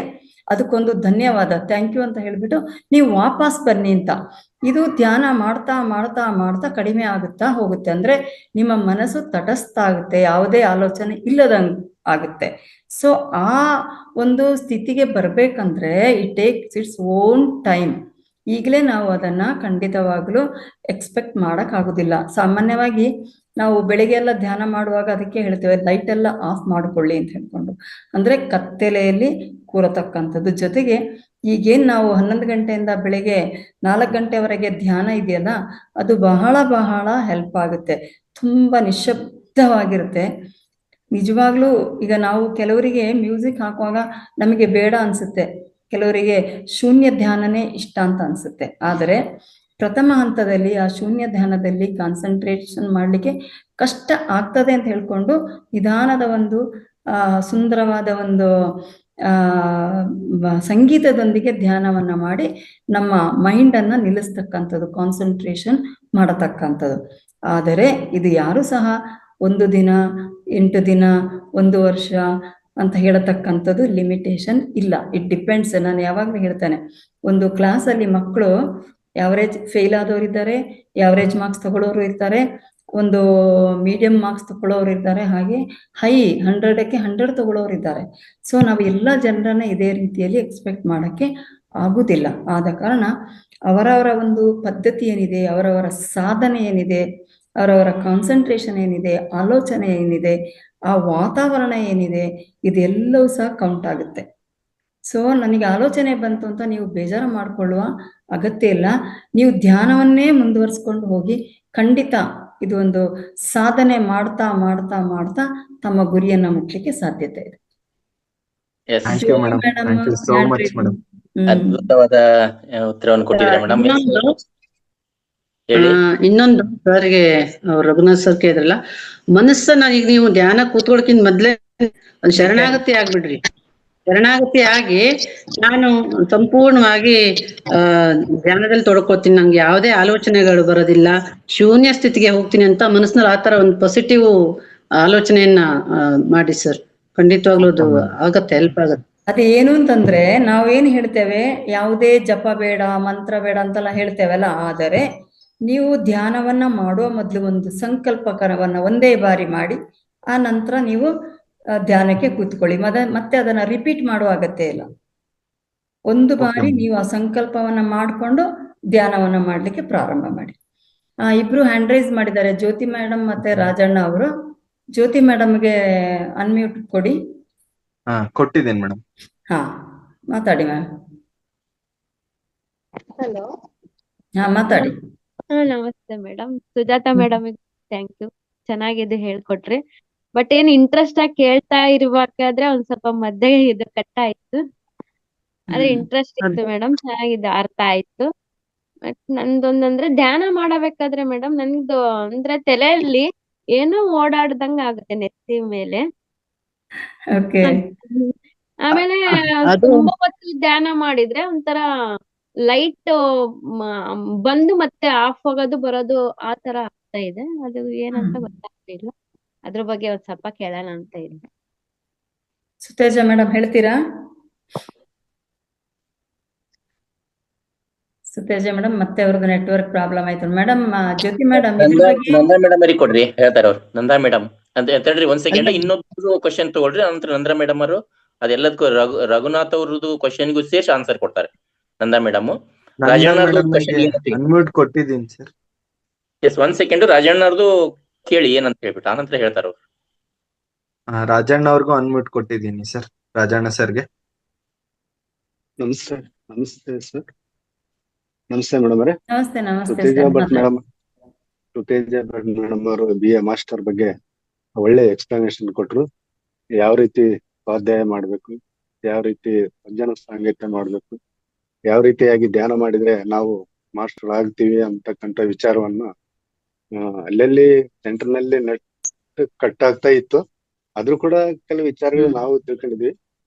ಅದಕ್ಕೊಂದು ಧನ್ಯವಾದ, ಥ್ಯಾಂಕ್ ಯು ಅಂತ ಹೇಳ್ಬಿಟ್ಟು ನೀವು ವಾಪಸ್ ಬನ್ನಿ ಅಂತ. ಇದು ಧ್ಯಾನ ಮಾಡ್ತಾ ಮಾಡ್ತಾ ಮಾಡ್ತಾ ಕಡಿಮೆ ಆಗುತ್ತಾ ಹೋಗುತ್ತೆ. ಅಂದ್ರೆ ನಿಮ್ಮ ಮನಸ್ಸು ತಟಸ್ಥ ಆಗುತ್ತೆ, ಯಾವುದೇ ಆಲೋಚನೆ ಇಲ್ಲದಂಗ್ ಆಗುತ್ತೆ. ಸೊ ಆ ಒಂದು ಸ್ಥಿತಿಗೆ ಬರ್ಬೇಕಂದ್ರೆ it takes its own time. ಈಗಲೇ ನಾವು ಅದನ್ನ ಖಂಡಿತವಾಗ್ಲೂ ಎಕ್ಸ್ಪೆಕ್ಟ್ ಆಗೋದಿಲ್ಲ. ಸಾಮಾನ್ಯವಾಗಿ ನಾವು ಬೆಳಿಗ್ಗೆ ಎಲ್ಲ ಧ್ಯಾನ ಮಾಡುವಾಗ ಅದಕ್ಕೆ ಹೇಳ್ತೇವೆ ಲೈಟ್ ಎಲ್ಲ ಆಫ್ ಮಾಡಿಕೊಳ್ಳಿ ಅಂತ ಹೇಳ್ಕೊಂಡು, ಅಂದ್ರೆ ಕತ್ತಲೆಯಲ್ಲಿ ಕೂರತಕ್ಕಂಥದ್ದು. ಜೊತೆಗೆ ಈಗೇನ್ ನಾವು 11 ಗಂಟೆಯಿಂದ ಬೆಳಿಗ್ಗೆ 4 ಗಂಟೆವರೆಗೆ ಧ್ಯಾನ ಇದೆಯಲ್ಲ, ಅದು ಬಹಳ ಬಹಳ ಹೆಲ್ಪ್ ಆಗುತ್ತೆ. ತುಂಬಾ ನಿಶ್ಶಬ್ದವಾಗಿರುತ್ತೆ. ನಿಜವಾಗ್ಲೂ ಈಗ ನಾವು ಕೆಲವರಿಗೆ ಮ್ಯೂಸಿಕ್ ಹಾಕುವಾಗ ನಮಗೆ ಬೇಡ ಅನ್ಸುತ್ತೆ, ಕೆಲವರಿಗೆ ಶೂನ್ಯ ಧ್ಯಾನನೇ ಇಷ್ಟ ಅಂತ ಅನ್ಸುತ್ತೆ. ಆದರೆ ಪ್ರಥಮ ಹಂತದಲ್ಲಿ ಆ ಶೂನ್ಯ ಧ್ಯಾನದಲ್ಲಿ ಕಾನ್ಸಂಟ್ರೇಷನ್ ಮಾಡಲಿಕ್ಕೆ ಕಷ್ಟ ಆಗ್ತದೆ ಅಂತ ಹೇಳ್ಕೊಂಡು ನಿಧಾನದ ಒಂದು ಸುಂದರವಾದ ಒಂದು ಸಂಗೀತದೊಂದಿಗೆ ಧ್ಯಾನವನ್ನ ಮಾಡಿ ನಮ್ಮ ಮೈಂಡ್ ಅನ್ನ ನಿಲ್ಲಿಸ್ತಕ್ಕಂಥದ್ದು, ಕಾನ್ಸಂಟ್ರೇಷನ್ ಮಾಡತಕ್ಕಂಥದ್ದು. ಆದರೆ ಇದು ಯಾರು ಸಹ 1 ದಿನ, 8 ದಿನ, 1 ವರ್ಷ ಅಂತ ಹೇಳತಕ್ಕಂಥದ್ದು ಲಿಮಿಟೇಷನ್ ಇಲ್ಲ. It depends. ನಾನು ಯಾವಾಗ್ಲೂ ಹೇಳ್ತೇನೆ, ಒಂದು ಕ್ಲಾಸಲ್ಲಿ ಮಕ್ಕಳು ಯಾವರೇಜ್ ಫೇಲ್ ಆದವ್ರು ಇದ್ದಾರೆ, ಯಾವರೇಜ್ ಮಾರ್ಕ್ಸ್ ತಗೊಳ್ಳೋರು ಇರ್ತಾರೆ, ಒಂದು ಮೀಡಿಯಂ ಮಾರ್ಕ್ಸ್ ತಗೊಳ್ಳೋರು ಇದ್ದಾರೆ, ಹಾಗೆ ಹೈ 100ಕ್ಕೆ 100 ತಗೊಳ್ಳೋರು ಇದ್ದಾರೆ. ಸೊ ನಾವು ಎಲ್ಲ ಜನರನ್ನ ಇದೇ ರೀತಿಯಲ್ಲಿ ಎಕ್ಸ್ಪೆಕ್ಟ್ ಮಾಡಕ್ಕೆ ಆಗುದಿಲ್ಲ. ಆದ ಕಾರಣ ಅವರವರ ಒಂದು ಪದ್ಧತಿ ಏನಿದೆ, ಅವರವರ ಸಾಧನೆ ಏನಿದೆ, ಅವರವರ ಕಾನ್ಸಂಟ್ರೇಷನ್ ಏನಿದೆ, ಆಲೋಚನೆ ಏನಿದೆ, ಆ ವಾತಾವರಣ ಏನಿದೆ, ಇದೆಲ್ಲವೂ ಸಹ ಕೌಂಟ್ ಆಗುತ್ತೆ. ಸೊ ನನಗೆ ಆಲೋಚನೆ ಬಂತು ಅಂತ ನೀವು ಬೇಜಾರು ಮಾಡ್ಕೊಳ್ಳುವ ಅಗತ್ಯ ಇಲ್ಲ. ನೀವು ಧ್ಯಾನವನ್ನೇ ಮುಂದುವರಿಸ್ಕೊಂಡು ಹೋಗಿ, ಖಂಡಿತ ಇದು ಒಂದು ಸಾಧನೆ ಮಾಡ್ತಾ ಮಾಡ್ತಾ ಮಾಡ್ತಾ ತಮ್ಮ ಗುರಿಯನ್ನ ಮುಟ್ಲಿಕ್ಕೆ ಸಾಧ್ಯತೆ ಇದೆ.
Thank you madam, thank you so much madam.
ಅದ್ಭುತವಾದ ಉತ್ತರವನ್ನು ಕೊಟ್ಟಿದ್ದಾರೆ ಮೇಡಮ್. ಹೇಳಿ.
ಇನ್ನೊಂದು ಸರ್ಗೆ ರಘುನಾಥ್ ಸರ್ ಕೇಳಿದ್ರಲ್ಲ, ಮನಸ್ಸನ್ನ ಈಗ ನೀವು ಧ್ಯಾನ ಕೂತ್ಕೊಳಕಿಂತ ಮೊದ್ಲೇ ಒಂದು ಶರಣಾಗತಿ ಆಗ್ಬಿಡ್ರಿ. ಶರಣಾಗತಿ ಆಗಿ ನಾನು ಸಂಪೂರ್ಣವಾಗಿ ಧ್ಯಾನದಲ್ಲಿ ತೊಡ್ಕೋತೀನಿ, ನಂಗೆ ಯಾವುದೇ ಆಲೋಚನೆಗಳು ಬರೋದಿಲ್ಲ, ಶೂನ್ಯ ಸ್ಥಿತಿಗೆ ಹೋಗ್ತೀನಿ ಅಂತ ಮನಸ್ಸಿನಲ್ಲಿ ಆತರ ಒಂದು ಪಾಸಿಟಿವ್ ಆಲೋಚನೆಯನ್ನ ಮಾಡಿ ಸರ್. ಖಂಡಿತವಾಗ್ಲೂ ಅದು ಆಗತ್ತೆ, ಹೆಲ್ಪ್ ಆಗತ್ತೆ.
ಅದೇನು ಅಂತಂದ್ರೆ ನಾವೇನ್ ಹೇಳ್ತೇವೆ, ಯಾವುದೇ ಜಪ ಬೇಡ, ಮಂತ್ರ ಬೇಡ ಅಂತೆಲ್ಲ ಹೇಳ್ತೇವಲ್ಲ. ಆದರೆ ನೀವು ಧ್ಯಾನವನ್ನ ಮಾಡುವ ಮೊದಲು ಒಂದು ಸಂಕಲ್ಪಕರವನ್ನ ಒಂದೇ ಬಾರಿ ಮಾಡಿ, ಆ ನಂತರ ನೀವು ಧ್ಯಾನಕ್ಕೆ ಕೂತ್ಕೊಳ್ಳಿ. ಮತ್ತೆ ಅದನ್ನ ರಿಪೀಟ್ ಮಾಡುವ ಅಗತ್ಯ ಇಲ್ಲ. ಒಂದು ಬಾರಿ ನೀವು ಆ ಸಂಕಲ್ಪವನ್ನ ಮಾಡಿಕೊಂಡು ಧ್ಯಾನವನ್ನ ಮಾಡ್ಲಿಕ್ಕೆ ಪ್ರಾರಂಭ ಮಾಡಿ. ಇಬ್ರು ಹ್ಯಾಂಡ್ ರೈಸ್ ಮಾಡಿದ್ದಾರೆ, ಜ್ಯೋತಿ ಮೇಡಮ್ ಮತ್ತೆ ರಾಜಣ್ಣ ಅವರು. ಜ್ಯೋತಿ ಮೇಡಮ್ಗೆ ಅನ್ಮ್ಯೂಟ್ ಕೊಡಿ.
ಕೊಟ್ಟಿದ್ದೇನೆ ಮೇಡಮ್.
ಮಾತಾಡಿ ಮ್ಯಾಮ್.
ಹಲೋ.
ಮಾತಾಡಿ.
ನಮಸ್ತೆ madam. Sujata madam thank you, ಚೆನ್ನಾಗಿದೆ ಹೇಳ್ಕೊಟ್ರಿ. ಬಟ್ ಏನ್ ಇಂಟ್ರೆಸ್ಟ್ ಆಗಿ ಕೇಳ್ತಾ ಇರ್ಬೇಕಾದ್ರೆ ಒಂದ್ ಸ್ವಲ್ಪ ಮಧ್ಯೆ ಇದು ಕಟ್ ಆಯ್ತು. ಆದ್ರೆ ಇಂಟ್ರೆಸ್ಟ್ ಇತ್ತು ಮೇಡಮ್, ಚೆನ್ನಾಗಿದೆ, ಅರ್ಥ ಆಯ್ತು. ಬಟ್ ನಂದೊಂದಂದ್ರೆ ಧ್ಯಾನ ಮಾಡಬೇಕಾದ್ರೆ ಮೇಡಮ್ ನನ್ದು ಅಂದ್ರೆ ತಲೆಯಲ್ಲಿ ಏನೋ ಓಡಾಡ್ದಂಗ ಆಗುತ್ತೆ ನೆತ್ತಿ ಮೇಲೆ. ಆಮೇಲೆ ತುಂಬಾ ಹೊತ್ತು ಧ್ಯಾನ ಮಾಡಿದ್ರೆ ಒಂಥರ ಲೈಟ್ ಬಂದು ಮತ್ತೆ ಆಫ್ ಆಗೋದು ಬರೋದು ಆ ತರ ಆಗ್ತಾ ಇದೆ. ಅದು ಏನಂತ ಗೊತ್ತಾಗ್ತಿಲ್ಲ, ಅದ್ರ ಬಗ್ಗೆ ಒಂದ್ ಸ್ವಲ್ಪ ಕೇಳೋಣ ಅಂತ ಇದೆ.
ಸುತೇಜ ಮೇಡಮ್ ಹೇಳ್ತೀರಾ? ಸುತೇಜ ಮೇಡಮ್ ಮತ್ತೆ ಅವ್ರದ್ದು ನೆಟ್ವರ್ಕ್ ಪ್ರಾಬ್ಲಮ್ ಆಯ್ತು ಮೇಡಮ್. ಜ್ಯೋತಿ ಮೇಡಮ್
ನಂದಾ ಮೇಡಮ್ ಅವರಿಗೆ ಕೊಡ್ರಿ, ಹೇಳ್ತಾರ ಅವ್ರು. ನಂದಾ ಮೇಡಮ್ ಅಂತ ಹೇಳ್ರಿ. 1 ಸೆಕೆಂಡ್, ಇನ್ನೊಬ್ರು ಕ್ವಶನ್ ತಗೊಳ್ರಿ, ನಂತರ ನಂದಾ ಮೇಡಮ್ ಅವರು ಅದೆಲ್ಲದಕ್ಕೂ ರಘುನಾಥ್ ಅವ್ರದ್ದು ಕ್ವಶನ್ಗೂ ಸೇರ್ಸಿ ಆನ್ಸರ್ ಕೊಡ್ತಾರೆ. ನಂದಾ ಮೇಡಮ್.
ಅನ್ಮ್ಯೂಟ್ ಕೊಟ್ಟಿದ್ದೀನಿ ಸರ್.
Yes, 1 second. ರಾಜಣ್ಣ ಅವ್ರದ್ದು ಕೇಳಿ ಏನಂತ ಹೇಳ್ಬಿಟ್ಟು ಆನಂತರ ಹೇಳ್ತಾರ ಅವ್ರು.
ರಾಜಣ್ಣ ಅವ್ರಿಗೂ ಅನ್ಮ್ಯೂಟ್ ಕೊಟ್ಟಿದ್ದೀನಿ ಸರ್. ರಾಜಣ್ಣ ಸರ್ಗೆ
ನಮಸ್ತೆ. ನಮಸ್ತೆ ಸರ್. ನಮಸ್ತೆ ಮೇಡಮ್ ಅವರೇ.
ನಮಸ್ತೆ.
ಸುತೇಜ ಭಟ್ ಮೇಡಮ್ ಅವರು BA ಮಾಸ್ಟರ್ ಬಗ್ಗೆ ಒಳ್ಳೆ ಎಕ್ಸ್ಪ್ಲನೇಷನ್ ಕೊಟ್ರು. ಯಾವ ರೀತಿ ಸ್ವಾಧ್ಯಾಯ ಮಾಡ್ಬೇಕು, ಯಾವ ರೀತಿ ಭಜನ ಸಾಂಗತ್ಯ ಮಾಡ್ಬೇಕು, ಯಾವ ರೀತಿಯಾಗಿ ಧ್ಯಾನ ಮಾಡಿದ್ರೆ ನಾವು ಮಾಸ್ಟರ್ ಆಗ್ತೀವಿ ಅಂತಕ್ಕಂಥ ವಿಚಾರವನ್ನ ಅಲ್ಲಲ್ಲಿ ಸೆಂಟರ್ನಲ್ಲಿ ನೆಟ್ ಕಟ್ ಆಗ್ತಾ ಇತ್ತು. ಆದ್ರೂ ಕೂಡ ಕೆಲವು ವಿಚಾರಗಳು ನಾವು ತಿಳ್ಕೊಂಡಿದ್ವಿ.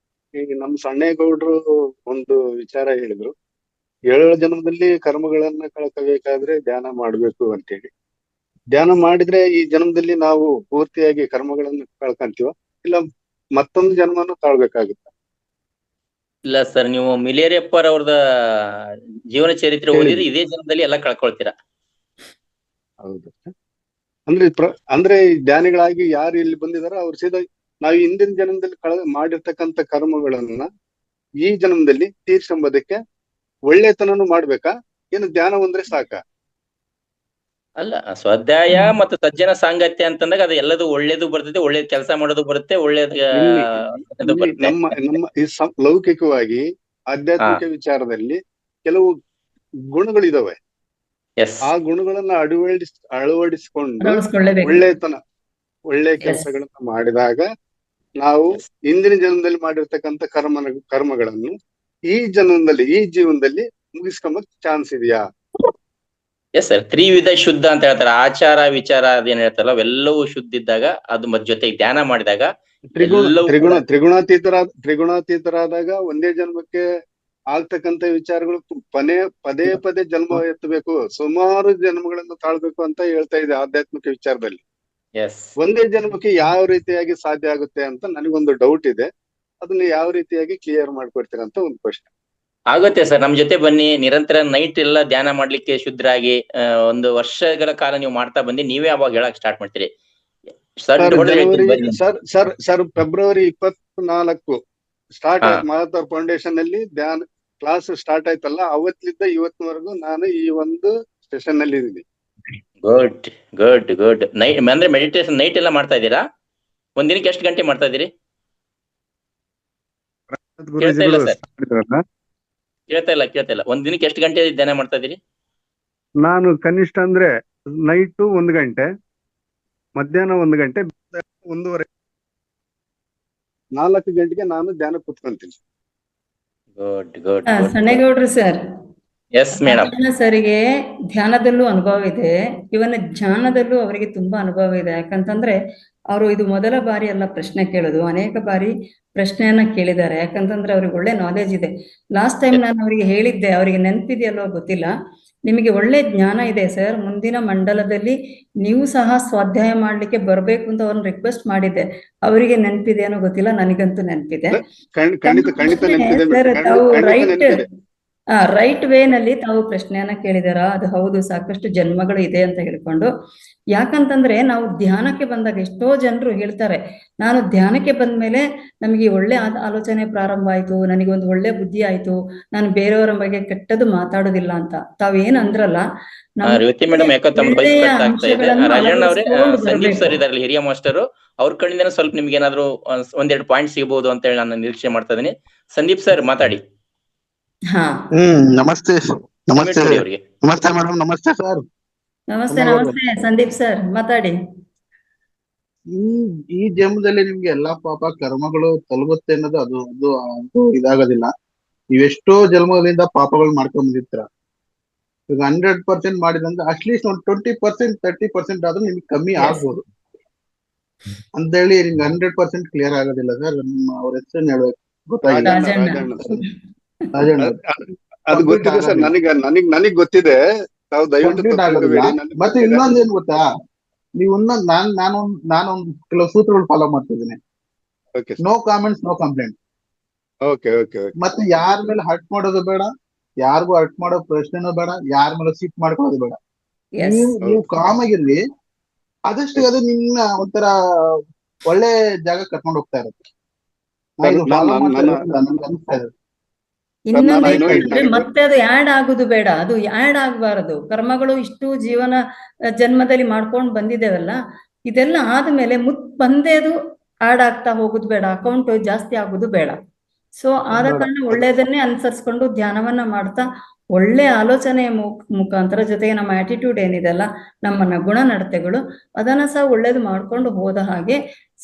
ಈಗ ನಮ್ಮ ಸಣ್ಣೇಗೌಡರು ಒಂದು ವಿಚಾರ ಹೇಳಿದ್ರು, 7 ಜನ್ಮದಲ್ಲಿ ಕರ್ಮಗಳನ್ನ ಕಳ್ಕೋಬೇಕಾದ್ರೆ ಧ್ಯಾನ ಮಾಡ್ಬೇಕು ಅಂತೇಳಿ. ಧ್ಯಾನ ಮಾಡಿದ್ರೆ ಈ ಜನ್ಮದಲ್ಲಿ ನಾವು ಪೂರ್ತಿಯಾಗಿ ಕರ್ಮಗಳನ್ನು ಕಳ್ಕೊಂತೀವ, ಇಲ್ಲ ಮತ್ತೊಂದು ಜನ್ಮನು ತಾಳ್ಬೇಕಾಗುತ್ತ?
ಇಲ್ಲ ಸರ್, ನೀವು ಮಿಲೇರಿಯಪ್ಪರ್ ಅವ್ರದ ಜೀವನ ಚರಿತ್ರೆ ಓದಿದ್ರೆ ಇದೇ ಜನ್ಮದಲ್ಲಿ ಎಲ್ಲ ಕಳ್ಕೊಳ್ತೀರಾ.
ಹೌದು. ಅಂದ್ರೆ ಈ ಧ್ಯಾನಿಗಳಾಗಿ ಯಾರು ಇಲ್ಲಿ ಬಂದಿದಾರೋ ಅವ್ರು ಸೀದಾ ನಾವು ಹಿಂದಿನ ಜನ್ಮದಲ್ಲಿ ಮಾಡಿರ್ತಕ್ಕಂಥ ಕರ್ಮಗಳನ್ನ ಈ ಜನ್ಮದಲ್ಲಿ ತೀರ್ಸ್ಕೊಂಬೋದಕ್ಕೆ ಒಳ್ಳೆತನನು ಮಾಡ್ಬೇಕಾ, ಏನು ಧ್ಯಾನ ಒಂದ್ರೆ ಸಾಕ?
ಅಲ್ಲ, ಸ್ವಾಧ್ಯಾಯ ಮತ್ತು ಸಜ್ಜನ ಸಾಂಗತ್ಯ ಅಂತಂದಾಗ ಅದು ಎಲ್ಲದೂ ಒಳ್ಳೇದು ಬರ್ತದೆ, ಒಳ್ಳೇದ್ ಕೆಲಸ ಮಾಡೋದು ಬರುತ್ತೆ, ಒಳ್ಳೇದ್
ಇಲ್ಲಿ
ಇದು
ಇಲ್ಲಿ
ಬರುತ್ತೆ.
ನಮ್ಮ ಈ ಲೌಕಿಕವಾಗಿ ಆಧ್ಯಾತ್ಮಿಕ ವಿಚಾರದಲ್ಲಿ ಕೆಲವು ಗುಣಗಳಿದಾವೆ.
ಎಸ್,
ಆ ಗುಣಗಳನ್ನ ಅಳವಡಿಸಿಕೊಂಡು
ಅಳವಡಿಸ್ಕೊಳ್ಳೇಬೇಕು.
ಒಳ್ಳೆ ಕೆಲಸಗಳನ್ನ ಮಾಡಿದಾಗ ನಾವು ಹಿಂದಿನ ಜನ್ಮದಲ್ಲಿ ಮಾಡಿರ್ತಕ್ಕಂಥ ಕರ್ಮಗಳನ್ನು ಈ ಜೀವನದಲ್ಲಿ ಮುಗಿಸ್ಕೊಂಬಕ್ ಚಾನ್ಸ್ ಇದೆಯಾ?
ಎಸ್ ಸರ್, ತ್ರಿವಿಧ ಶುದ್ಧ ಅಂತ ಹೇಳ್ತಾರೆ. ಆಚಾರ ವಿಚಾರ ಅದೇನ್ ಹೇಳ್ತಾರಲ್ಲ, ಅವೆಲ್ಲವೂ ಶುದ್ಧ ಇದ್ದಾಗ ಅದು ಜೊತೆಗೆ ಧ್ಯಾನ ಮಾಡಿದಾಗ
ತ್ರಿಗುಣಾತೀತರಾದಾಗ ಒಂದೇ ಜನ್ಮಕ್ಕೆ ಆಗ್ತಕ್ಕಂಥ ವಿಚಾರಗಳು ಪದೇ ಪದೇ ಜನ್ಮ ಎತ್ತಬೇಕು, ಸುಮಾರು ಜನ್ಮಗಳನ್ನು ತಾಳ್ಬೇಕು ಅಂತ ಹೇಳ್ತಾ ಇದೆ ಆಧ್ಯಾತ್ಮಿಕ ವಿಚಾರದಲ್ಲಿ. ಒಂದೇ ಜನ್ಮಕ್ಕೆ ಯಾವ ರೀತಿಯಾಗಿ ಸಾಧ್ಯ ಆಗುತ್ತೆ ಅಂತ ನನಗೊಂದು ಡೌಟ್ ಇದೆ. ಅದನ್ನ ಯಾವ ರೀತಿಯಾಗಿ ಕ್ಲಿಯರ್ ಮಾಡ್ಕೊಡ್ತೀರಾ ಅಂತ ಒಂದು ಕ್ವಶನ್.
ಆಗುತ್ತೆ ಸರ್, ನಮ್ ಜೊತೆ ಬನ್ನಿ. ನಿರಂತರ ನೈಟ್ ಎಲ್ಲ ಧ್ಯಾನ ಮಾಡ್ಲಿಕ್ಕೆ ಶುದ್ಧರಾಗಿ 1 ವರ್ಷಗಳ ಕಾಲ ನೀವು ಮಾಡ್ತಾ ಬಂದಿ, ನೀವೇ ಅವಾಗ ಹೇಳಕ್ ಸ್ಟಾರ್ಟ್ ಮಾಡ್ತೀರಿ.
ಸರ್ ಫೆಬ್ರವರಿ 24 ಸ್ಟಾರ್ಟ್ ಆಯ್ತು ಮಾತಾರ್ ಫೌಂಡೇಶನ್ ಅಲ್ಲಿ ಧ್ಯಾನ ಕ್ಲಾಸ್ ಸ್ಟಾರ್ಟ್ ಆಯ್ತಲ್ಲ, ಅವತ್ತಿಂದ ಇವತ್ತಿನವರೆಗೂ ನಾನು ಈ ಒಂದು ಸೆಷನ್ ಅಲ್ಲಿ ಇದ್ದೀನಿ.
Good good good. ನೈಟ್ ಅಂದ್ರೆ ಮೆಡಿಟೇಷನ್ ನೈಟ್ ಎಲ್ಲ ಮಾಡ್ತಾ ಇದ್ದೀರಾ? ಒಂದಿನಕ್ಕೆ ಎಷ್ಟು ಗಂಟೆ ಮಾಡ್ತಾ ಇದ್ದೀರಿ? ಕೇಳ್ತಾ ಇಲ್ಲ ಸರ್, ಕೇಳ್ತಾ ಇಲ್ಲ. ಒಂದಿನಕ್ಕೆ ಎಷ್ಟು ಗಂಟೆ ಧ್ಯಾನ ಮಾಡ್ತಾ ಇದ್ದೀರಿ?
ನಾನು ಕನಿಷ್ಠ ಅಂದ್ರೆ ನೈಟ್ 1 ಗಂಟೆ, ಮಧ್ಯಾಹ್ನ 1 ಗಂಟೆ, 1:30, 4 ಗಂಟೆಗೆ ನಾನು ಧ್ಯಾನ ಕೂತ್ಕೊಂತೀನಿ.
Good good.
ಸಣ್ಣೇಗೌಡ್ರು ಸರ್,
ಎಸ್ ಮೇಡಮ್.
ಸರಿಗೆ ಧ್ಯಾನದಲ್ಲೂ ಅನುಭವ ಇದೆ, ಇವನ ಜ್ಞಾನದಲ್ಲೂ ಅವರಿಗೆ ತುಂಬಾ ಅನುಭವ ಇದೆ. ಯಾಕಂತಂದ್ರೆ ಅವರು ಇದು ಮೊದಲ ಬಾರಿ ಅಲ್ಲ ಪ್ರಶ್ನೆ ಕೇಳೋದು, ಅನೇಕ ಬಾರಿ ಪ್ರಶ್ನೆಯನ್ನ ಕೇಳಿದ್ದಾರೆ. ಯಾಕಂತಂದ್ರೆ ಅವ್ರಿಗೆ ಒಳ್ಳೆ ನಾಲೆಜ್ ಇದೆ. ಲಾಸ್ಟ್ ಟೈಮ್ ನಾನು ಅವರಿಗೆ ಹೇಳಿದ್ದೆ, ಅವರಿಗೆ ನೆನಪಿದೆಯಲ್ಲೋ ಗೊತ್ತಿಲ್ಲ, ನಿಮಗೆ ಒಳ್ಳೆ ಜ್ಞಾನ ಇದೆ ಸರ್, ಮುಂದಿನ ಮಂಡಲದಲ್ಲಿ ನೀವು ಸಹ ಸ್ವಾಧ್ಯಾಯ ಮಾಡ್ಲಿಕ್ಕೆ ಬರ್ಬೇಕು ಅಂತ ಅವ್ರನ್ನ ರಿಕ್ವೆಸ್ಟ್ ಮಾಡಿದ್ದೆ. ಅವರಿಗೆ ನೆನಪಿದೆಯೋ ಗೊತ್ತಿಲ್ಲ, ನನಗಂತೂ ನೆನಪಿದೆ. ಸರ್, ತಾವು ರೈಟ್ ವೇ ನಲ್ಲಿ ತಾವು ಪ್ರಶ್ನೆಯನ್ನ ಕೇಳಿದಾರ, ಅದು ಹೌದು, ಸಾಕಷ್ಟು ಜನ್ಮಗಳು ಇದೆ ಅಂತ ಹೇಳ್ಕೊಂಡು. ಯಾಕಂತಂದ್ರೆ ನಾವು ಧ್ಯಾನಕ್ಕೆ ಬಂದಾಗ ಎಷ್ಟೋ ಜನರು ಹೇಳ್ತಾರೆ, ನಾನು ಧ್ಯಾನಕ್ಕೆ ಬಂದ್ಮೇಲೆ ನಮಗೆ ಒಳ್ಳೆ ಆಲೋಚನೆ ಪ್ರಾರಂಭ ಆಯ್ತು, ನನಗೆ ಒಂದು ಒಳ್ಳೆ ಬುದ್ಧಿ ಆಯ್ತು, ನಾನು ಬೇರೆಯವರ ಬಗ್ಗೆ ಕೆಟ್ಟದ್ದು ಮಾತಾಡೋದಿಲ್ಲ ಅಂತ. ತಾವೇನ್ ಅಂದ್ರಲ್ಲ,
ರಾಜಣ್ಣ ಅವರೇ, ಸಂದೀಪ್ ಸರ್ ಇದಾರಲ್ಲ ಹಿರಿಯ ಮಾಸ್ಟರ್, ಅವ್ರ ಕಡೆಯಿಂದ ಸ್ವಲ್ಪ ನಿಮ್ಗೆ ಏನಾದ್ರು 1-2 ಪಾಯಿಂಟ್ ಸಿಗಬಹುದು ಅಂತ ಹೇಳಿ ನಾನು ನಿರೀಕ್ಷೆ ಮಾಡ್ತಾ ಇದೀನಿ. ಸಂದೀಪ್ ಸರ್ ಮಾತಾಡಿ.
ನಮಸ್ತೆ ನಮಸ್ತೆ ನಮಸ್ತೆ ಮೇಡಮ್. ನಮಸ್ತೆ ಸರ್.
ನಮಸ್ತೆ ನಮಸ್ತೆ ಸಂದೀಪ್ ಸರ್, ಮಾತಾಡಿ.
ಈ ಜನ್ಮದಲ್ಲಿ ನಿಮ್ಗೆ ಎಲ್ಲಾ ಪಾಪ ಕರ್ಮಗಳು ತಲುಗುತ್ತೆ ಅನ್ನೋದು ಅದು ಇದಾಗೋದಿಲ್ಲ. ನೀವೆಷ್ಟೋ ಜನ್ಮಗಳಿಂದ ಪಾಪಗಳು ಮಾಡ್ಕೊಂಡ್ ಬಂದಿರ್ತೀರ. ಈಗ 100% ಮಾಡಿದಂದ್ರೆ ಅಟ್ಲೀಸ್ಟ್ ಒಂದು 20%, 30% ಆದ್ರೂ ನಿಮ್ಗೆ ಕಮ್ಮಿ ಆಗ್ಬೋದು ಅಂತ ಹೇಳಿ ನಿಮ್ಗೆ 100% ಕ್ಲಿಯರ್ ಆಗೋದಿಲ್ಲ ಸರ್. ಅವ್ರ ಹೆಸರು ಹೇಳ್ಬೇಕು, ಗೊತ್ತಾಗಿಲ್ಲ. ಅದು ಗೊತ್ತಿದೆ ಸರ್, ನನಗ್ ಗೊತ್ತಿದೆ. ತಾವು ದಯವಿಟ್ಟು ಮತ್ತೆ ಇನ್ನೊಂದೇನ್ ಗೊತ್ತಾ, ನೀವು ನಾನೊಂದು ಕೆಲವು ಸೂತ್ರಗಳು ಫಾಲೋ ಮಾಡ್ತಿದ್ದೀನಿ. No comments, no complaint. ಮತ್ತೆ ಯಾರ ಮೇಲೆ ಹರ್ಟ್ ಮಾಡೋದು ಬೇಡ, ಯಾರಿಗೂ ಹರ್ಟ್ ಮಾಡೋ ಪ್ರಶ್ನೆನೂ ಬೇಡ, ಯಾರ ಮೇಲೆ ಸಿಟ್ ಮಾಡ್ಕೊಳ್ಳೋದು ಬೇಡ. ನೀವು ಕಾಮ್ ಆಗಿರ್ಲಿ, ಆದಷ್ಟು ಅದು ನಿನ್ನ ಒಂಥರ ಒಳ್ಳೆ ಜಾಗ ಕರ್ಕೊಂಡು ಹೋಗ್ತಾ ಇರುತ್ತೆ.
ಇನ್ನೊಂದು ಮತ್ತೆ ಅದು ಆಡ್ ಆಗುದು ಬೇಡ, ಅದು ಆಡ್ ಆಗ್ಬಾರದು. ಕರ್ಮಗಳು ಇಷ್ಟು ಜೀವನ ಜನ್ಮದಲ್ಲಿ ಮಾಡ್ಕೊಂಡು ಬಂದಿದ್ದೇವಲ್ಲ, ಇದೆಲ್ಲ ಆದ್ಮೇಲೆ ಬಂದೇ ಅದು ಆಡ್ ಆಗ್ತಾ ಹೋಗುದು ಬೇಡ, ಅಕೌಂಟ್ ಜಾಸ್ತಿ ಆಗುದು ಬೇಡ. ಸೊ ಆದ ಕಾರಣ ಒಳ್ಳೆಯದನ್ನೇ ಅನುಸರಿಸ್ಕೊಂಡು ಧ್ಯಾನವನ್ನ ಮಾಡ್ತಾ ಒಳ್ಳೆ ಆಲೋಚನೆಯ ಮುಖಾಂತರ, ಜೊತೆಗೆ ನಮ್ಮ ಆಟಿಟ್ಯೂಡ್ ಏನಿದೆಲ್ಲ, ನಮ್ಮ ಗುಣ ನಡತೆಗಳು, ಅದನ್ನ ಸಹ ಒಳ್ಳೇದು ಮಾಡ್ಕೊಂಡು ಹೋದ ಹಾಗೆ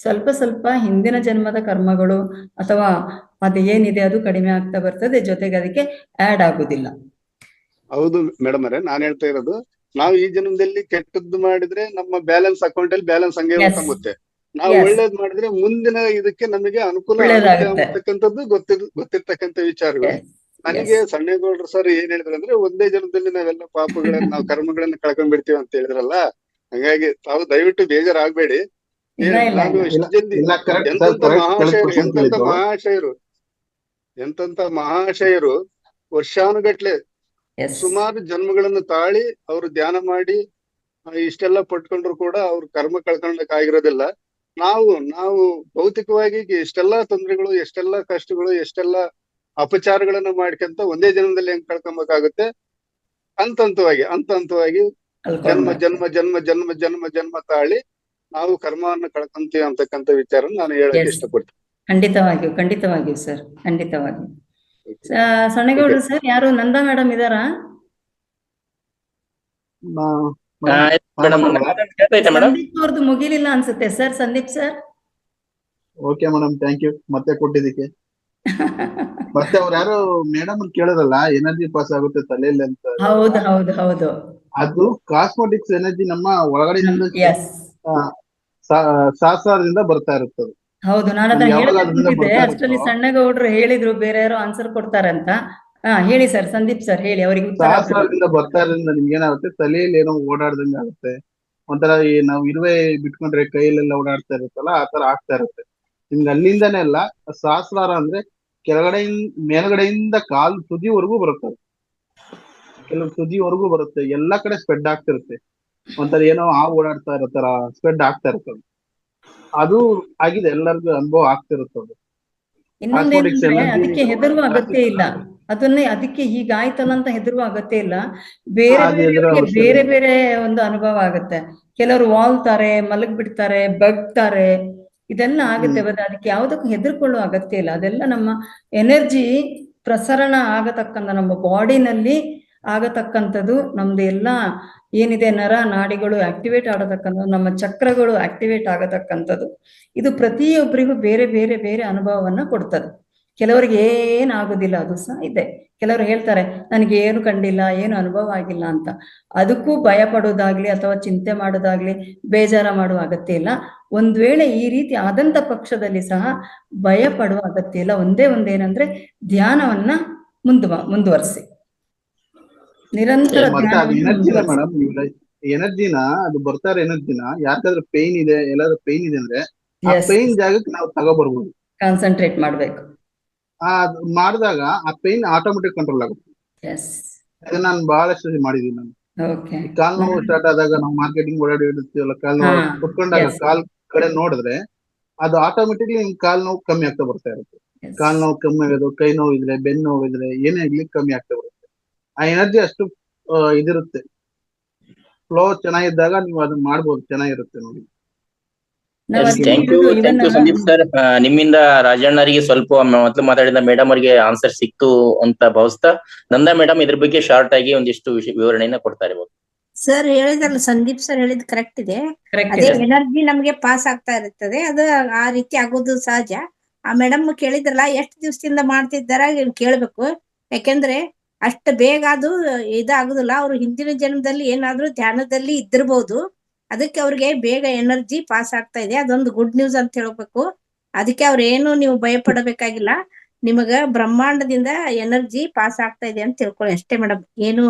ಸ್ವಲ್ಪ ಸ್ವಲ್ಪ ಹಿಂದಿನ ಜನ್ಮದ ಕರ್ಮಗಳು ಅಥವಾ ಅದು ಏನಿದೆ ಅದು ಕಡಿಮೆ ಆಗ್ತಾ ಬರ್ತದೆ, ಜೊತೆಗೆ ಅದಕ್ಕೆ ಆಡ್ ಆಗುದಿಲ್ಲ.
ಹೌದು ಮೇಡಮ್ ಅವರೇ, ನಾನ್ ಹೇಳ್ತಾ ಇರೋದು, ನಾವು ಈ ಜನ್ಮದಲ್ಲಿ ಕೆಟ್ಟದ್ದು ಮಾಡಿದ್ರೆ ನಮ್ಮ ಬ್ಯಾಲೆನ್ಸ್ ಅಕೌಂಟ್ ಅಲ್ಲಿ ಬ್ಯಾಲೆನ್ಸ್ ಹಂಗೆ ಹೋಗುತ್ತೆ. ನಾವು ಒಳ್ಳೇದ್ ಮಾಡಿದ್ರೆ ಮುಂದಿನ ಇದಕ್ಕೆ ನಮಗೆ ಅನುಕೂಲ ಆಗ್ತಕ್ಕಂಥದ್ದು ಗೊತ್ತಿರ್ತಕ್ಕಂಥ ವಿಚಾರಗಳು. ನನಗೆ ಸಣ್ಣೇಗೌಡರು ಸರ್ ಏನ್ ಹೇಳಿದ್ರು ಅಂದ್ರೆ, ಒಂದೇ ಜನ್ಮದಲ್ಲಿ ನಾವೆಲ್ಲ ಪಾಪಗಳನ್ನ ನಾವು ಕರ್ಮಗಳನ್ನ ಕಳ್ಕೊಂಡ್ಬಿಡ್ತೀವಿ ಅಂತ ಹೇಳಿದ್ರಲ್ಲ. ಹಾಗಾಗಿ ತಾವು ದಯವಿಟ್ಟು ಬೇಜಾರಾಗ್ಬೇಡಿ. ಎಂತ ಮಹಾಶಯರು ವರ್ಷಾನುಗಟ್ಲೆ ಸುಮಾರು ಜನ್ಮಗಳನ್ನು ತಾಳಿ ಅವರು ಧ್ಯಾನ ಮಾಡಿ ಇಷ್ಟೆಲ್ಲ ಪಟ್ಕೊಂಡ್ರು ಕೂಡ ಅವ್ರ ಕರ್ಮ ಕಳ್ಕೊಂಡಕ್ ಆಗಿರೋದಿಲ್ಲ. ನಾವು ಭೌತಿಕವಾಗಿ ಎಷ್ಟೆಲ್ಲಾ ತೊಂದರೆಗಳು, ಎಷ್ಟೆಲ್ಲಾ ಕಷ್ಟಗಳು, ಎಷ್ಟೆಲ್ಲಾ ಅಪಚಾರಗಳನ್ನ ಮಾಡ್ಕೊಂತ ಒಂದೇ ಜನ್ಮದಲ್ಲಿ ಹೆಂಗ್ ಕಳ್ಕೊಬೇಕಾಗುತ್ತೆ, ಹಂತ ಹಂತವಾಗಿ ಜನ್ಮ
ಕಳ್ಕೊಂಡ್ಬಾರ್ದು.
ಜನ್ಮ ಜನ್ಮ ಜನ್ಮ ಜನ್ಮ ಜನ್ಮ ತಾಳಿ ನಾವು ಕರ್ಮವನ್ನು ಕಳ್ಕೊಂತೀವಿ ಅಂತಕ್ಕಂಥ ವಿಚಾರ ನಾನು ಹೇಳಕ್ಕೆ
ಎಸ್,
ಇಷ್ಟಪಡ್ತೀನಿ.
ಖಂಡಿತವಾಗಿಯೂ ಸರ್, ಖಂಡಿತವಾಗಿಯೂ. ಸಣ್ಣಗೌಡ್ರು ಸರ್, ಯಾರು ನಂದಾ ಮೇಡಮ್ ಇದಾರಾ?
ಮೇಡಮ್ ಕೇಳ್ತಾ ಐತೆ ಮೇಡಮ್?
ಸಂದೀಪ್ ಅವ್ರದ್ದು ಮುಗಿಲಿಲ್ಲ ಅನ್ಸುತ್ತೆ sir. Sandeep sir.
Okay madam, thank you ಮತ್ತೆ ಕೊಟ್ಟಿದ್ದಕ್ಕೆ. ಮತ್ತೆ ಅವ್ರು ಯಾರು ಮೇಡಮ್ ಕೇಳಿದ್ರಲ್ಲ, ಎನರ್ಜಿ ಪಾಸ್ ಆಗುತ್ತೆ ತಲೆಯಲ್ಲಿ ಅಂತ.
ಹೌದು ಹೌದು ಹೌದು.
ಅದು ಕಾಸ್ಮೆಟಿಕ್ಸ್ ಎನರ್ಜಿ ನಮ್ಮ ಒಳಗಡೆಯಿಂದ
ಎಸ್,
ಸಹಸ್ರದಿಂದ ಬರ್ತಾ ಇರುತ್ತದೆ.
ಹೌದು. ನಾನು ಅದನ್ನ
ಯಾವಾಗ
ಹೇಳಕ್
ಅದರಿಂದ
ಕೂತಿದ್ದೆ,
ಬರ್ತಾ
ಅಷ್ಟರಲ್ಲಿ
ಇರುತ್ತೋ
ಸಣ್ಣಗೌಡ್ರು ಹೇಳಿದ್ರು ಬೇರೆ ಯಾರೋ ಆನ್ಸರ್ ಕೊಡ್ತಾರೆ ಅಂತ. ಹೇಳಿ ಸರ್, ಸಂದೀಪ್ ಸರ್ ಹೇಳಿ, ಅವರಿಗೆ ಉತ್ತರ.
ಸಹಸ್ರದಿಂದ ಬರ್ತಾ ಇರೋದ್ರಿಂದ ನಿಮ್ಗೆ ಏನಾಗುತ್ತೆ, ತಲೆಯಲ್ಲಿ ಏನೋ ಓಡಾಡ್ದಂಗೆ ಆಗುತ್ತೆ. ಒಂಥರ ಈ ನಾವು ಇರುವೆ ಬಿಟ್ಕೊಂಡ್ರೆ ಕೈಯಲ್ಲೆಲ್ಲ ಓಡಾಡ್ತಾ ಇರುತ್ತಲ್ಲ, ಆ ತರ ಆಗ್ತಾ ಇರುತ್ತೆ ನಿಮ್ಗೆ. ಅಲ್ಲಿಂದಾನೇ ಅಲ್ಲ, ಸಹಸ್ರಾರ ಅಂದ್ರೆ ಕೆಳಗಡೆಯಿಂದ ಮೇಲ್ಗಡೆಯಿಂದ ಕಾಲು ತುದಿವರೆಗೂ ಬರುತ್ತೆ. ಕೆಲವು ತುದಿವರೆಗೂ ಬರುತ್ತೆ, ಎಲ್ಲಾ ಕಡೆ ಸ್ಪ್ರೆಡ್ ಆಗ್ತಿರುತ್ತೆ. ಒಂಥರ ಏನೋ ಓಡಾಡ್ತಾ ಇರೋ ತರ ಸ್ಪ್ರೆಡ್ ಆಗ್ತಾ ಇರ್ತದೆ. ಅದು ಆಗಿದೆ, ಎಲ್ಲರಿಗೂ ಅನುಭವ ಆಗ್ತಿರುತ್ತದೆ.
ಇನ್ನೊಂದೇನಂದ್ರೆ ಅದಕ್ಕೆ ಹೆದರುವ ಅಗತ್ಯ ಇಲ್ಲ. ಅದಕ್ಕೆ ಹೀಗಾಯ್ತಲ್ಲ ಅಂತ ಹೆದರುವ ಅಗತ್ಯ ಇಲ್ಲ. ಬೇರೆ ಬೇರೆ ಬೇರೆ ಒಂದು ಅನುಭವ ಆಗುತ್ತೆ. ಕೆಲವರು ವಾಲ್ತಾರೆ, ಮಲಗ್ ಬಿಡ್ತಾರೆ, ಬಗ್ತಾರೆ, ಇದೆಲ್ಲ ಆಗುತ್ತೆ. ಅದಕ್ಕೆ ಯಾವುದಕ್ಕೂ ಹೆದರ್ಕೊಳ್ಳುವ ಅಗತ್ಯ ಇಲ್ಲ. ಅದೆಲ್ಲ ನಮ್ಮ ಎನರ್ಜಿ ಪ್ರಸರಣ ಆಗತಕ್ಕಂಥ, ನಮ್ಮ ಬಾಡಿನಲ್ಲಿ ಆಗತಕ್ಕಂಥದ್ದು. ನಮ್ದು ಎಲ್ಲ ಏನಿದೆ ನರ ನಾಡಿಗಳು ಆಕ್ಟಿವೇಟ್ ಆಗತಕ್ಕಂಥದ್ದು, ನಮ್ಮ ಚಕ್ರಗಳು ಆಕ್ಟಿವೇಟ್ ಆಗತಕ್ಕಂಥದ್ದು. ಇದು ಪ್ರತಿಯೊಬ್ಬರಿಗೂ ಬೇರೆ ಬೇರೆ ಬೇರೆ ಅನುಭವವನ್ನ ಕೊಡ್ತದೆ. ಕೆಲವರಿಗೆ ಏನಾಗೋದಿಲ್ಲ, ಅದು ಸಹ ಇದೆ. ಕೆಲವರು ಹೇಳ್ತಾರೆ ನನಗೆ ಏನು ಕಂಡಿಲ್ಲ, ಏನು ಅನುಭವ ಆಗಿಲ್ಲ ಅಂತ. ಅದಕ್ಕೂ ಭಯ ಪಡೋದಾಗ್ಲಿ ಅಥವಾ ಚಿಂತೆ ಮಾಡೋದಾಗ್ಲಿ, ಬೇಜಾರ ಮಾಡುವ ಅಗತ್ಯ ಇಲ್ಲ. ಒಂದ್ ವೇಳೆ ಈ ರೀತಿ ಆದಂತ ಪಕ್ಷದಲ್ಲಿ ಸಹ ಭಯ ಪಡುವ ಅಗತ್ಯ ಇಲ್ಲ. ಒಂದೇನಂದ್ರೆ ಧ್ಯಾನವನ್ನ ಮುಂದುವರಿಸಿ, ನಿರಂತರ
ಎನರ್ಜಿನ ಅದು ಬರ್ತಾರೆ. ಎನರ್ಜಿನ ಯಾಕಾದ್ರೂ ಪೇನ್ ಇದೆ, ಎಲ್ಲಾದ್ರೂ ಪೇನ್ ಇದೆ ಅಂದ್ರೆ ಆ ಪೇನ್ ಜಾಗಕ್ಕೆ ನಾವು ತಗೋಬರ್ಬೋದು,
ಕಾನ್ಸಂಟ್ರೇಟ್ ಮಾಡ್ಬೇಕು.
ಮಾಡಿದಾಗ ಆ ಪೇನ್ ಆಟೋಮೆಟಿಕ್ ಕಂಟ್ರೋಲ್ ಆಗುತ್ತೆ. ಅದನ್ನ ನಾನು ಬಹಳಷ್ಟು ಮಾಡಿದೀನಿ. ನಾನು ಕಾಲ್ ನೋವು ಸ್ಟಾರ್ಟ್ ಆದಾಗ, ನಾವು ಮಾರ್ಕೆಟಿಂಗ್ ಓಡಾಡಿ ಇರ್ತೀವಲ್ಲ, ಕಾಲ್ ನೋವು ಕುತ್ಕೊಂಡಾಗ ಕಾಲ್ ಕಡೆ ನೋಡಿದ್ರೆ ಅದು ಆಟೋಮೆಟಿಕ್ಲಿ ನಿಮ್ ಕಾಲ್ ನೋವು ಕಮ್ಮಿ ಆಗ್ತಾ ಬರ್ತಾ ಇರುತ್ತೆ. ಕಾಲ್ ನೋವು ಕಮ್ಮಿ ಆಗೋದು, ಕೈ ನೋವು ಇದ್ರೆ, ಬೆನ್ನು ನೋವು ಇದ್ರೆ, ಏನೇ ಆಗ್ಲಿ ಕಮ್ಮಿ ಆಗ್ತಾ ಬರುತ್ತೆ. ಆ ಎನರ್ಜಿ ಅಷ್ಟು ಇದಿರುತ್ತೆ. ಫ್ಲೋ ಚೆನ್ನಾಗಿದ್ದಾಗ ನೀವು ಅದನ್ನ ಮಾಡ್ಬೋದು, ಚೆನ್ನಾಗಿರುತ್ತೆ ನೋಡಿ.
Thank you Sandeep sir. ನಿಮ್ಮಿಂದ ರಾಜಣ್ಣರಿಗೆ ಸ್ವಲ್ಪ ಮೊದಲು ಮಾತಾಡಿದ ಮೇಡಮ್ ಅವರಿಗೆ ಆನ್ಸರ್ ಸಿಕ್ತು ಅಂತ ಭಾವಿಸ್ತಾ, ನಂದಾ ಮೇಡಮ್ ಇದ್ರ ಬಗ್ಗೆ ಶಾರ್ಟ್ ಆಗಿ ಒಂದಿಷ್ಟು ವಿವರಣೆಯನ್ನ ಕೊಡ್ತಾರೆ.
ಸರ್ ಹೇಳಿದ್ರಲ್ಲ, ಸಂದೀಪ್ ಸರ್ ಹೇಳಿದ್ ಕರೆಕ್ಟ್ ಇದೆ. ಅದೇ ಎನರ್ಜಿ ನಮ್ಗೆ ಪಾಸ್ ಆಗ್ತಾ ಇರುತ್ತದೆ, ಅದು ಆ ರೀತಿ ಆಗೋದು ಸಹಜ. ಆ ಮೇಡಮ್ ಕೇಳಿದ್ರಲ್ಲ, ಎಷ್ಟು ದಿವಸದಿಂದ ಮಾಡ್ತಿದ್ದಾರ ಕೇಳ್ಬೇಕು. ಯಾಕೆಂದ್ರೆ ಅಷ್ಟು ಬೇಗ ಅದು ಇದಾಗುದಿಲ್ಲ. ಅವ್ರು ಹಿಂದಿನ ಜನ್ಮದಲ್ಲಿ ಏನಾದ್ರೂ ಧ್ಯಾನದಲ್ಲಿ ಇದ್ದಿರ್ಬೋದು, ಅದಕ್ಕೆ ಅವ್ರಿಗೆ ಬೇಗ ಎನರ್ಜಿ ಪಾಸ್ ಆಗ್ತಾ ಇದೆ. ಅದೊಂದು ಗುಡ್ ನ್ಯೂಸ್ ಅಂತ ಹೇಳ್ಬೇಕು. ಅದಕ್ಕೆ ಅವ್ರೇನು ನೀವು ಭಯ ಪಡಬೇಕಾಗಿಲ್ಲ. ನಿಮಗ ಬ್ರಹ್ಮಾಂಡದಿಂದ ಎನರ್ಜಿ ಪಾಸ್ ಆಗ್ತಾ ಇದೆ ಅಂತ ತಿಳ್ಕೊಳ್ಳಿ ಅಷ್ಟೇ ಮೇಡಮ್. ಏನು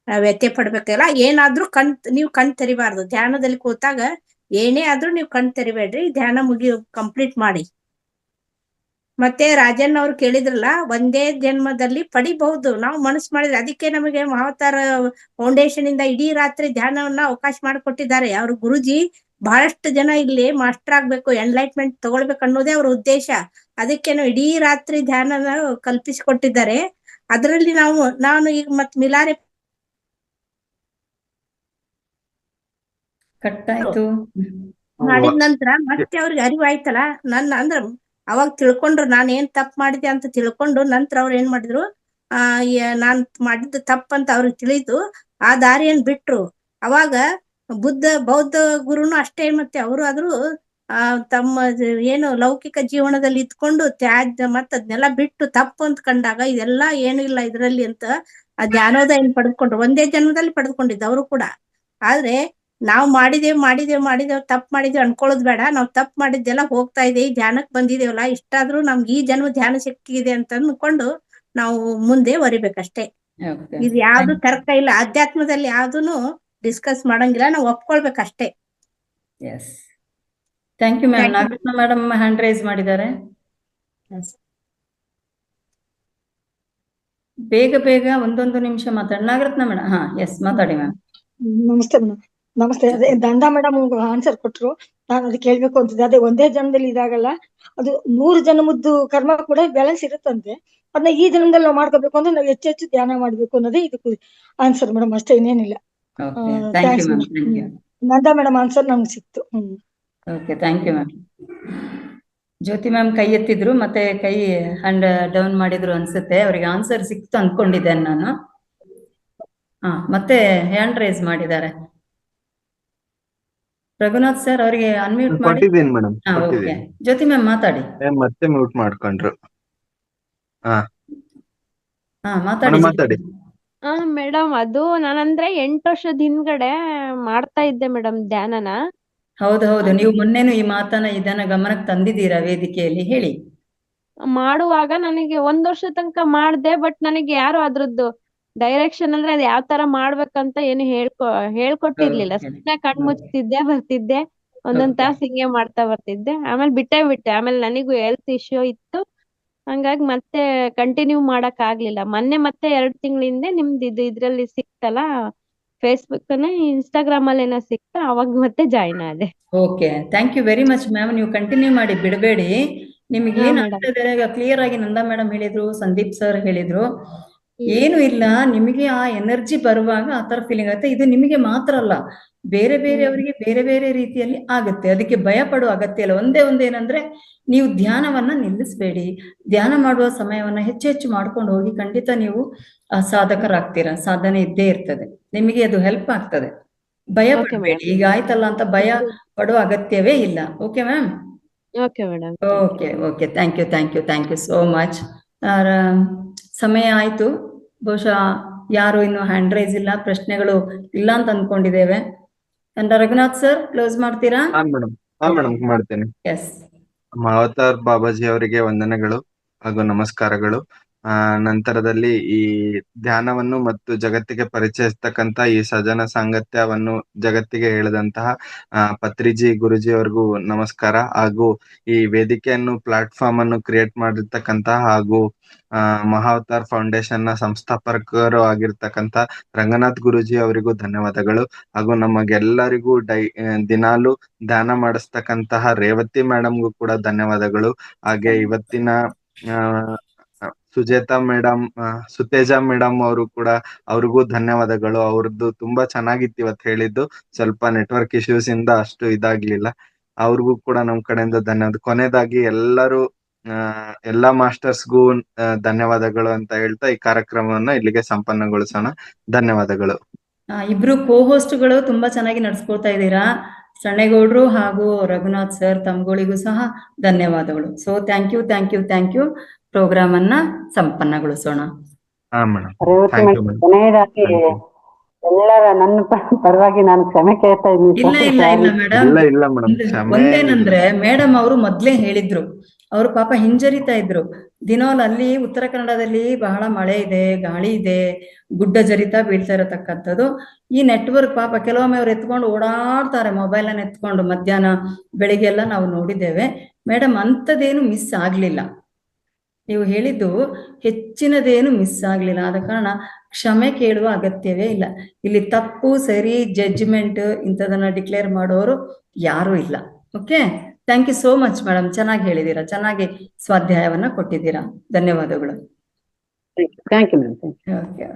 ವ್ಯತ್ಯಯ ಪಡ್ಬೇಕಲ್ಲ. ಏನಾದ್ರೂ ನೀವು ಕಣ್ ತೆರಿಬಾರ್ದು. ಧ್ಯಾನದಲ್ಲಿ ಕೂತಾಗ ಏನೇ ಆದ್ರೂ ನೀವು ಕಣ್ ತೆರಿಬೇಡ್ರಿ, ಧ್ಯಾನ ಕಂಪ್ಲೀಟ್ ಮಾಡಿ. ಮತ್ತೆ ರಾಜನ್ ಅವ್ರು ಕೇಳಿದ್ರಲ್ಲ, ಒಂದೇ ಜನ್ಮದಲ್ಲಿ ಪಡಿಬಹುದು ನಾವು ಮನಸ್ಸು ಮಾಡಿದ್ರೆ. ಅದಕ್ಕೆ ನಮಗೆ ಮಹಾವತಾರ ಫೌಂಡೇಶನ್ ಇಂದ ಇಡೀ ರಾತ್ರಿ ಧ್ಯಾನವನ್ನ ಅವಕಾಶ ಮಾಡಿಕೊಟ್ಟಿದ್ದಾರೆ. ಅವ್ರ ಗುರುಜಿ ಬಹಳಷ್ಟು ಜನ ಇಲ್ಲಿ ಮಾಸ್ಟರ್ ಆಗ್ಬೇಕು, ಎನ್ಲೈಟ್ಮೆಂಟ್ ತಗೊಳ್ಬೇಕು ಅನ್ನೋದೇ ಅವ್ರ ಉದ್ದೇಶ. ಅದಕ್ಕೆ ನಾವು ಇಡೀ ರಾತ್ರಿ ಧ್ಯಾನನ ಕಲ್ಪಿಸಿಕೊಟ್ಟಿದ್ದಾರೆ. ಅದರಲ್ಲಿ ನಾನು ಈಗ ಮತ್ ಮಿಲಾರೆ
ಕಟ್ಟಾಯ್ತು
ಮಾಡಿದ ನಂತರ ಮತ್ತೆ ಅವ್ರಿಗೆ ಅರಿವಾಯ್ತಲ್ಲ. ಅಂದ್ರ ಅವಾಗ ತಿಳ್ಕೊಂಡ್ರು ನಾನು ಏನ್ ತಪ್ಪು ಮಾಡಿದೆ ಅಂತ ತಿಳ್ಕೊಂಡು, ನಂತರ ಅವ್ರು ಏನ್ ಮಾಡಿದ್ರು, ನಾನ್ ಮಾಡಿದ್ದು ತಪ್ಪಂತ ಅವ್ರಿಗೆ ತಿಳಿದು ಆ ದಾರಿಯನ್ನ ಬಿಟ್ರು. ಅವಾಗ ಬೌದ್ಧ ಗುರುನು ಅಷ್ಟೇ. ಮತ್ತೆ ಅವರು ಆದ್ರೂ ತಮ್ಮ ಏನು ಲೌಕಿಕ ಜೀವನದಲ್ಲಿ ಇದ್ಕೊಂಡು ತ್ಯಾಜ್ಯ ಮತ್ತ ಅದನ್ನೆಲ್ಲ ಬಿಟ್ಟು ತಪ್ಪು ಅಂತ ಕಂಡಾಗ, ಇದೆಲ್ಲ ಏನು ಇಲ್ಲ ಇದ್ರಲ್ಲಿ ಅಂತ ಆ ಜ್ಞಾನೋದಯ ಪಡೆದುಕೊಂಡ್ರು. ಒಂದೇ ಜನ್ಮದಲ್ಲಿ ಪಡೆದುಕೊಂಡಿದ್ದು ಅವರು ಕೂಡ. ಆದ್ರೆ ನಾವು ಮಾಡಿದೇವ್ ತಪ್ಪು ಮಾಡಿದೇವ್ ಅನ್ಕೊಳ್ಳೋದು ಬೇಡ. ನಾವು ತಪ್ಪು ಮಾಡಿದ್ದೆಲ್ಲ ಹೋಗ್ತಾ ಇದೆ, ಈ ಧ್ಯಾನಕ್ಕೆ ಬಂದಿದೇವಲ್ಲ, ಇಷ್ಟಾದ್ರೂ ನಮ್ಗೆ ಈ ಜನ್ಮ ಧ್ಯಾನ ಶಕ್ತಿ ಇದೆ ಅಂತ ಅನ್ಕೊಂಡು ನಾವು ಮುಂದೆ ವರಿಬೇಕಷ್ಟೇ. ಇದು ಯಾವ್ದು ತರ್ಕ ಇಲ್ಲ. ಅಧ್ಯಾತ್ಮದಲ್ಲಿ ಯಾವ್ದೂನು ಡಿಸ್ಕಸ್ ಮಾಡಂಗಿಲ್ಲ, ನಾವು ಒಪ್ಕೊಳ್ಬೇಕಷ್ಟೇ.
Thank you ma'am. Nagaratna madam hand raise ಮಾಡಿದ್ದಾರೆ. ಬೇಗ ಒಂದೊಂದು ನಿಮಿಷ ಮಾತಾಡಿ. ನಾಗರತ್ನ ಮೇಡಮ್, ಎಸ್ ಮಾತಾಡಿ ಮ್ಯಾಮ್.
ನಮಸ್ತೆ ಮೇಡಮ್. ನಮಸ್ತೆ. ಅದೇ ದಂಡಾ ಮೇಡಮ್ ಆನ್ಸರ್ ಕೊಟ್ರು. ನಾನು ಅದಕ್ಕೆ ಹೇಳ್ಬೇಕು ಅಂತಿದ್ದೆ. ಅದೇ ಒಂದೇ ಜನ್ಮದಲ್ಲಿ ಇದಾಗಲ್ಲ, ಅದು 100 ಜನ್ಮದ್ದು ಕರ್ಮ ಕೂಡ ಬ್ಯಾಲೆನ್ಸ್ ಇರುತ್ತಂತೆ. ಅದನ್ನ ಈ ಜನ್ಮದಲ್ಲಿ ನಾವು ಮಾಡ್ಕೋಬೇಕು ಅಂದ್ರೆ ನಾವು ಹೆಚ್ಚು ಧ್ಯಾನ ಮಾಡ್ಬೇಕು ಅನ್ನೋದೇ ಇದಕ್ಕೆ ಆನ್ಸರ್ ಮೇಡಮ್, ಅಷ್ಟೇ, ಇನ್ನೇನಿಲ್ಲ.
Okay thank you ma'am, thank you.
Nanda madam answer ನಮ್ಗೆ ಸಿಕ್ತು.
Okay thank you ma'am. Jyoti ma'am ಕೈ ಎತ್ತಿದ್ರು, ಮತ್ತೆ ಕೈ ಹ್ಯಾಂಡ್ ಡೌನ್ ಮಾಡಿದ್ರು ಅನ್ಸುತ್ತೆ. ಅವ್ರಿಗೆ ಆನ್ಸರ್ ಸಿಕ್ತು ಅನ್ಕೊಂಡಿದ್ದೇನೆ ನಾನು. ಮತ್ತೆ ಹ್ಯಾಂಡ್ ರೈಸ್ ಮಾಡಿದ್ದಾರೆ. ರಘುನಾಥ್ ಸರ್ ಅವರಿಗೆ ಅನ್ಮ್ಯೂಟ್ ಮಾಡಿ.
ಕೊಟ್ಟಿದ್ದೀನಿ ಮೇಡಮ್,
ಓಕೆ. ಜ್ಯೋತಿ ಮ್ಯಾಮ್ ಮಾತಾಡಿ.
ಮತ್ತೆ ಮ್ಯೂಟ್ ಮಾಡ್ಕೊಂಡ್ರು.
ಮಾತಾಡಿ.
ಮೇಡಮ್, ಅದು ನಾನಂದ್ರೆ 8 ವರ್ಷದ ಹಿಂದ್ಗಡೆ ಮಾಡ್ತಾ ಇದ್ದೆ ಮೇಡಮ್ ಧ್ಯಾನನ.
ಹೌದು, ನೀವು ಮೊನ್ನೆನು ಈ ಮಾತನ್ನ ಇದನ್ನ ಗಮನಕ್ಕೆ ತಂದಿದ್ದೀರಾ ವೇದಿಕೆಯಲ್ಲಿ, ಹೇಳಿ.
ಮಾಡುವಾಗ ನನಗೆ 1 ವರ್ಷ ತನಕ ಮಾಡ್ದೆ, ಬಟ್ ನನಗೆ ಯಾರು ಅದ್ರದ್ದು ಡೈರೆಕ್ಷನ್ ಅಂದ್ರೆ ಅದ್ ಯಾವ ತರ ಮಾಡ್ಬೇಕಂತ ಏನು ಹೇಳ್ಕೊಟ್ಟಿರ್ಲಿಲ್ಲ. ಸುಮ್ನೆ ಕಣ್ ಮುಚ್ತಿದ್ದೆ, ಬರ್ತಿದ್ದೆ, ಒಂದೊಂದ್ ತಾಸ್ ಹಿಂಗೆ ಮಾಡ್ತಾ ಬರ್ತಿದ್ದೆ. ಆಮೇಲೆ ಬಿಟ್ಟೆ. ಆಮೇಲೆ ನನಗೂ ಹೆಲ್ತ್ ಇಶ್ಯೂ ಇತ್ತು, ಹಂಗಾಗಿ ಮತ್ತೆ ಕಂಟಿನ್ಯೂ ಮಾಡಕ್ ಆಗ್ಲಿಲ್ಲ. ಮೊನ್ನೆ ಮತ್ತೆ 2 ತಿಂಗಳ ಹಿಂದೆ ನಿಮ್ದು ಇದ್ರಲ್ಲಿ ಸಿಕ್ತಲ್ಲ, ಫೇಸ್ಬುಕ್ ಇನ್ಸ್ಟಾಗ್ರಾಮ್ ಅಲ್ಲಿ ಏನೋ ಸಿಕ್ತ, ಅವಾಗ ಮತ್ತೆ ಜಾಯಿನ್ ಆದೆ.
Okay, thank you very much ma'am. ನೀವು ಕಂಟಿನ್ಯೂ ಮಾಡಿ, ಬಿಡಬೇಡಿ. ನಿಮ್ಗೆ ಏನ್ ಆಗ್ತದೆ ಕ್ಲಿಯರ್ ಆಗಿ ನಂದಾ ಮೇಡಮ್ ಹೇಳಿದ್ರು, ಸಂದೀಪ್ ಸರ್ ಹೇಳಿದ್ರು. ಏನು ಇಲ್ಲ, ನಿಮಗೆ ಆ ಎನರ್ಜಿ ಬರುವಾಗ ಆ ತರ ಫೀಲಿಂಗ್ ಆಗುತ್ತೆ. ಇದು ನಿಮಗೆ ಮಾತ್ರ ಅಲ್ಲ, ಬೇರೆ ಬೇರೆಯವರಿಗೆ ಬೇರೆ ಬೇರೆ ರೀತಿಯಲ್ಲಿ ಆಗುತ್ತೆ. ಅದಕ್ಕೆ ಭಯ ಪಡುವ ಅಗತ್ಯ ಇಲ್ಲ. ಒಂದೇನಂದ್ರೆ, ನೀವು ಧ್ಯಾನವನ್ನ ನಿಲ್ಲಿಸಬೇಡಿ. ಧ್ಯಾನ ಮಾಡುವ ಸಮಯವನ್ನ ಹೆಚ್ಚು ಮಾಡ್ಕೊಂಡು ಹೋಗಿ. ಖಂಡಿತ ನೀವು ಸಾಧಕರಾಗ್ತೀರಾ. ಸಾಧನೆ ಇದ್ದೇ ಇರ್ತದೆ, ನಿಮಗೆ ಅದು ಹೆಲ್ಪ್ ಆಗ್ತದೆ. ಭಯ ಪಡಬೇಡಿ. ಈಗ ಆಯ್ತಲ್ಲ ಅಂತ ಭಯ ಪಡುವ ಅಗತ್ಯವೇ ಇಲ್ಲ. Okay ma'am?
Okay madam.
Okay thank you so much. ಸಮಯ ಆಯ್ತು. ಬಹುಶಃ ಯಾರು ಇನ್ನು ಹ್ಯಾಂಡ್ ರೈಸ್ ಇಲ್ಲ, ಪ್ರಶ್ನೆಗಳು ಇಲ್ಲ ಅಂತ ಅನ್ಕೊಂಡಿದ್ದೇವೆ. ರಘುನಾಥ್ ಸರ್ ಕ್ಲೋಸ್ ಮಾಡ್ತೀರಾ?
ಮೇಡಮ್ ಮಾಡ್ತೇನೆ.
ಎಸ್.
ಅವತಾರ್ ಬಾಬಾಜಿ ಅವರಿಗೆ ವಂದನೆಗಳು ಹಾಗೂ ನಮಸ್ಕಾರಗಳು. ನಂತರದಲ್ಲಿ ಈ ಧ್ಯಾನವನ್ನು ಮತ್ತು ಜಗತ್ತಿಗೆ ಪರಿಚಯಿಸ್ತಕ್ಕಂತ ಈ ಸಜನ ಸಾಂಗತ್ಯವನ್ನು ಜಗತ್ತಿಗೆ ಹೇಳಿದಂತಹ ಪತ್ರಿಜಿ ಗುರುಜಿ ಅವ್ರಿಗೂ ನಮಸ್ಕಾರ. ಹಾಗೂ ಈ ವೇದಿಕೆಯನ್ನು ಪ್ಲಾಟ್ಫಾರ್ಮ್ ಅನ್ನು ಕ್ರಿಯೇಟ್ ಮಾಡಿರ್ತಕ್ಕಂತ ಹಾಗೂ ಮಹಾವತಾರ್ ಫೌಂಡೇಶನ್ ನ ಸಂಸ್ಥಾಪಕರು ಆಗಿರ್ತಕ್ಕಂತ ರಂಗನಾಥ್ ಗುರುಜಿ ಅವರಿಗೂ ಧನ್ಯವಾದಗಳು. ಹಾಗೂ ನಮಗೆಲ್ಲರಿಗೂ ದಿನಾಲು ಧ್ಯಾನ ಮಾಡಿಸ್ತಕ್ಕಂತಹ ರೇವತಿ ಮೇಡಮ್ಗೂ ಕೂಡ ಧನ್ಯವಾದಗಳು. ಹಾಗೆ ಇವತ್ತಿನ ಸುಜಾತಾ ಮೇಡಮ್, ಸುತೇಜಾ ಮೇಡಮ್ ಅವರು ಕೂಡ, ಅವ್ರಿಗೂ ಧನ್ಯವಾದಗಳು. ಅವ್ರದ್ದು ತುಂಬಾ ಚೆನ್ನಾಗಿತ್ತು ಇವತ್ತು ಹೇಳಿದ್ದು. ಸ್ವಲ್ಪ ನೆಟ್ವರ್ಕ್ ಇಶ್ಯೂಸ್ ಇಂದ ಅಷ್ಟು ಇದಾಗ್ಲಿಲ್ಲ. ಅವ್ರಿಗೂ ಕೂಡ ನಮ್ ಕಡೆಯಿಂದ ಧನ್ಯವಾದ. ಕೊನೆಯದಾಗಿ ಎಲ್ಲಾ ಮಾಸ್ಟರ್ಸ್ಗೂ ಧನ್ಯವಾದಗಳು ಅಂತ ಹೇಳ್ತಾ ಈ ಕಾರ್ಯಕ್ರಮವನ್ನ ಇಲ್ಲಿಗೆ ಸಂಪನ್ನಗೊಳಿಸೋಣ. ಧನ್ಯವಾದಗಳು.
ಇಬ್ರು ಕೋ-ಹೋಸ್ಟ್ಗಳು ತುಂಬಾ ಚೆನ್ನಾಗಿ ನಡ್ಸ್ಕೊಳ್ತಾ ಇದ್ದೀರಾ. ಸಣ್ಣೇಗೌಡ್ರು ಹಾಗೂ ರಘುನಾಥ್ ಸರ್, ತಮ್ಗಳಿಗೂ ಸಹ ಧನ್ಯವಾದಗಳು. So thank you. ಪ್ರೋಗ್ರಾಮ್ ಅನ್ನ ಸಂಪನ್ನಗೊಳಿಸೋಣ.
ಕೊನೆಯದಾಗಿ ಎಲ್ಲರ ನನ್ನ ಪರವಾಗಿ ನಾನು ಕ್ಷಮೆ ಕೇಳ್ತಾ ಇದ್ದೀನಿ.
ಇಲ್ಲ ಮೇಡಮ್, ಒಂದೇನಂದ್ರೆ ಮೇಡಮ್ ಅವರು ಮೊದ್ಲೇ ಹೇಳಿದ್ರು, ಅವರು ಪಾಪ ಹಿಂಜರಿತಾ ಇದ್ರು. ದಿನೋಲ್ ಅಲ್ಲಿ ಉತ್ತರ ಕನ್ನಡದಲ್ಲಿ ಬಹಳ ಮಳೆ ಇದೆ, ಗಾಳಿ ಇದೆ, ಗುಡ್ಡ ಜರಿತಾ ಬೀಳ್ತಾ ಇರತಕ್ಕಂಥದ್ದು. ಈ ನೆಟ್ವರ್ಕ್ ಪಾಪ ಕೆಲವೊಮ್ಮೆ ಅವ್ರು ಎತ್ಕೊಂಡು ಓಡಾಡ್ತಾರೆ, ಮೊಬೈಲ್ ಅನ್ನ ಎತ್ಕೊಂಡು. ಮಧ್ಯಾಹ್ನ ಬೆಳಿಗ್ಗೆ ಎಲ್ಲ ನಾವು ನೋಡಿದ್ದೇವೆ. ಮೇಡಮ್ ಅಂಥದ್ದೇನು ಮಿಸ್ ಆಗ್ಲಿಲ್ಲ. ನೀವು ಹೇಳಿದ್ದು ಹೆಚ್ಚಿನದೇನು ಮಿಸ್ ಆಗ್ಲಿಲ್ಲ. ಆದ ಕಾರಣ ಕ್ಷಮೆ ಕೇಳುವ ಅಗತ್ಯವೇ ಇಲ್ಲ. ಇಲ್ಲಿ ತಪ್ಪು ಸರಿ ಜಡ್ಜ್ಮೆಂಟ್ ಇಂಥದನ್ನ ಡಿಕ್ಲೇರ್ ಮಾಡೋರು ಯಾರು ಇಲ್ಲ. Okay, thank you so much madam. ಚೆನ್ನಾಗಿ ಹೇಳಿದ್ದೀರಾ, ಚೆನ್ನಾಗಿ ಸ್ವಾಧ್ಯಾಯವನ್ನ ಕೊಟ್ಟಿದ್ದೀರಾ. ಧನ್ಯವಾದಗಳು.
Thank you madam.
ಓಕೆ.